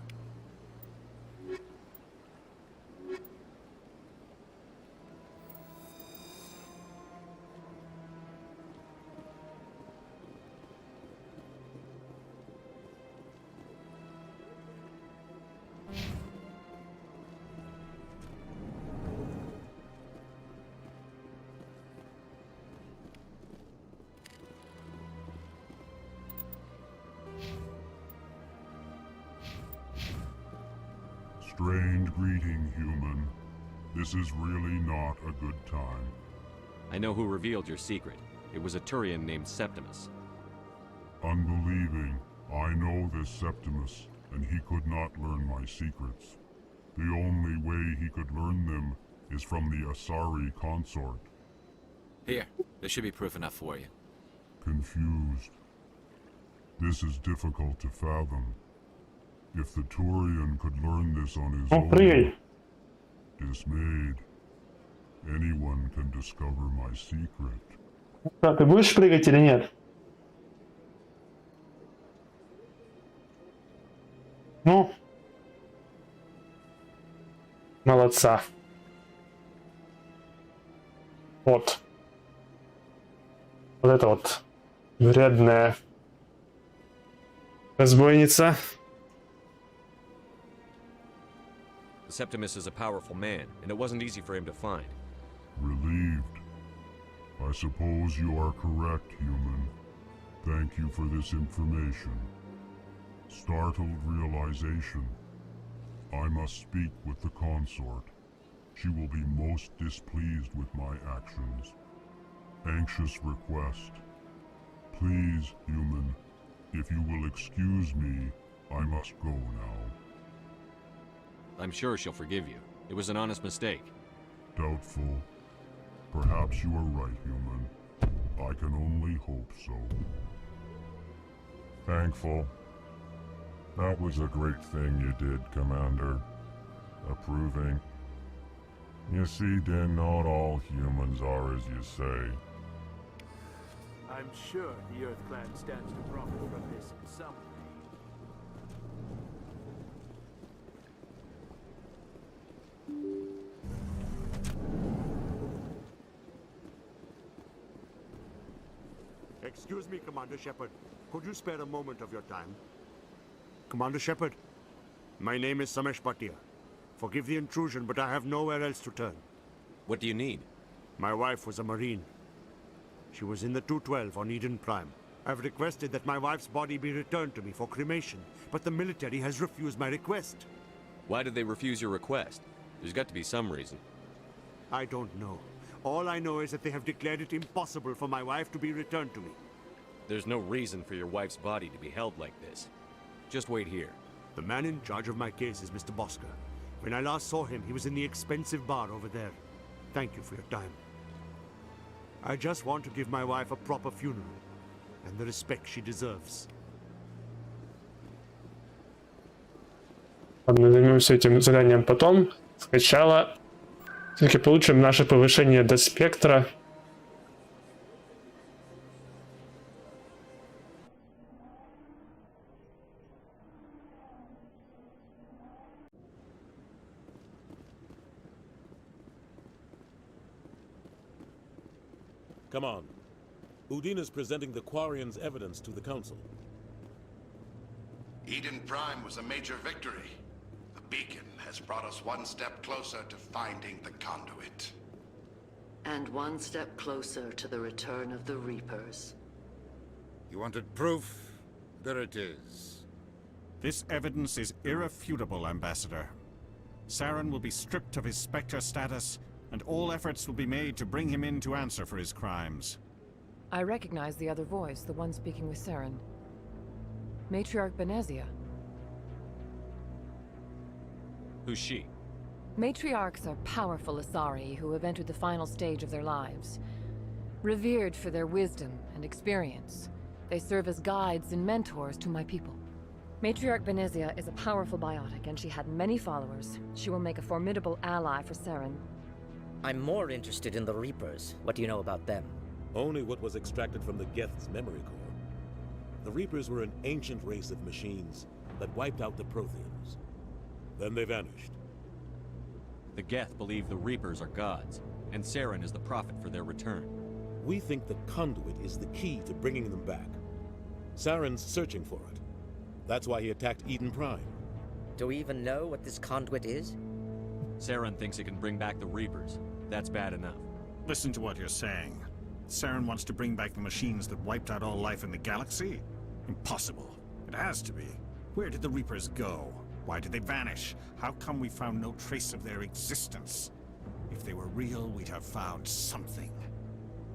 Strange greeting, human. This is really not a good time. I know who revealed your secret. It was a Turian named Septimus. Unbelieving. I know this Septimus, and he could not learn my secrets. The only way he could learn them is from the Asari consort. Here, there should be proof enough for you. Confused. This is difficult to fathom. If the Turian could learn this on his own, dismayed, anyone can discover my secret. Да, ты будешь прыгать или нет? Ну. Молодца. Вот. Вот это вот вредная разбойница. Septimus is a powerful man, and it wasn't easy for him to find. Relieved. I suppose you are correct, human. Thank you for this information. Startled realization. I must speak with the consort. She will be most displeased with my actions. Anxious request. Please, human, if you will excuse me, I must go now. I'm sure she'll forgive you. It was an honest mistake. Doubtful. Perhaps you are right, human. I can only hope so. Thankful. That was a great thing you did, Commander. Approving. You see, Din, not all humans are as you say. I'm sure the Earth Clan stands to profit from this in some way. Excuse me, Commander Shepard. Could you spare a moment of your time? Commander Shepard, my name is Samesh Bhatia. Forgive the intrusion, but I have nowhere else to turn. What do you need? My wife was a Marine. She was in the 212 on Eden Prime. I've requested that my wife's body be returned to me for cremation, but the military has refused my request. Why did they refuse your request? There's got to be some reason. I don't know. All I know is that they have declared it impossible for my wife to be returned to me. There's no reason for your wife's body to be held like this. Just wait here. The man in charge of my case is Mr. Bosker. When I last saw him, he was in the expensive bar over there. Thank you for your time. I just want to give my wife a proper funeral, and the respect she deserves. Ладно, займемся этим заданием потом. Сначала все-таки получим наше повышение до спектра. Come on. Udine is presenting the Quarians' evidence to the Council. Eden Prime was a major victory. The beacon has brought us one step closer to finding the conduit. And one step closer to the return of the Reapers. You wanted proof? There it is. This evidence is irrefutable, Ambassador. Saren will be stripped of his Spectre status, and all efforts will be made to bring him in to answer for his crimes. I recognize the other voice, the one speaking with Saren. Matriarch Benezia. Who's she? Matriarchs are powerful Asari who have entered the final stage of their lives. Revered for their wisdom and experience, they serve as guides and mentors to my people. Matriarch Benezia is a powerful biotic, and she had many followers. She will make a formidable ally for Saren. I'm more interested in the Reapers. What do you know about them? Only what was extracted from the Geth's memory core. The Reapers were an ancient race of machines that wiped out the Protheans. Then they vanished. The Geth believe the Reapers are gods, and Saren is the prophet for their return. We think the conduit is the key to bringing them back. Saren's searching for it. That's why he attacked Eden Prime. Do we even know what this conduit is? Saren thinks it can bring back the Reapers. That's bad enough. Listen to what you're saying. Saren wants to bring back the machines that wiped out all life in the galaxy? Impossible. It has to be. Where did the Reapers go? Why did they vanish? How come we found no trace of their existence? If they were real, we'd have found something.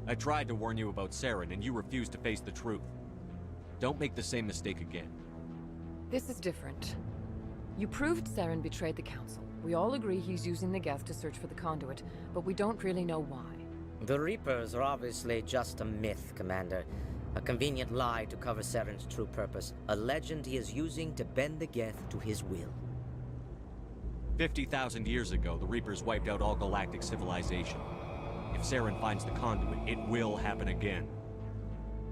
I tried to warn you about Saren, and you refused to face the truth. Don't make the same mistake again. This is different. You proved Saren betrayed the Council. We all agree he's using the Geth to search for the conduit, but we don't really know why. The Reapers are obviously just a myth, Commander. A convenient lie to cover Saren's true purpose. A legend he is using to bend the Geth to his will. 50,000 years ago, the Reapers wiped out all galactic civilization. If Saren finds the conduit, it will happen again.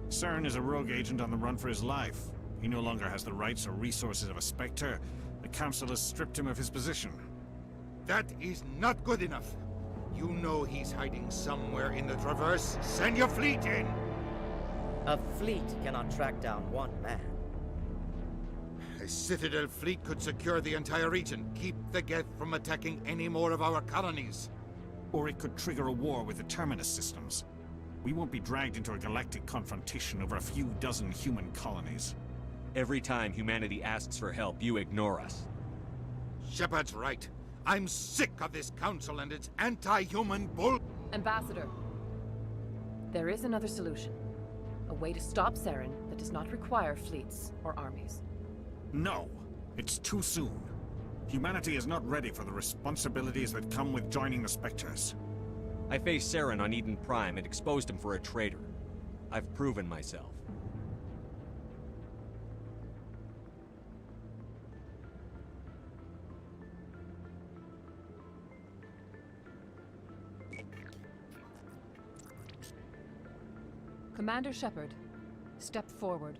Saren is a rogue agent on the run for his life. He no longer has the rights or resources of a Spectre. The Council has stripped him of his position. That is not good enough. You know he's hiding somewhere in the Traverse. Send your fleet in! A fleet cannot track down one man. A Citadel fleet could secure the entire region, keep the Geth from attacking any more of our colonies. Or it could trigger a war with the Terminus systems. We won't be dragged into a galactic confrontation over a few dozen human colonies. Every time humanity asks for help, you ignore us. Shepard's right. I'm sick of this council and its anti-human bull... Ambassador, there is another solution. A way to stop Saren that does not require fleets or armies. No, it's too soon. Humanity is not ready for the responsibilities that come with joining the Spectres. I faced Saren on Eden Prime and exposed him for a traitor. I've proven myself. Commander Shepard, step forward.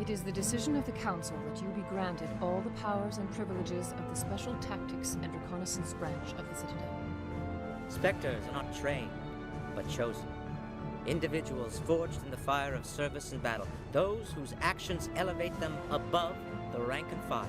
It is the decision of the Council that you be granted all the powers and privileges of the Special Tactics and Reconnaissance branch of the Citadel. Spectres are not trained, but chosen. Individuals forged in the fire of service and battle. Those whose actions elevate them above the rank and file.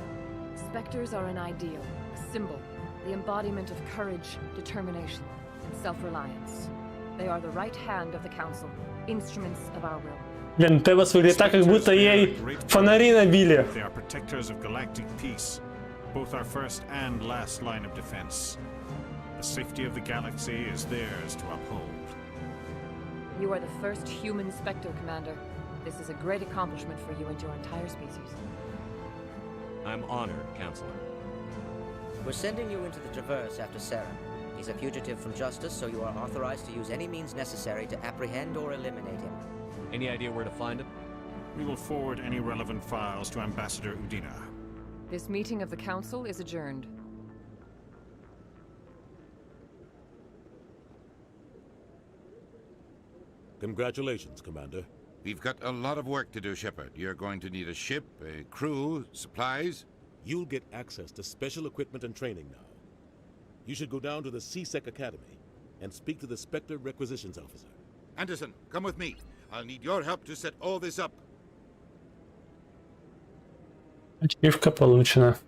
Spectres are an ideal, a symbol, the embodiment of courage, determination, and self-reliance. They are the right hand of the Council, instruments of our will. Блин, Тевас выглядит так, как будто ей фонари набили. They are protectors of galactic peace, both our first and last line of defense. The safety of the galaxy is theirs to uphold. You are the first human Spectre, Commander. This is a great accomplishment for you and your entire species. I'm honored, Counselor. We're sending you into the Traverse after Saren. He's a fugitive from justice, so you are authorized to use any means necessary to apprehend or eliminate him. Any idea where to find him? We will forward any relevant files to Ambassador Udina. This meeting of the Council is adjourned. Congratulations, Commander. We've got a lot of work to do, Shepard. You're going to need a ship, a crew, supplies. You'll get access to special equipment and training now. You should go down to the CSEC Academy and speak to the Spectre Requisitions Officer. Anderson, come with me. I'll need your help to set all this up. Ачивка получена.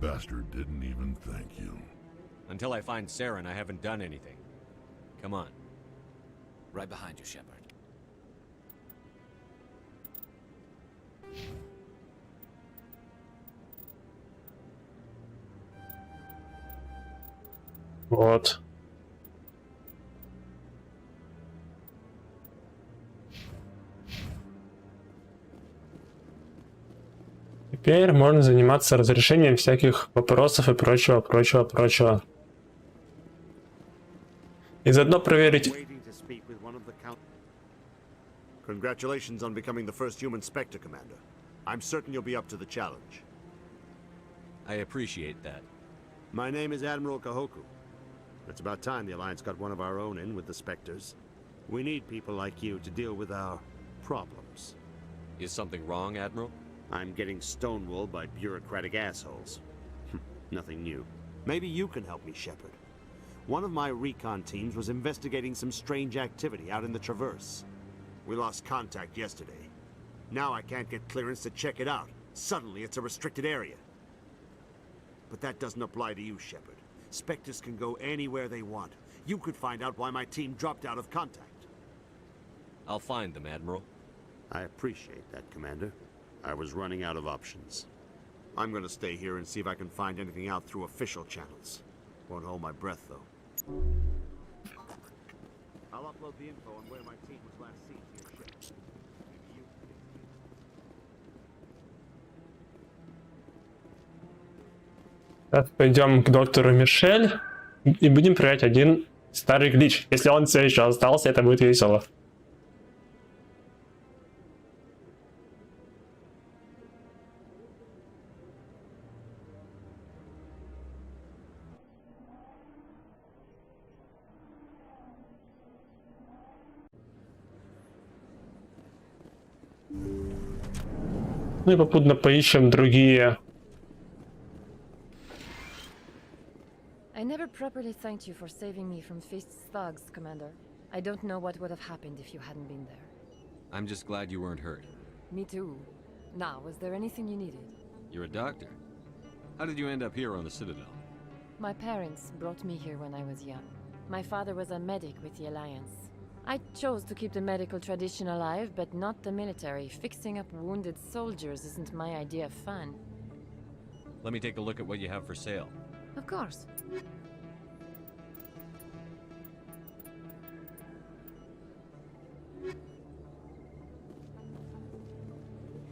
Bastard didn't even thank you. Until I find Saren, I haven't done anything. Come on. Right behind you, Shepard. Вот. Теперь можно заниматься разрешением всяких вопросов и прочего. И заодно проверить... Congratulations on becoming the first human Spectre, Commander. I'm certain you'll be up to the challenge. I appreciate that. My name is Admiral Kahoku. It's about time the Alliance got one of our own in with the Spectres. We need people like you to deal with our problems. Is something wrong, Admiral? I'm getting stonewalled by bureaucratic assholes. Nothing new. Maybe you can help me, Shepard. One of my recon teams was investigating some strange activity out in the Traverse. We lost contact yesterday. Now I can't get clearance to check it out. Suddenly it's a restricted area. But that doesn't apply to you, Shepard. Spectres can go anywhere they want. You could find out why my team dropped out of contact. I'll find them, Admiral. I appreciate that, Commander. I was running out of options. I'm gonna stay here and see if I can find anything out through official channels. Won't hold my breath, though. I'll upload the info on where my team was last seen to your ship. Maybe you... Сейчас пойдем к доктору Мишель и будем проверять один старый глич. Если он все еще остался, это будет весело. Ну и попутно поищем другие. I never properly thanked you for saving me from Fist's thugs, Commander. I don't know what would have happened if you hadn't been there. I'm just glad you weren't hurt. Me too. Now, was there anything you needed? You're a doctor. How did you end up here on the Citadel? My parents brought me here when I was young. My father was a medic with the Alliance. I chose to keep the medical tradition alive, but not the military. Fixing up wounded soldiers isn't my idea of fun. Let me take a look at what you have for sale. Of course.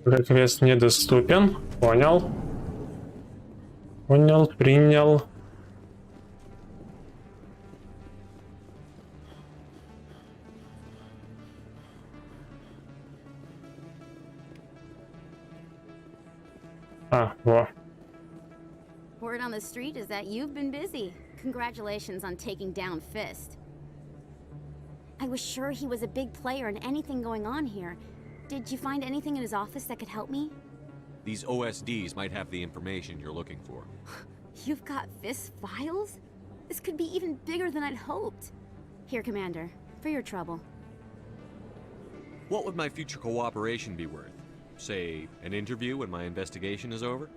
Квест недоступен. Понял. Понял, принял. Во. Word on the street is that you've been busy. Congratulations on taking down Fist. I was sure he was a big player in anything going on here. Did you find anything in his office that could help me? These OSDs might have the information you're looking for. You've got Fist's files? This could be even bigger than I'd hoped. Here, Commander, for your trouble. What would my future cooperation be worth? Say, an interview when my investigation is over?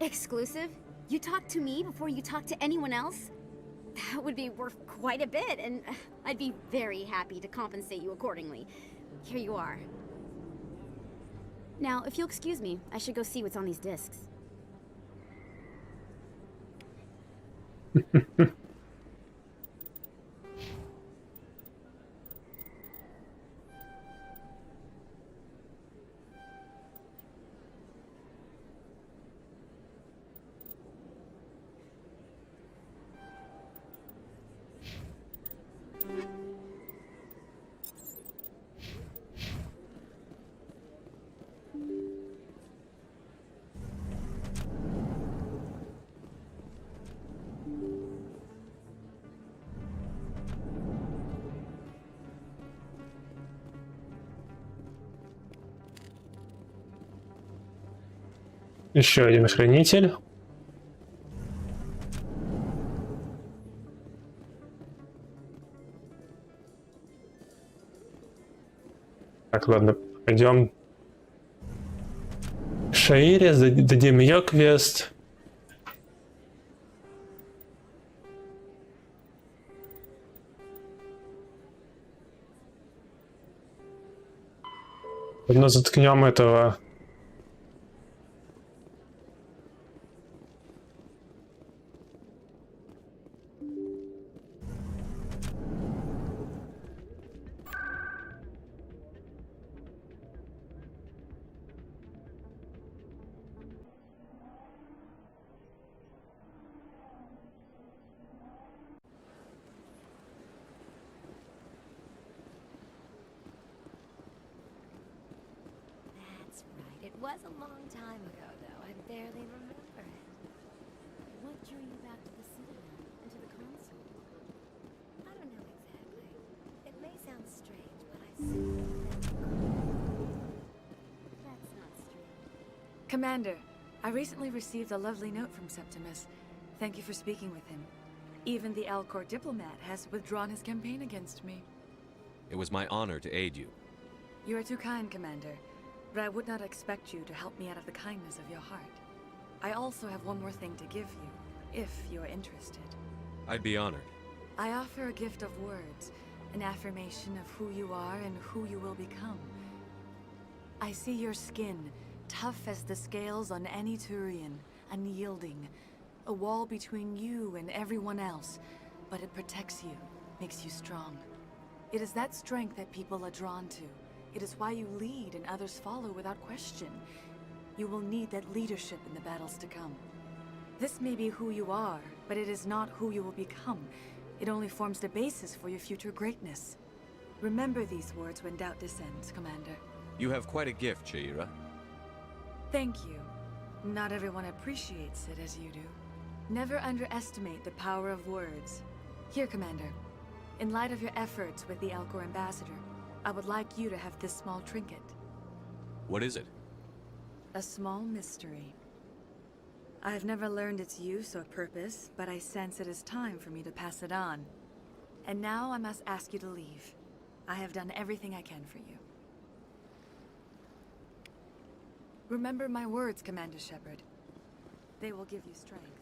Exclusive? You talk to me before you talk to anyone else? That would be worth quite a bit, and I'd be very happy to compensate you accordingly. Here you are. Now, if you'll excuse me, I should go see what's on these discs. Еще один хранитель. Так, ладно, пойдем к Шаире, дадим ее квест. Заодно заткнем этого. That's right. It was a long time ago, though. I barely remember it. What drew you back to the Citadel and to the console? I don't know exactly. It may sound strange, but I simply remember. That's not strange. Commander, I recently received a lovely note from Septimus. Thank you for speaking with him. Even the Alcor diplomat has withdrawn his campaign against me. It was my honor to aid you. You are too kind, Commander, but I would not expect you to help me out of the kindness of your heart. I also have one more thing to give you, if you are interested. I'd be honored. I offer a gift of words, an affirmation of who you are and who you will become. I see your skin, tough as the scales on any Turian, unyielding, a wall between you and everyone else, but it protects you, makes you strong. It is that strength that people are drawn to. It is why you lead and others follow without question. You will need that leadership in the battles to come. This may be who you are, but it is not who you will become. It only forms the basis for your future greatness. Remember these words when doubt descends, Commander. You have quite a gift, Shaira. Thank you. Not everyone appreciates it as you do. Never underestimate the power of words. Here, Commander. In light of your efforts with the Alcor ambassador, I would like you to have this small trinket. What is it? A small mystery. I have never learned its use or purpose, but I sense it is time for me to pass it on. And now I must ask you to leave. I have done everything I can for you. Remember my words, Commander Shepard. They will give you strength.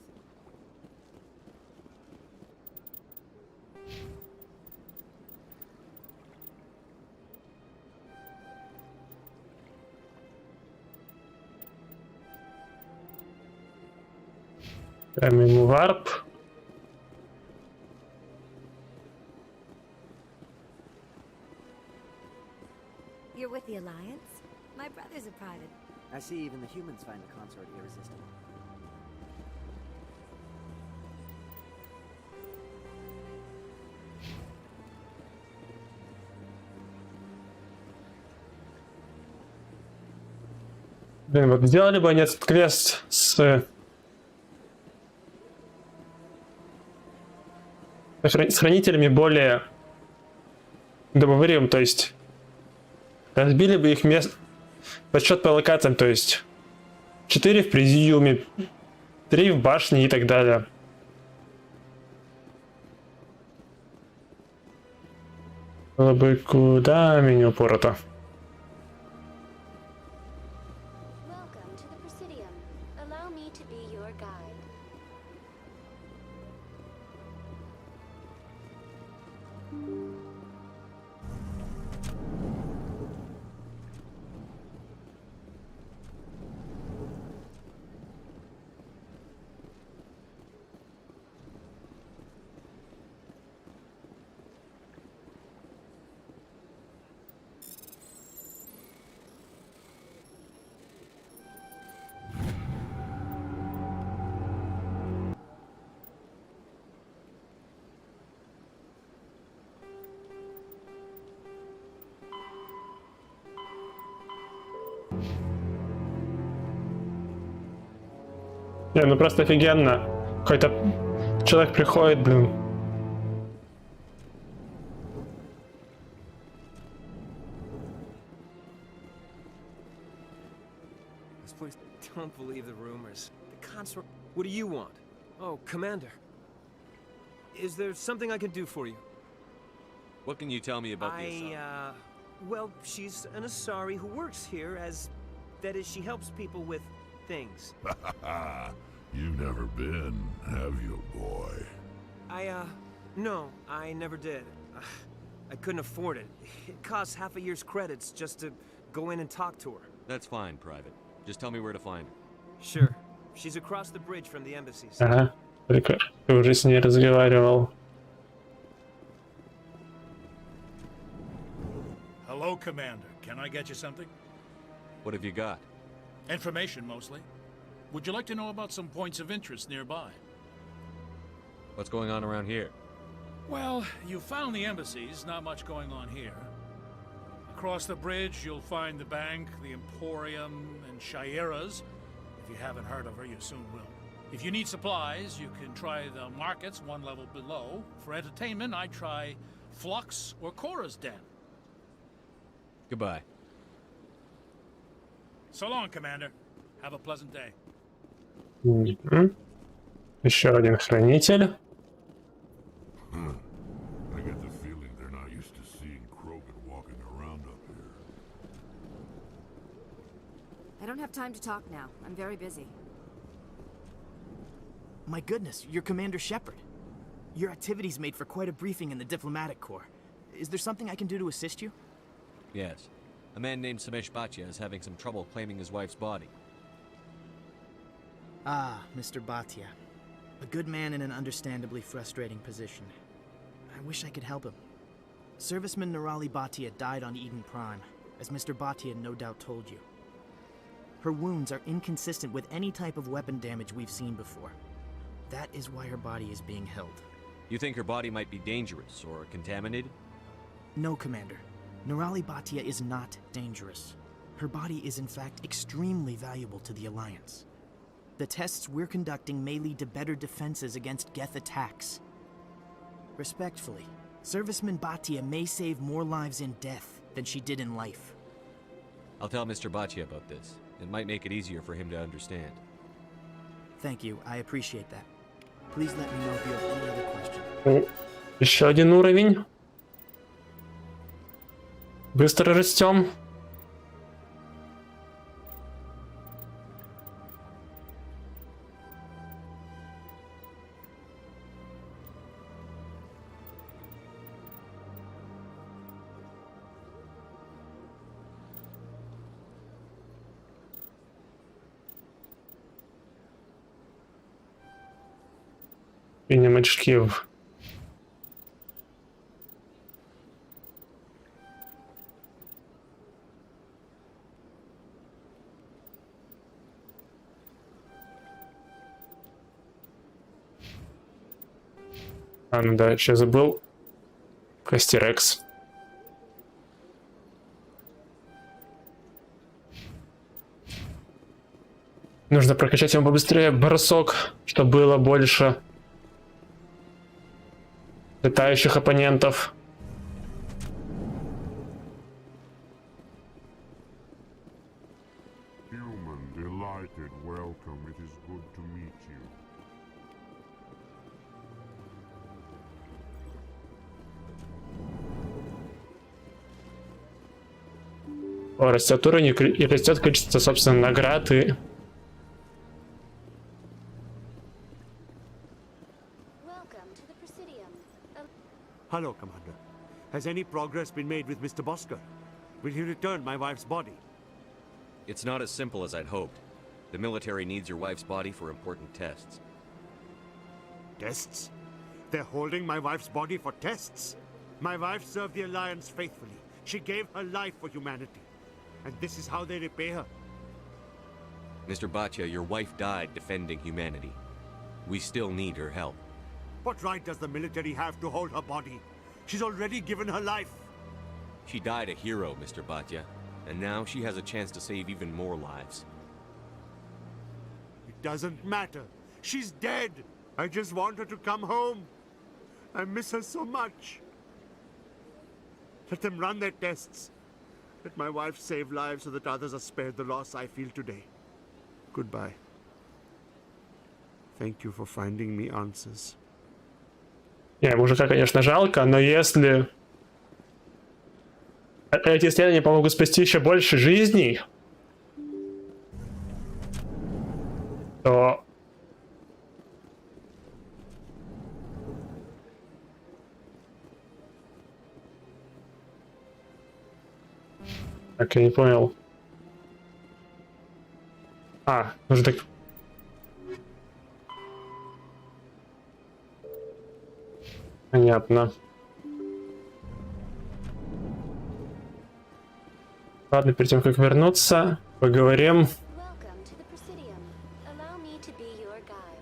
Прям ему варп. You're with the Alliance? My brother's a private. I see even the humans find the consort irresistible. Блин, вот сделали бы они этот квест с хранителями более добавляем, то есть разбили бы их мест подсчет по локациям, то есть 4 в президиуме, 3 в башне и так далее. Было бы куда менее упорото. Welcome to the Presidium. Allow me to be your guide. Не, ну просто офигенно. Какой-то человек приходит, блин. This place, don't believe the rumors. The consort. What do you want? Oh, Commander. Is there something I can do for you? What can you tell me about the Asari? Well, she's an Asari who works here as... That is, she helps people with things. You've never been, have you, boy? No, I never did. I couldn't afford it. It costs half a year's credits just to go in and talk to her. That's fine, Private. Just tell me where to find her. Sure. She's across the bridge from the embassies. Ага, только ты уже с ней разговаривал. Hello, Commander. Can I get you something? What have you got? Information, mostly. Would you like to know about some points of interest nearby? What's going on around here? Well, you found the embassies, not much going on here. Across the bridge, you'll find the bank, the Emporium, and Shaira's. If you haven't heard of her, you soon will. If you need supplies, you can try the markets one level below. For entertainment, I'd try Flux or Cora's Den. Goodbye. So long, Commander. Have a pleasant day. Еще один хранитель. I get the feeling they're not used to seeing Krogan walking around up here. I don't have time to talk now. I'm very busy. My goodness, you're Commander Shepard. Your activities made for quite a briefing in the diplomatic corps. Is there something I can do to assist you? Yes. A man named Samesh Bhatia is having some trouble claiming his wife's body. Ah, Mr. Bhatia. A good man in an understandably frustrating position. I wish I could help him. Serviceman Nirali Bhatia died on Eden Prime, as Mr. Bhatia no doubt told you. Her wounds are inconsistent with any type of weapon damage we've seen before. That is why her body is being held. You think her body might be dangerous or contaminated? No, Commander. Nirali Bhatia is not dangerous. Her body is in fact extremely valuable to the Alliance. The tests we're conducting may lead to better defenses against Geth attacks. Respectfully, Serviceman Bhatia may save more lives in death than she did in life. I'll tell Mr. Bhatia about this. It might make it easier for him to understand. Thank you, I appreciate that. Please let me know if you have any other questions. Еще один уровень. Быстро растем. Кинем очки в... А, ну да, еще забыл. Костерекс. Нужно прокачать ему побыстрее бросок, чтобы было больше летающих оппонентов. Human, delighted, welcome. It is good to meet you. О, растет уровень и растет количество, собственно, наград и... Hello, Commander. Has any progress been made with Mr. Bosker? Will he return my wife's body? It's not as simple as I'd hoped. The military needs your wife's body for important tests. Tests? They're holding my wife's body for tests? My wife served the Alliance faithfully. She gave her life for humanity. And this is how they repay her. Mr. Bhatia, your wife died defending humanity. We still need her help. What right does the military have to hold her body? She's already given her life. She died a hero, Mr. Bhatia, and now she has a chance to save even more lives. It doesn't matter. She's dead. I just want her to come home. I miss her so much. Let them run their tests. Let my wife save lives so that others are spared the loss I feel today. Goodbye. Thank you for finding me answers. Не, мужика, конечно, жалко, но если эти исследования помогут спасти еще больше жизней, то Так, я не понял. А, нужно так... Понятно. Ладно, перед тем, как вернуться, поговорим. Welcome to the Presidium. Allow me to be your guide.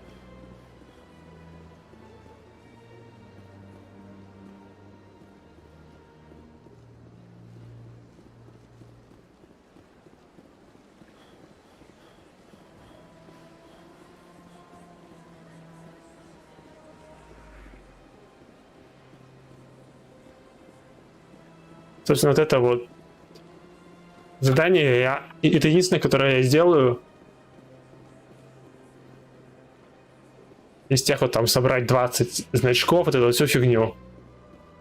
Собственно, вот это вот задание, это единственное, которое я сделаю. Из тех вот там собрать 20 значков, вот эту вот всю фигню.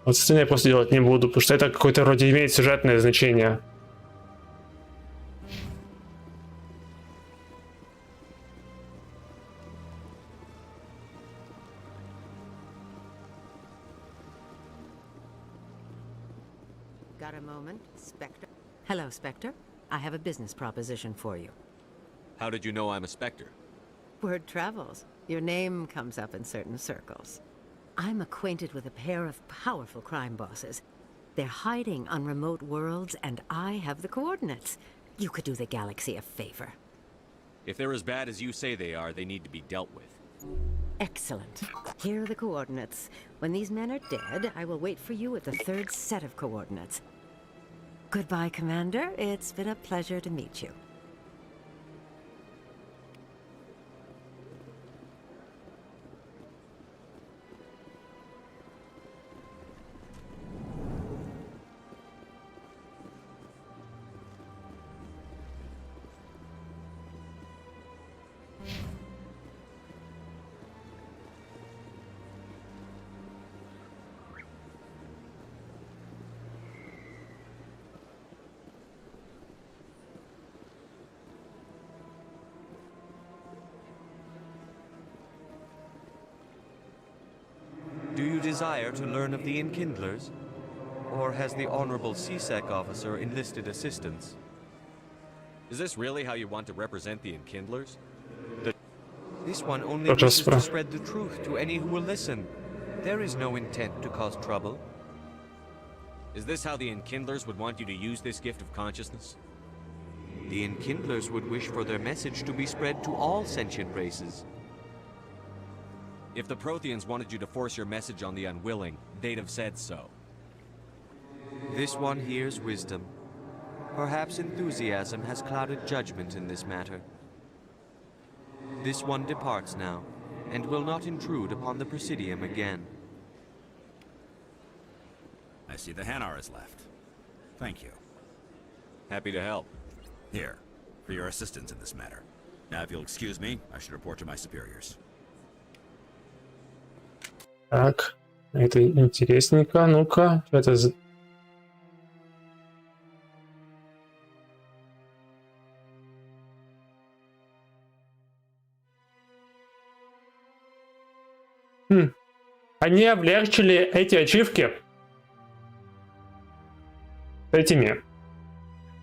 Вот остальное я просто делать не буду, потому что это какое-то вроде имеет сюжетное значение. Got a moment, Spectre? Hello, Spectre. I have a business proposition for you. How did you know I'm a Spectre? Word travels. Your name comes up in certain circles. I'm acquainted with a pair of powerful crime bosses. They're hiding on remote worlds, and I have the coordinates. You could do the galaxy a favor. If they're as bad as you say they are, they need to be dealt with. Excellent. Here are the coordinates. When these men are dead, I will wait for you at the third set of coordinates. Goodbye, Commander. It's been a pleasure to meet you. Do you desire to learn of the Enkindlers? Or has the Honorable CSEC officer enlisted assistance? Is this really how you want to represent the Enkindlers? This one only wishes to spread the truth to any who will listen. There is no intent to cause trouble. Is this how the Enkindlers would want you to use this gift of consciousness? The Enkindlers would wish for their message to be spread to all sentient races. If the Protheans wanted you to force your message on the unwilling, they'd have said so. This one hears wisdom. Perhaps enthusiasm has clouded judgment in this matter. This one departs now, and will not intrude upon the Presidium again. I see the Hanar is left. Thank you. Happy to help. Here, for your assistance in this matter. Now, if you'll excuse me, I should report to my superiors. Так, это интересненько. Ну-ка, что это за... Они облегчили эти ачивки этими.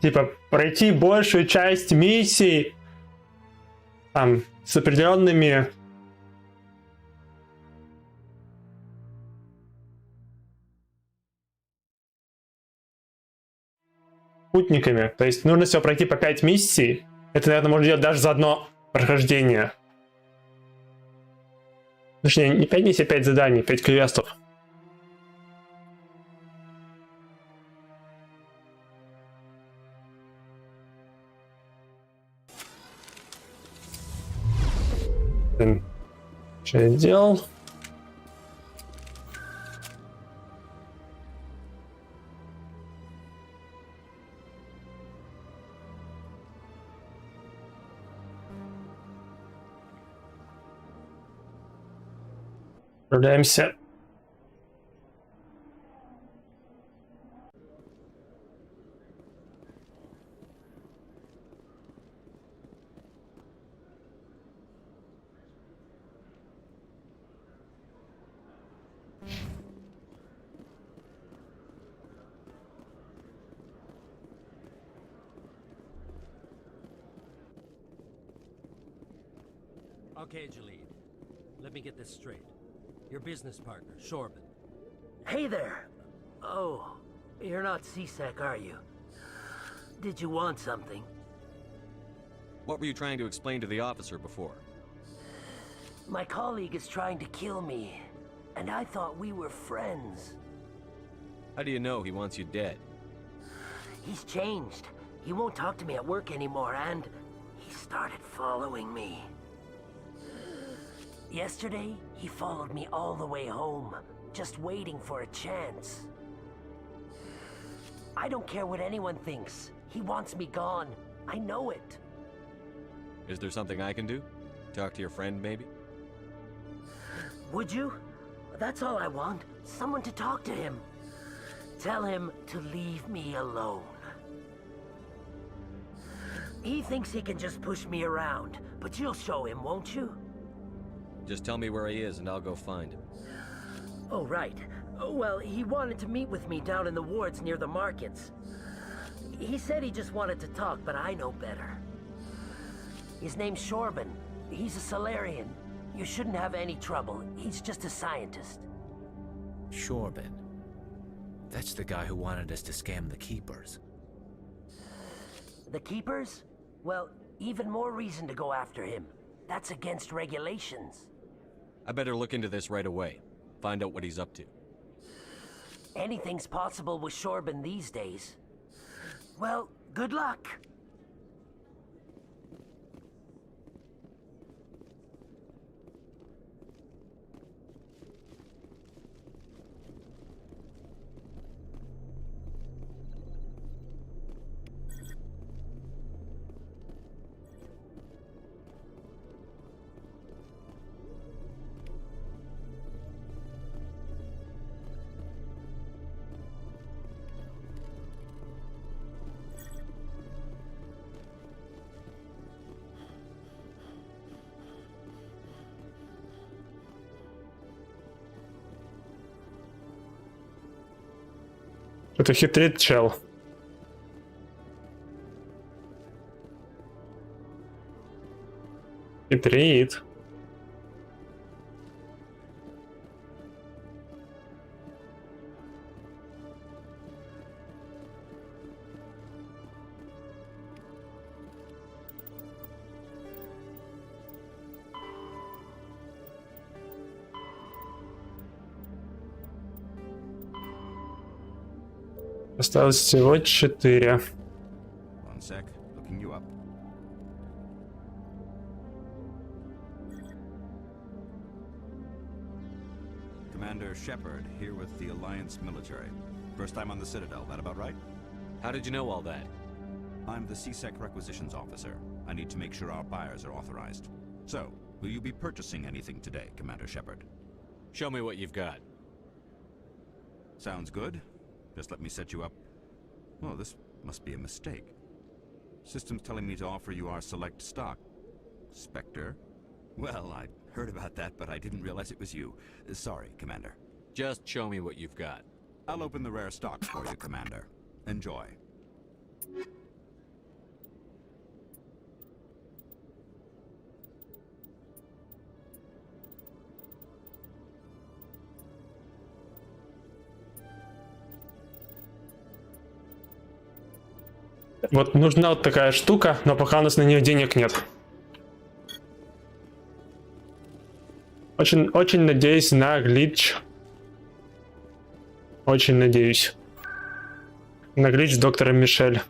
Типа, пройти большую часть миссий там с определенными путниками. То есть нужно всего пройти по 5 миссий. Это, наверное, можно делать даже за одно прохождение. Точнее, не 5 миссий, а 5 заданий, 5 квестов. Что я делал? Отправляемся. Okay, Jalid. Let me get this straight. Your business partner, Shorban. Hey there. Oh, you're not CSEC, are you? Did you want something? What were you trying to explain to the officer before? My colleague is trying to kill me, and I thought we were friends. How do you know he wants you dead? He's changed. He won't talk to me at work anymore, and he started following me. Yesterday, he followed me all the way home, just waiting for a chance. I don't care what anyone thinks. He wants me gone. I know it. Is there something I can do? Talk to your friend, maybe? Would you? That's all I want. Someone to talk to him. Tell him to leave me alone. He thinks he can just push me around, but you'll show him, won't you? Just tell me where he is and I'll go find him. Oh, right. Well, he wanted to meet with me down in the wards near the markets. He said he just wanted to talk, but I know better. His name's Shorban. He's a Solarian. You shouldn't have any trouble. He's just a scientist. Shorban. That's the guy who wanted us to scam the Keepers. The Keepers? Well, even more reason to go after him. That's against regulations. I better look into this right away. Find out what he's up to. Anything's possible with Shorban these days. Well, good luck. Это хитрит чел. Хитрит. Осталось всего 4. One sec, looking you up. Commander Shepard, here with the Alliance military. First time on the Citadel, that about right? How did you know all that? I'm the CSEC requisitions officer. I need to make sure our buyers are authorized. So, will you be purchasing anything today, Commander Shepard? Show me what you've got. Sounds good. Just let me set you up. Oh, this must be a mistake. System's telling me to offer you our select stock. Spectre? Well, I heard about that, but I didn't realize it was you. Sorry, Commander. Just show me what you've got. I'll open the rare stock for you, Commander. Enjoy. Вот нужна вот такая штука, но пока у нас на нее денег нет. Очень надеюсь на глич. Очень надеюсь. На глич доктора Мишель.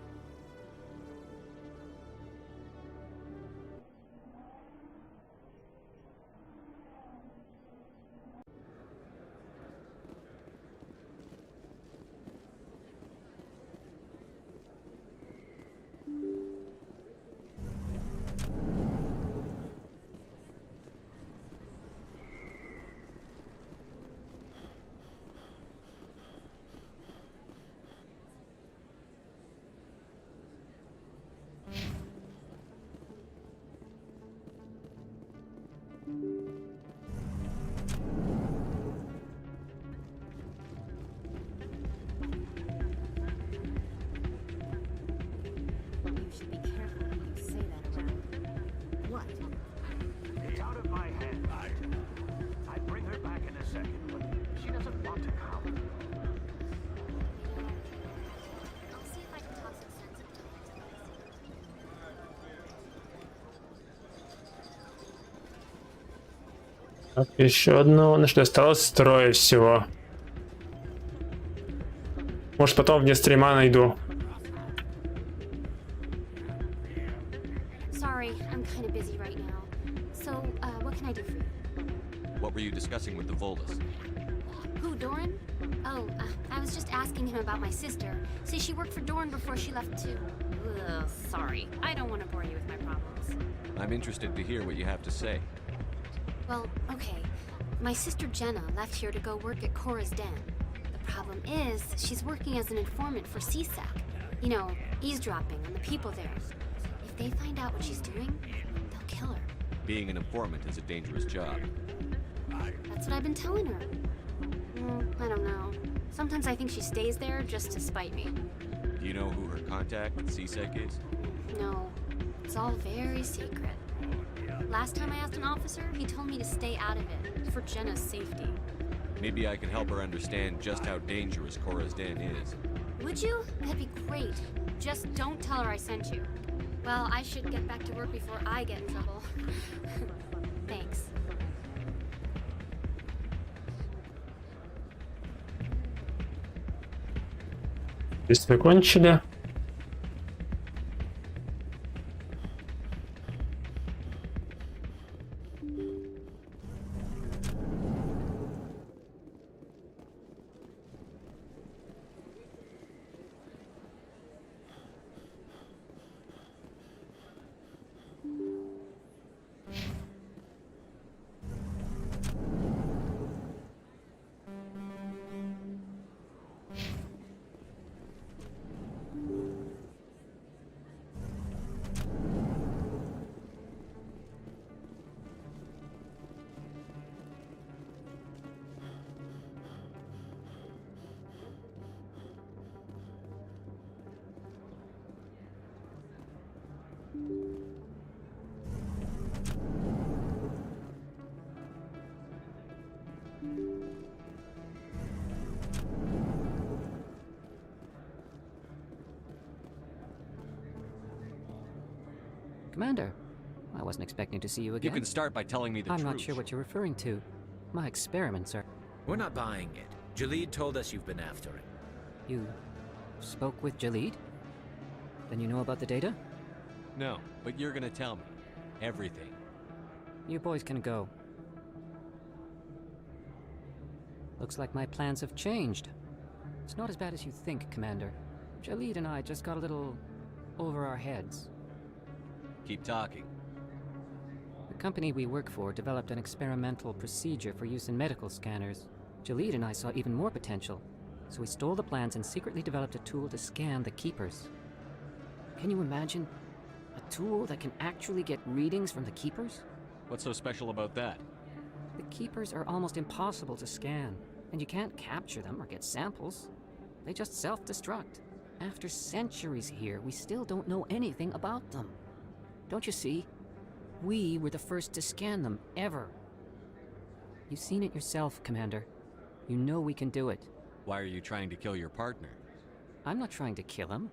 Так, еще одно. Значит, осталось трое всего. Может, потом вне стрима найду. Sorry, I'm kind of busy right now. So, what can I do for you? What were you discussing with the Volus? Who, Doran? Oh, I was just asking him about my sister. See, she worked for Doran before she left too. Ugh, sorry. I don't want to bore you with my problems. I'm interested to hear what you have to say. Well, okay. My sister Jenna left here to go work at Cora's Den. The problem is, she's working as an informant for CSAC. You know, eavesdropping on the people there. If they find out what she's doing, they'll kill her. Being an informant is a dangerous job. That's what I've been telling her. I don't know. Sometimes I think she stays there just to spite me. Do you know who her contact at CSEC is? No, it's all very secret. Last time I asked an officer, he told me to stay out of it, for Jenna's safety. Maybe I can help her understand just how dangerous Cora's Den is. Would you? That'd be great. Just don't tell her I sent you. Well, I should get back to work before I get in trouble. Thanks. Действия кончили. Commander, I wasn't expecting to see you again. You can start by telling me the I'm truth. not sure what you're referring to. My experiments are... We're not buying it. Jalid told us you've been after him. You spoke with Jalid? Then you know about the data? No, but you're gonna tell me. Everything. You boys can go. Looks like my plans have changed. It's not as bad as you think, Commander. Jalid and I just got a little over our heads. Keep talking. The company we work for developed an experimental procedure for use in medical scanners. Jalid and I saw even more potential, so we stole the plans and secretly developed a tool to scan the Keepers. Can you imagine? A tool that can actually get readings from the Keepers? What's so special about that? The Keepers are almost impossible to scan, and you can't capture them or get samples. They just self-destruct. After centuries here, we still don't know anything about them. Don't you see? We were the first to scan them, ever. You've seen it yourself, Commander. You know we can do it. Why are you trying to kill your partner? I'm not trying to kill him.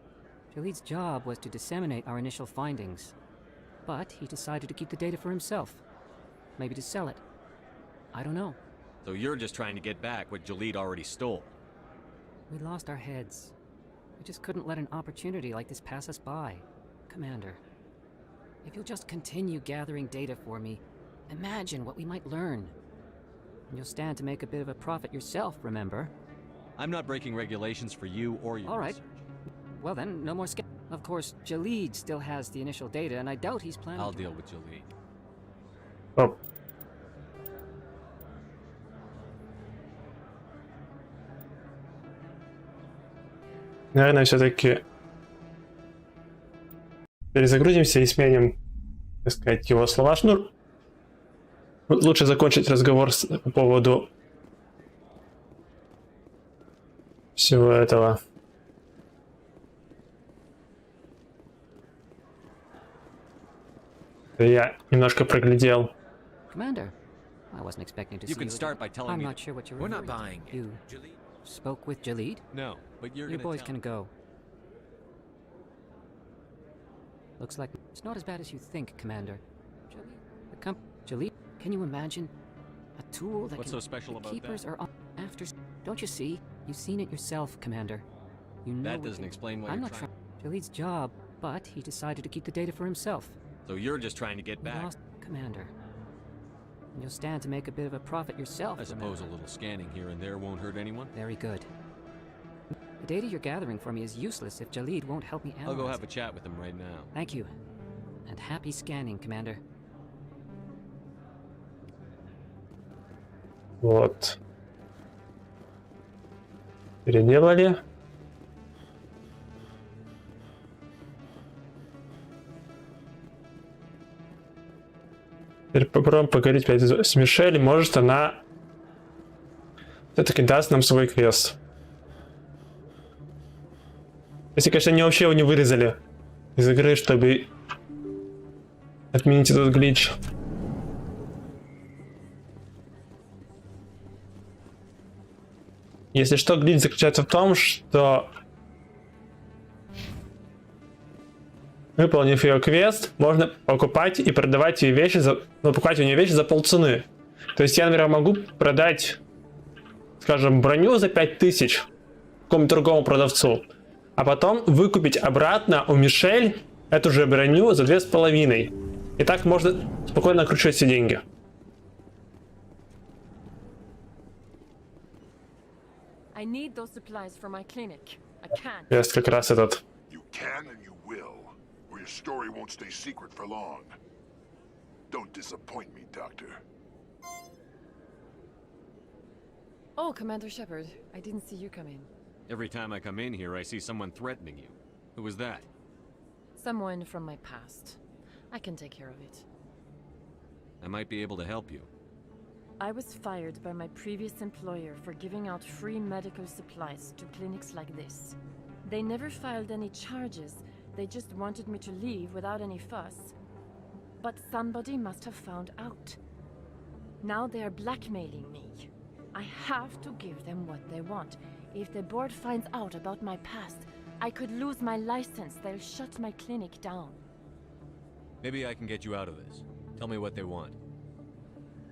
Jalid's job was to disseminate our initial findings. But he decided to keep the data for himself. Maybe to sell it. I don't know. So you're just trying to get back what Jalid already stole. We lost our heads. We just couldn't let an opportunity like this pass us by. Commander, if you'll just continue gathering data for me, imagine what we might learn. And you'll stand to make a bit of a profit yourself, remember? I'm not breaking regulations for you or your All right. research. Well then, no more Of course, Jalid still has the initial data, and I doubt he's planning I'll to... deal with Jalid. Оп. Наверное, все-таки перезагрузимся и сменим, так сказать, его слова шнур. Лучше закончить разговор по поводу всего этого. Я немножко проглядел. Commander, I wasn't expecting to see You can start by telling I'm me. not sure what you're We're not referring buying to. You spoke with Jalid? No, but you're You gonna boys tell can me. go. Looks like it's not as bad as you think, Commander. Jalid, can you imagine? A tool that What's can... so special the about keepers that? are after... Don't you see? You've seen it yourself, Commander. You know That what doesn't they- explain why I'm you're not trying... Jaleed's job, but he decided to keep the data for himself. So you're just trying to get We back. lost Commander. And you'll stand to make a bit of a profit yourself. I suppose a little scanning here and there won't hurt anyone? Very good. The data you're gathering for me is useless if Jaleed won't help me analyze I'll go have it. a chat with him right now. Thank you. And happy scanning, Commander. Вот. Переделали. Теперь попробуем поговорить опять с Мишель. Может, она все-таки даст нам свой квест. Если, конечно, они вообще его не вырезали из игры, чтобы отменить этот глич. Если что, глич заключается в том, что, выполнив ее квест, можно покупать и продавать ее вещи покупать у нее вещи за полцены. То есть я, например, могу продать, скажем, броню за 5000 какому-то другому продавцу, а потом выкупить обратно у Мишель эту же броню за 2500. И так можно спокойно накручивать все деньги. I need those supplies for my clinic. I can't. Квест как раз этот. You can and you will, or your story won't stay secret for long. Don't disappoint me, Doctor. Oh, Commander Shepard, I didn't see you come in. Every time I come in here, I see someone threatening you. Who was that? Someone from my past. I can take care of it. I might be able to help you. I was fired by my previous employer for giving out free medical supplies to clinics like this. They never filed any charges, they just wanted me to leave without any fuss. But somebody must have found out. Now they are blackmailing me. I have to give them what they want. If the board finds out about my past, I could lose my license. They'll shut my clinic down. Maybe I can get you out of this. Tell me what they want.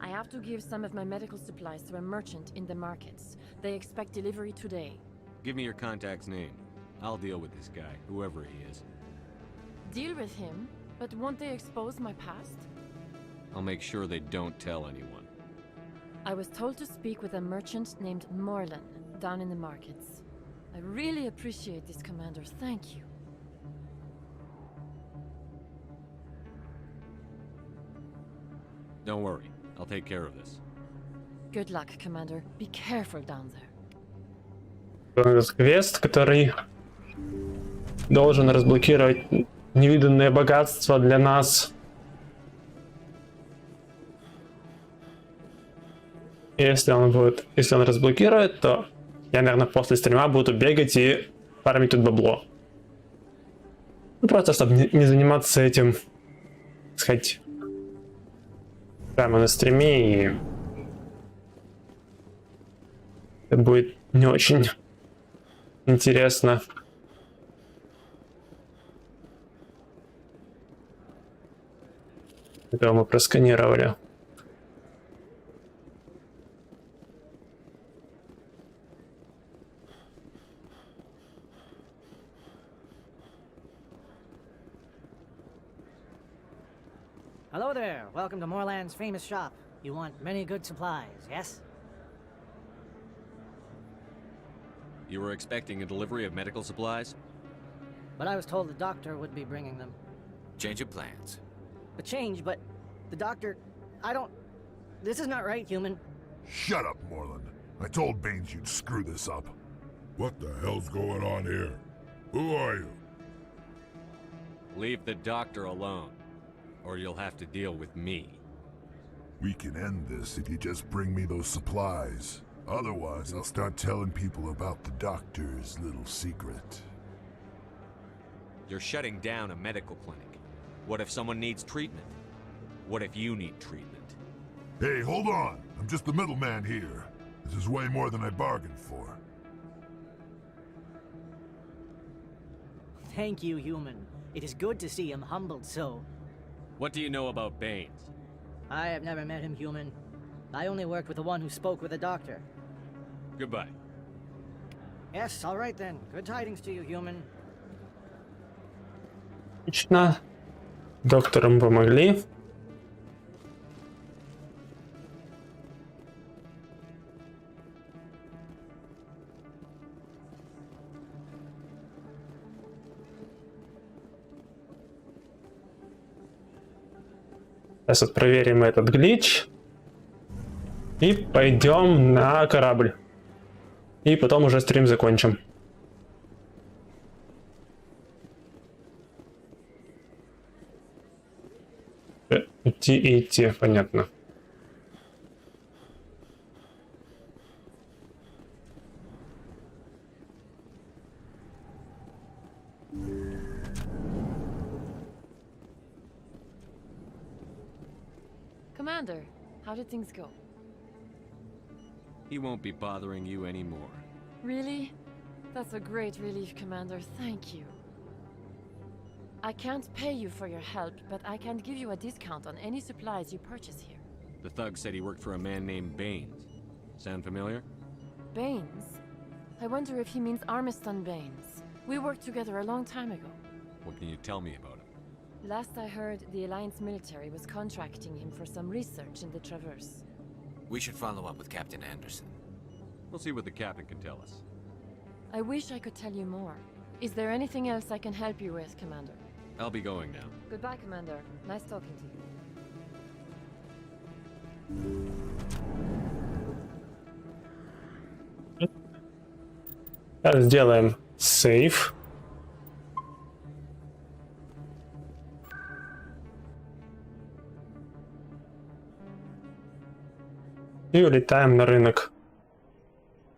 I have to give some of my medical supplies to a merchant in the markets. They expect delivery today. Give me your contact's name. I'll deal with this guy, whoever he is. Deal with him? But won't they expose my past? I'll make sure they don't tell anyone. I was told to speak with a merchant named Morlan down in the markets. I really appreciate this, Commander. Thank you. Don't worry. I'll take care of this. Good luck, Commander. Be careful down there. Квест, который должен разблокировать невиданное богатство для нас. Если он разблокирует, то я, наверное, после стрима буду бегать и фармить тут бабло. Ну, просто, чтобы не заниматься этим, так сказать, прямо на стриме, и это будет не очень интересно. Это мы просканировали. Hello there. Welcome to Moorland's famous shop. You want many good supplies, yes? You were expecting a delivery of medical supplies? But I was told the doctor would be bringing them. Change of plans. A change, but the doctor... I don't... This is not right, human. Shut up, Moreland. I told Baines you'd screw this up. What the hell's going on here? Who are you? Leave the doctor alone, or you'll have to deal with me. We can end this if you just bring me those supplies. Otherwise, I'll start telling people about the doctor's little secret. You're shutting down a medical clinic. What if someone needs treatment? What if you need treatment? Hey, hold on. I'm just the middleman here. This is way more than I bargained for. Thank you, human. It is good to see him humbled so. What do you know about Baines? I have never met him, human. I only worked with the one who spoke with the doctor. Goodbye. Yes, all right then. Good tidings to you, human. Отлично. Докторам помогли. Сейчас вот проверим этот глич. И пойдем на корабль. И потом уже стрим закончим. Идти и идти, понятно. Commander, how did things go? He won't be bothering you anymore. Really? That's a great relief, Commander. Thank you. I can't pay you for your help, but I can give you a discount on any supplies you purchase here. The thug said he worked for a man named Baines. Sound familiar? Baines? I wonder if he means Armiston Baines. We worked together a long time ago. What can you tell me about him? Last I heard, the Alliance military was contracting him for some research in the Traverse. We should follow up with Captain Anderson. We'll see what the captain can tell us. I wish I could tell you more. Is there anything else I can help you with, Commander? I'll be going now. Goodbye, Commander. Nice talking to you. Сделаем сейв. И улетаем на рынок.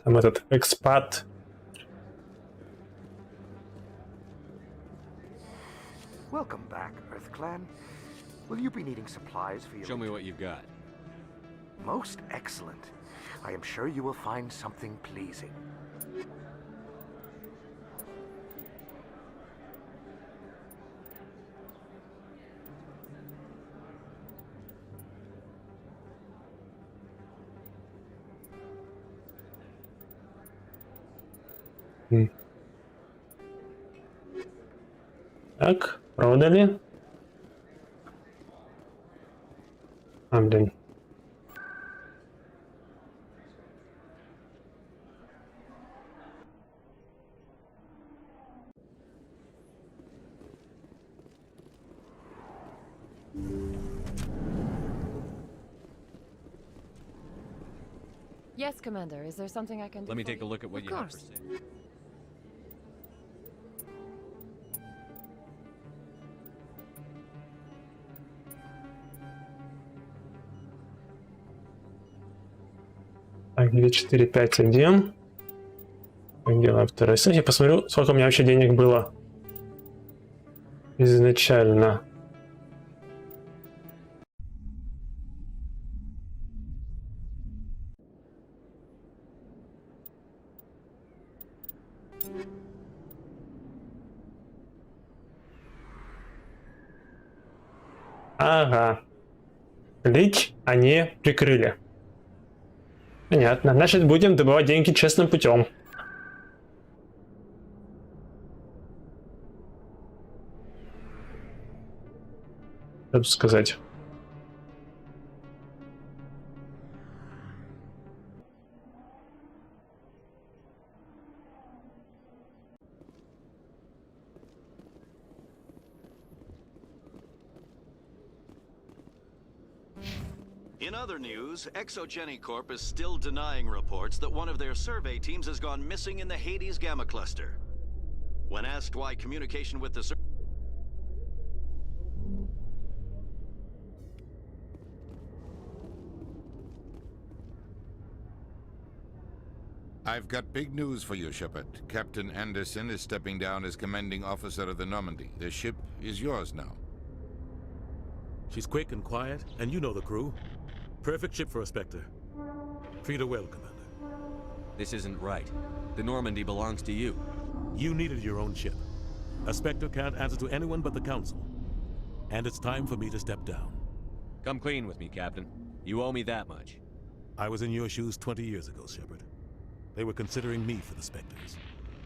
Там этот экспат. Welcome back, Earth Clan. Will you be needing supplies for your... Show me what you've got. Most excellent. I am sure you will find something pleasing. Так, продали. Блин. Yes, Commander. Is there something I can do? Let me for take a you? look at what Of you have course. for sale. Так, 2, 4, 5, 1. Делаем второй сейф. Я посмотрю, сколько у меня вообще денег было изначально. Ага. Лич они прикрыли. Понятно. Значит, будем добывать деньги честным путем. Что тут сказать? In other news, Exogeny Corp is still denying reports that one of their survey teams has gone missing in the Hades Gamma Cluster. When asked why communication with the I've got big news for you, Shepard. Captain Anderson is stepping down as commanding officer of the Normandy. The ship is yours now. She's quick and quiet, and you know the crew. Perfect ship for a Spectre. Treat her well, Commander. This isn't right. The Normandy belongs to you. You needed your own ship. A Spectre can't answer to anyone but the Council. And it's time for me to step down. Come clean with me, Captain. You owe me that much. I was in your shoes 20 years ago, Shepard. They were considering me for the Spectres.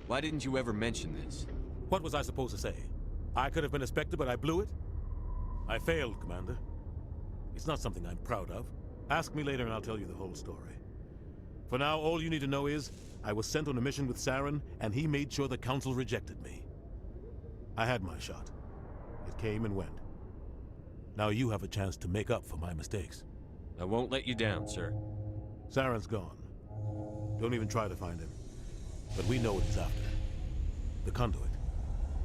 Why didn't you ever mention this? What was I supposed to say? I could have been a Spectre, but I blew it? I failed, Commander. It's not something I'm proud of. Ask me later and I'll tell you the whole story. For now, all you need to know is, I was sent on a mission with Saren, and he made sure the Council rejected me. I had my shot. It came and went. Now you have a chance to make up for my mistakes. I won't let you down, sir. Saren's gone. Don't even try to find him. But we know what he's after. The conduit.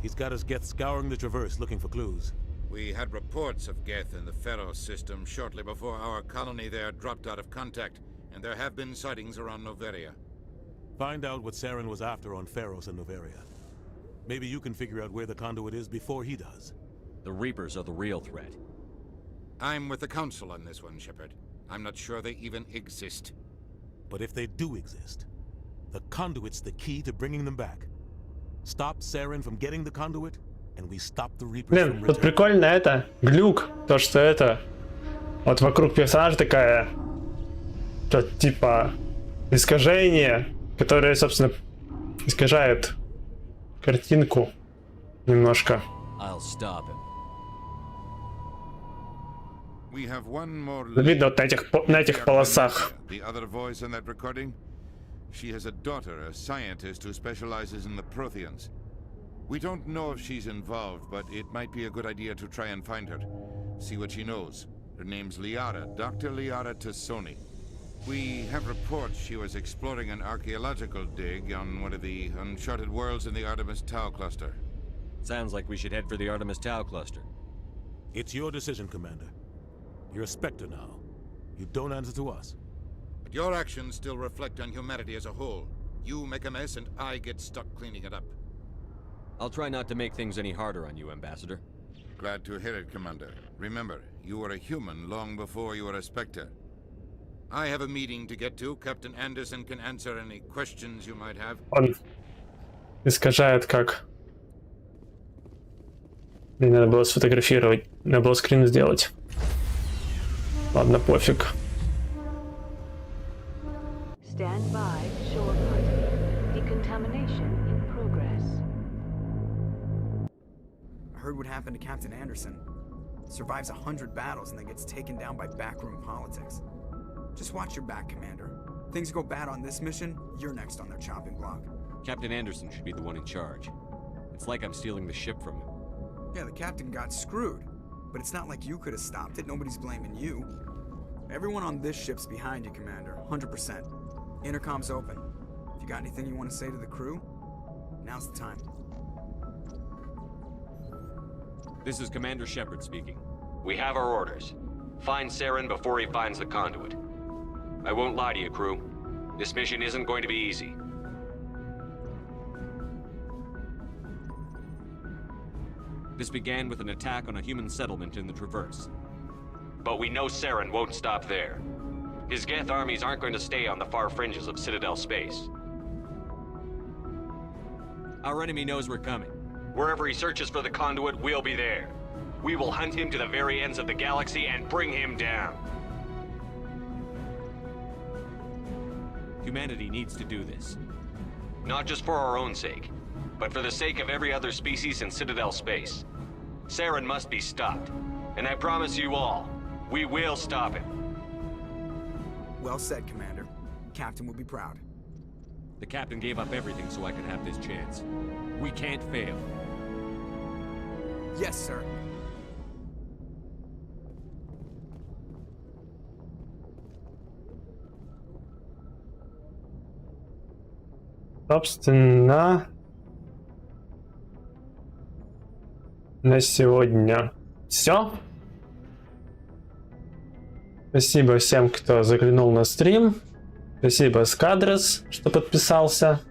He's got his Geth scouring the Traverse looking for clues. We had reports of Geth in the Pharaoh system shortly before our colony there dropped out of contact, and there have been sightings around Noveria. Find out what Saren was after on Pharos and Noveria. Maybe you can figure out where the conduit is before he does. The Reapers are the real threat. I'm with the Council on this one, Shepard. I'm not sure they even exist. But if they do exist, the conduit's the key to bringing them back. Stop Saren from getting the conduit, and we stop the Reapers from Блин, тут прикольно это, глюк, то что это, вот вокруг персонажа такая, что типа искажение, которое, собственно, искажает картинку немножко. I'll stop him. We have one more Видно вот на этих полосах. The other voice in that recording? She has a daughter, a scientist who specializes in the Protheans. We don't know if she's involved, but it might be a good idea to try and find her. See what she knows. Her name's Liara, Dr. Liara Tassoni. We have reports she was exploring an archaeological dig on one of the uncharted worlds in the Artemis Tau cluster. Sounds like we should head for the Artemis Tau cluster. It's your decision, Commander. You're a Spectre now. You don't answer to us. But your actions still reflect on humanity as a whole. You make a mess and I get stuck cleaning it up. I'll try not to make things any harder on you, Ambassador. Glad to hear it, Commander. Remember, you were a human long before you were a Spectre. I have a meeting to get to. Captain Anderson can answer any questions you might have. Он искажает как. Мне надо было сфотографировать, надо было скрин сделать. Ладно, пофиг. Stand by, Shepard. Decontamination in progress. I heard what happened to Captain Anderson. Survives 100 battles and then gets taken down by backroom politics. Just watch your back, Commander. Things go bad on this mission, you're next on their chopping block. Captain Anderson should be the one in charge. It's like I'm stealing the ship from him. Yeah, the captain got screwed. But it's not like you could have stopped it. Nobody's blaming you. Everyone on this ship's behind you, Commander. 100%. Intercom's open. If you got anything you want to say to the crew, now's the time. This is Commander Shepard speaking. We have our orders. Find Saren before he finds the conduit. I won't lie to you, crew. This mission isn't going to be easy. This began with an attack on a human settlement in the Traverse. But we know Saren won't stop there. His Geth armies aren't going to stay on the far fringes of Citadel space. Our enemy knows we're coming. Wherever he searches for the conduit, we'll be there. We will hunt him to the very ends of the galaxy and bring him down. Humanity needs to do this. Not just for our own sake, but for the sake of every other species in Citadel space. Saren must be stopped. And I promise you all, we will stop him. Well said, Commander. Captain will be proud. The captain gave up everything so I could have this chance. We can't fail. Yes, sir. Собственно, на сегодня все. Спасибо всем, кто заглянул на стрим. Спасибо Скадрес, что подписался.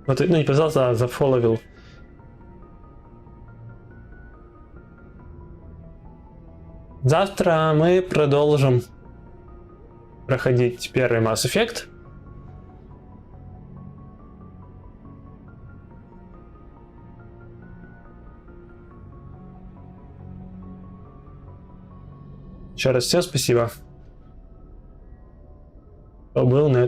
Вот, ну, не подписался, а зафоловил. Завтра мы продолжим проходить первый Mass Effect. Еще раз всем спасибо. Кто был на этом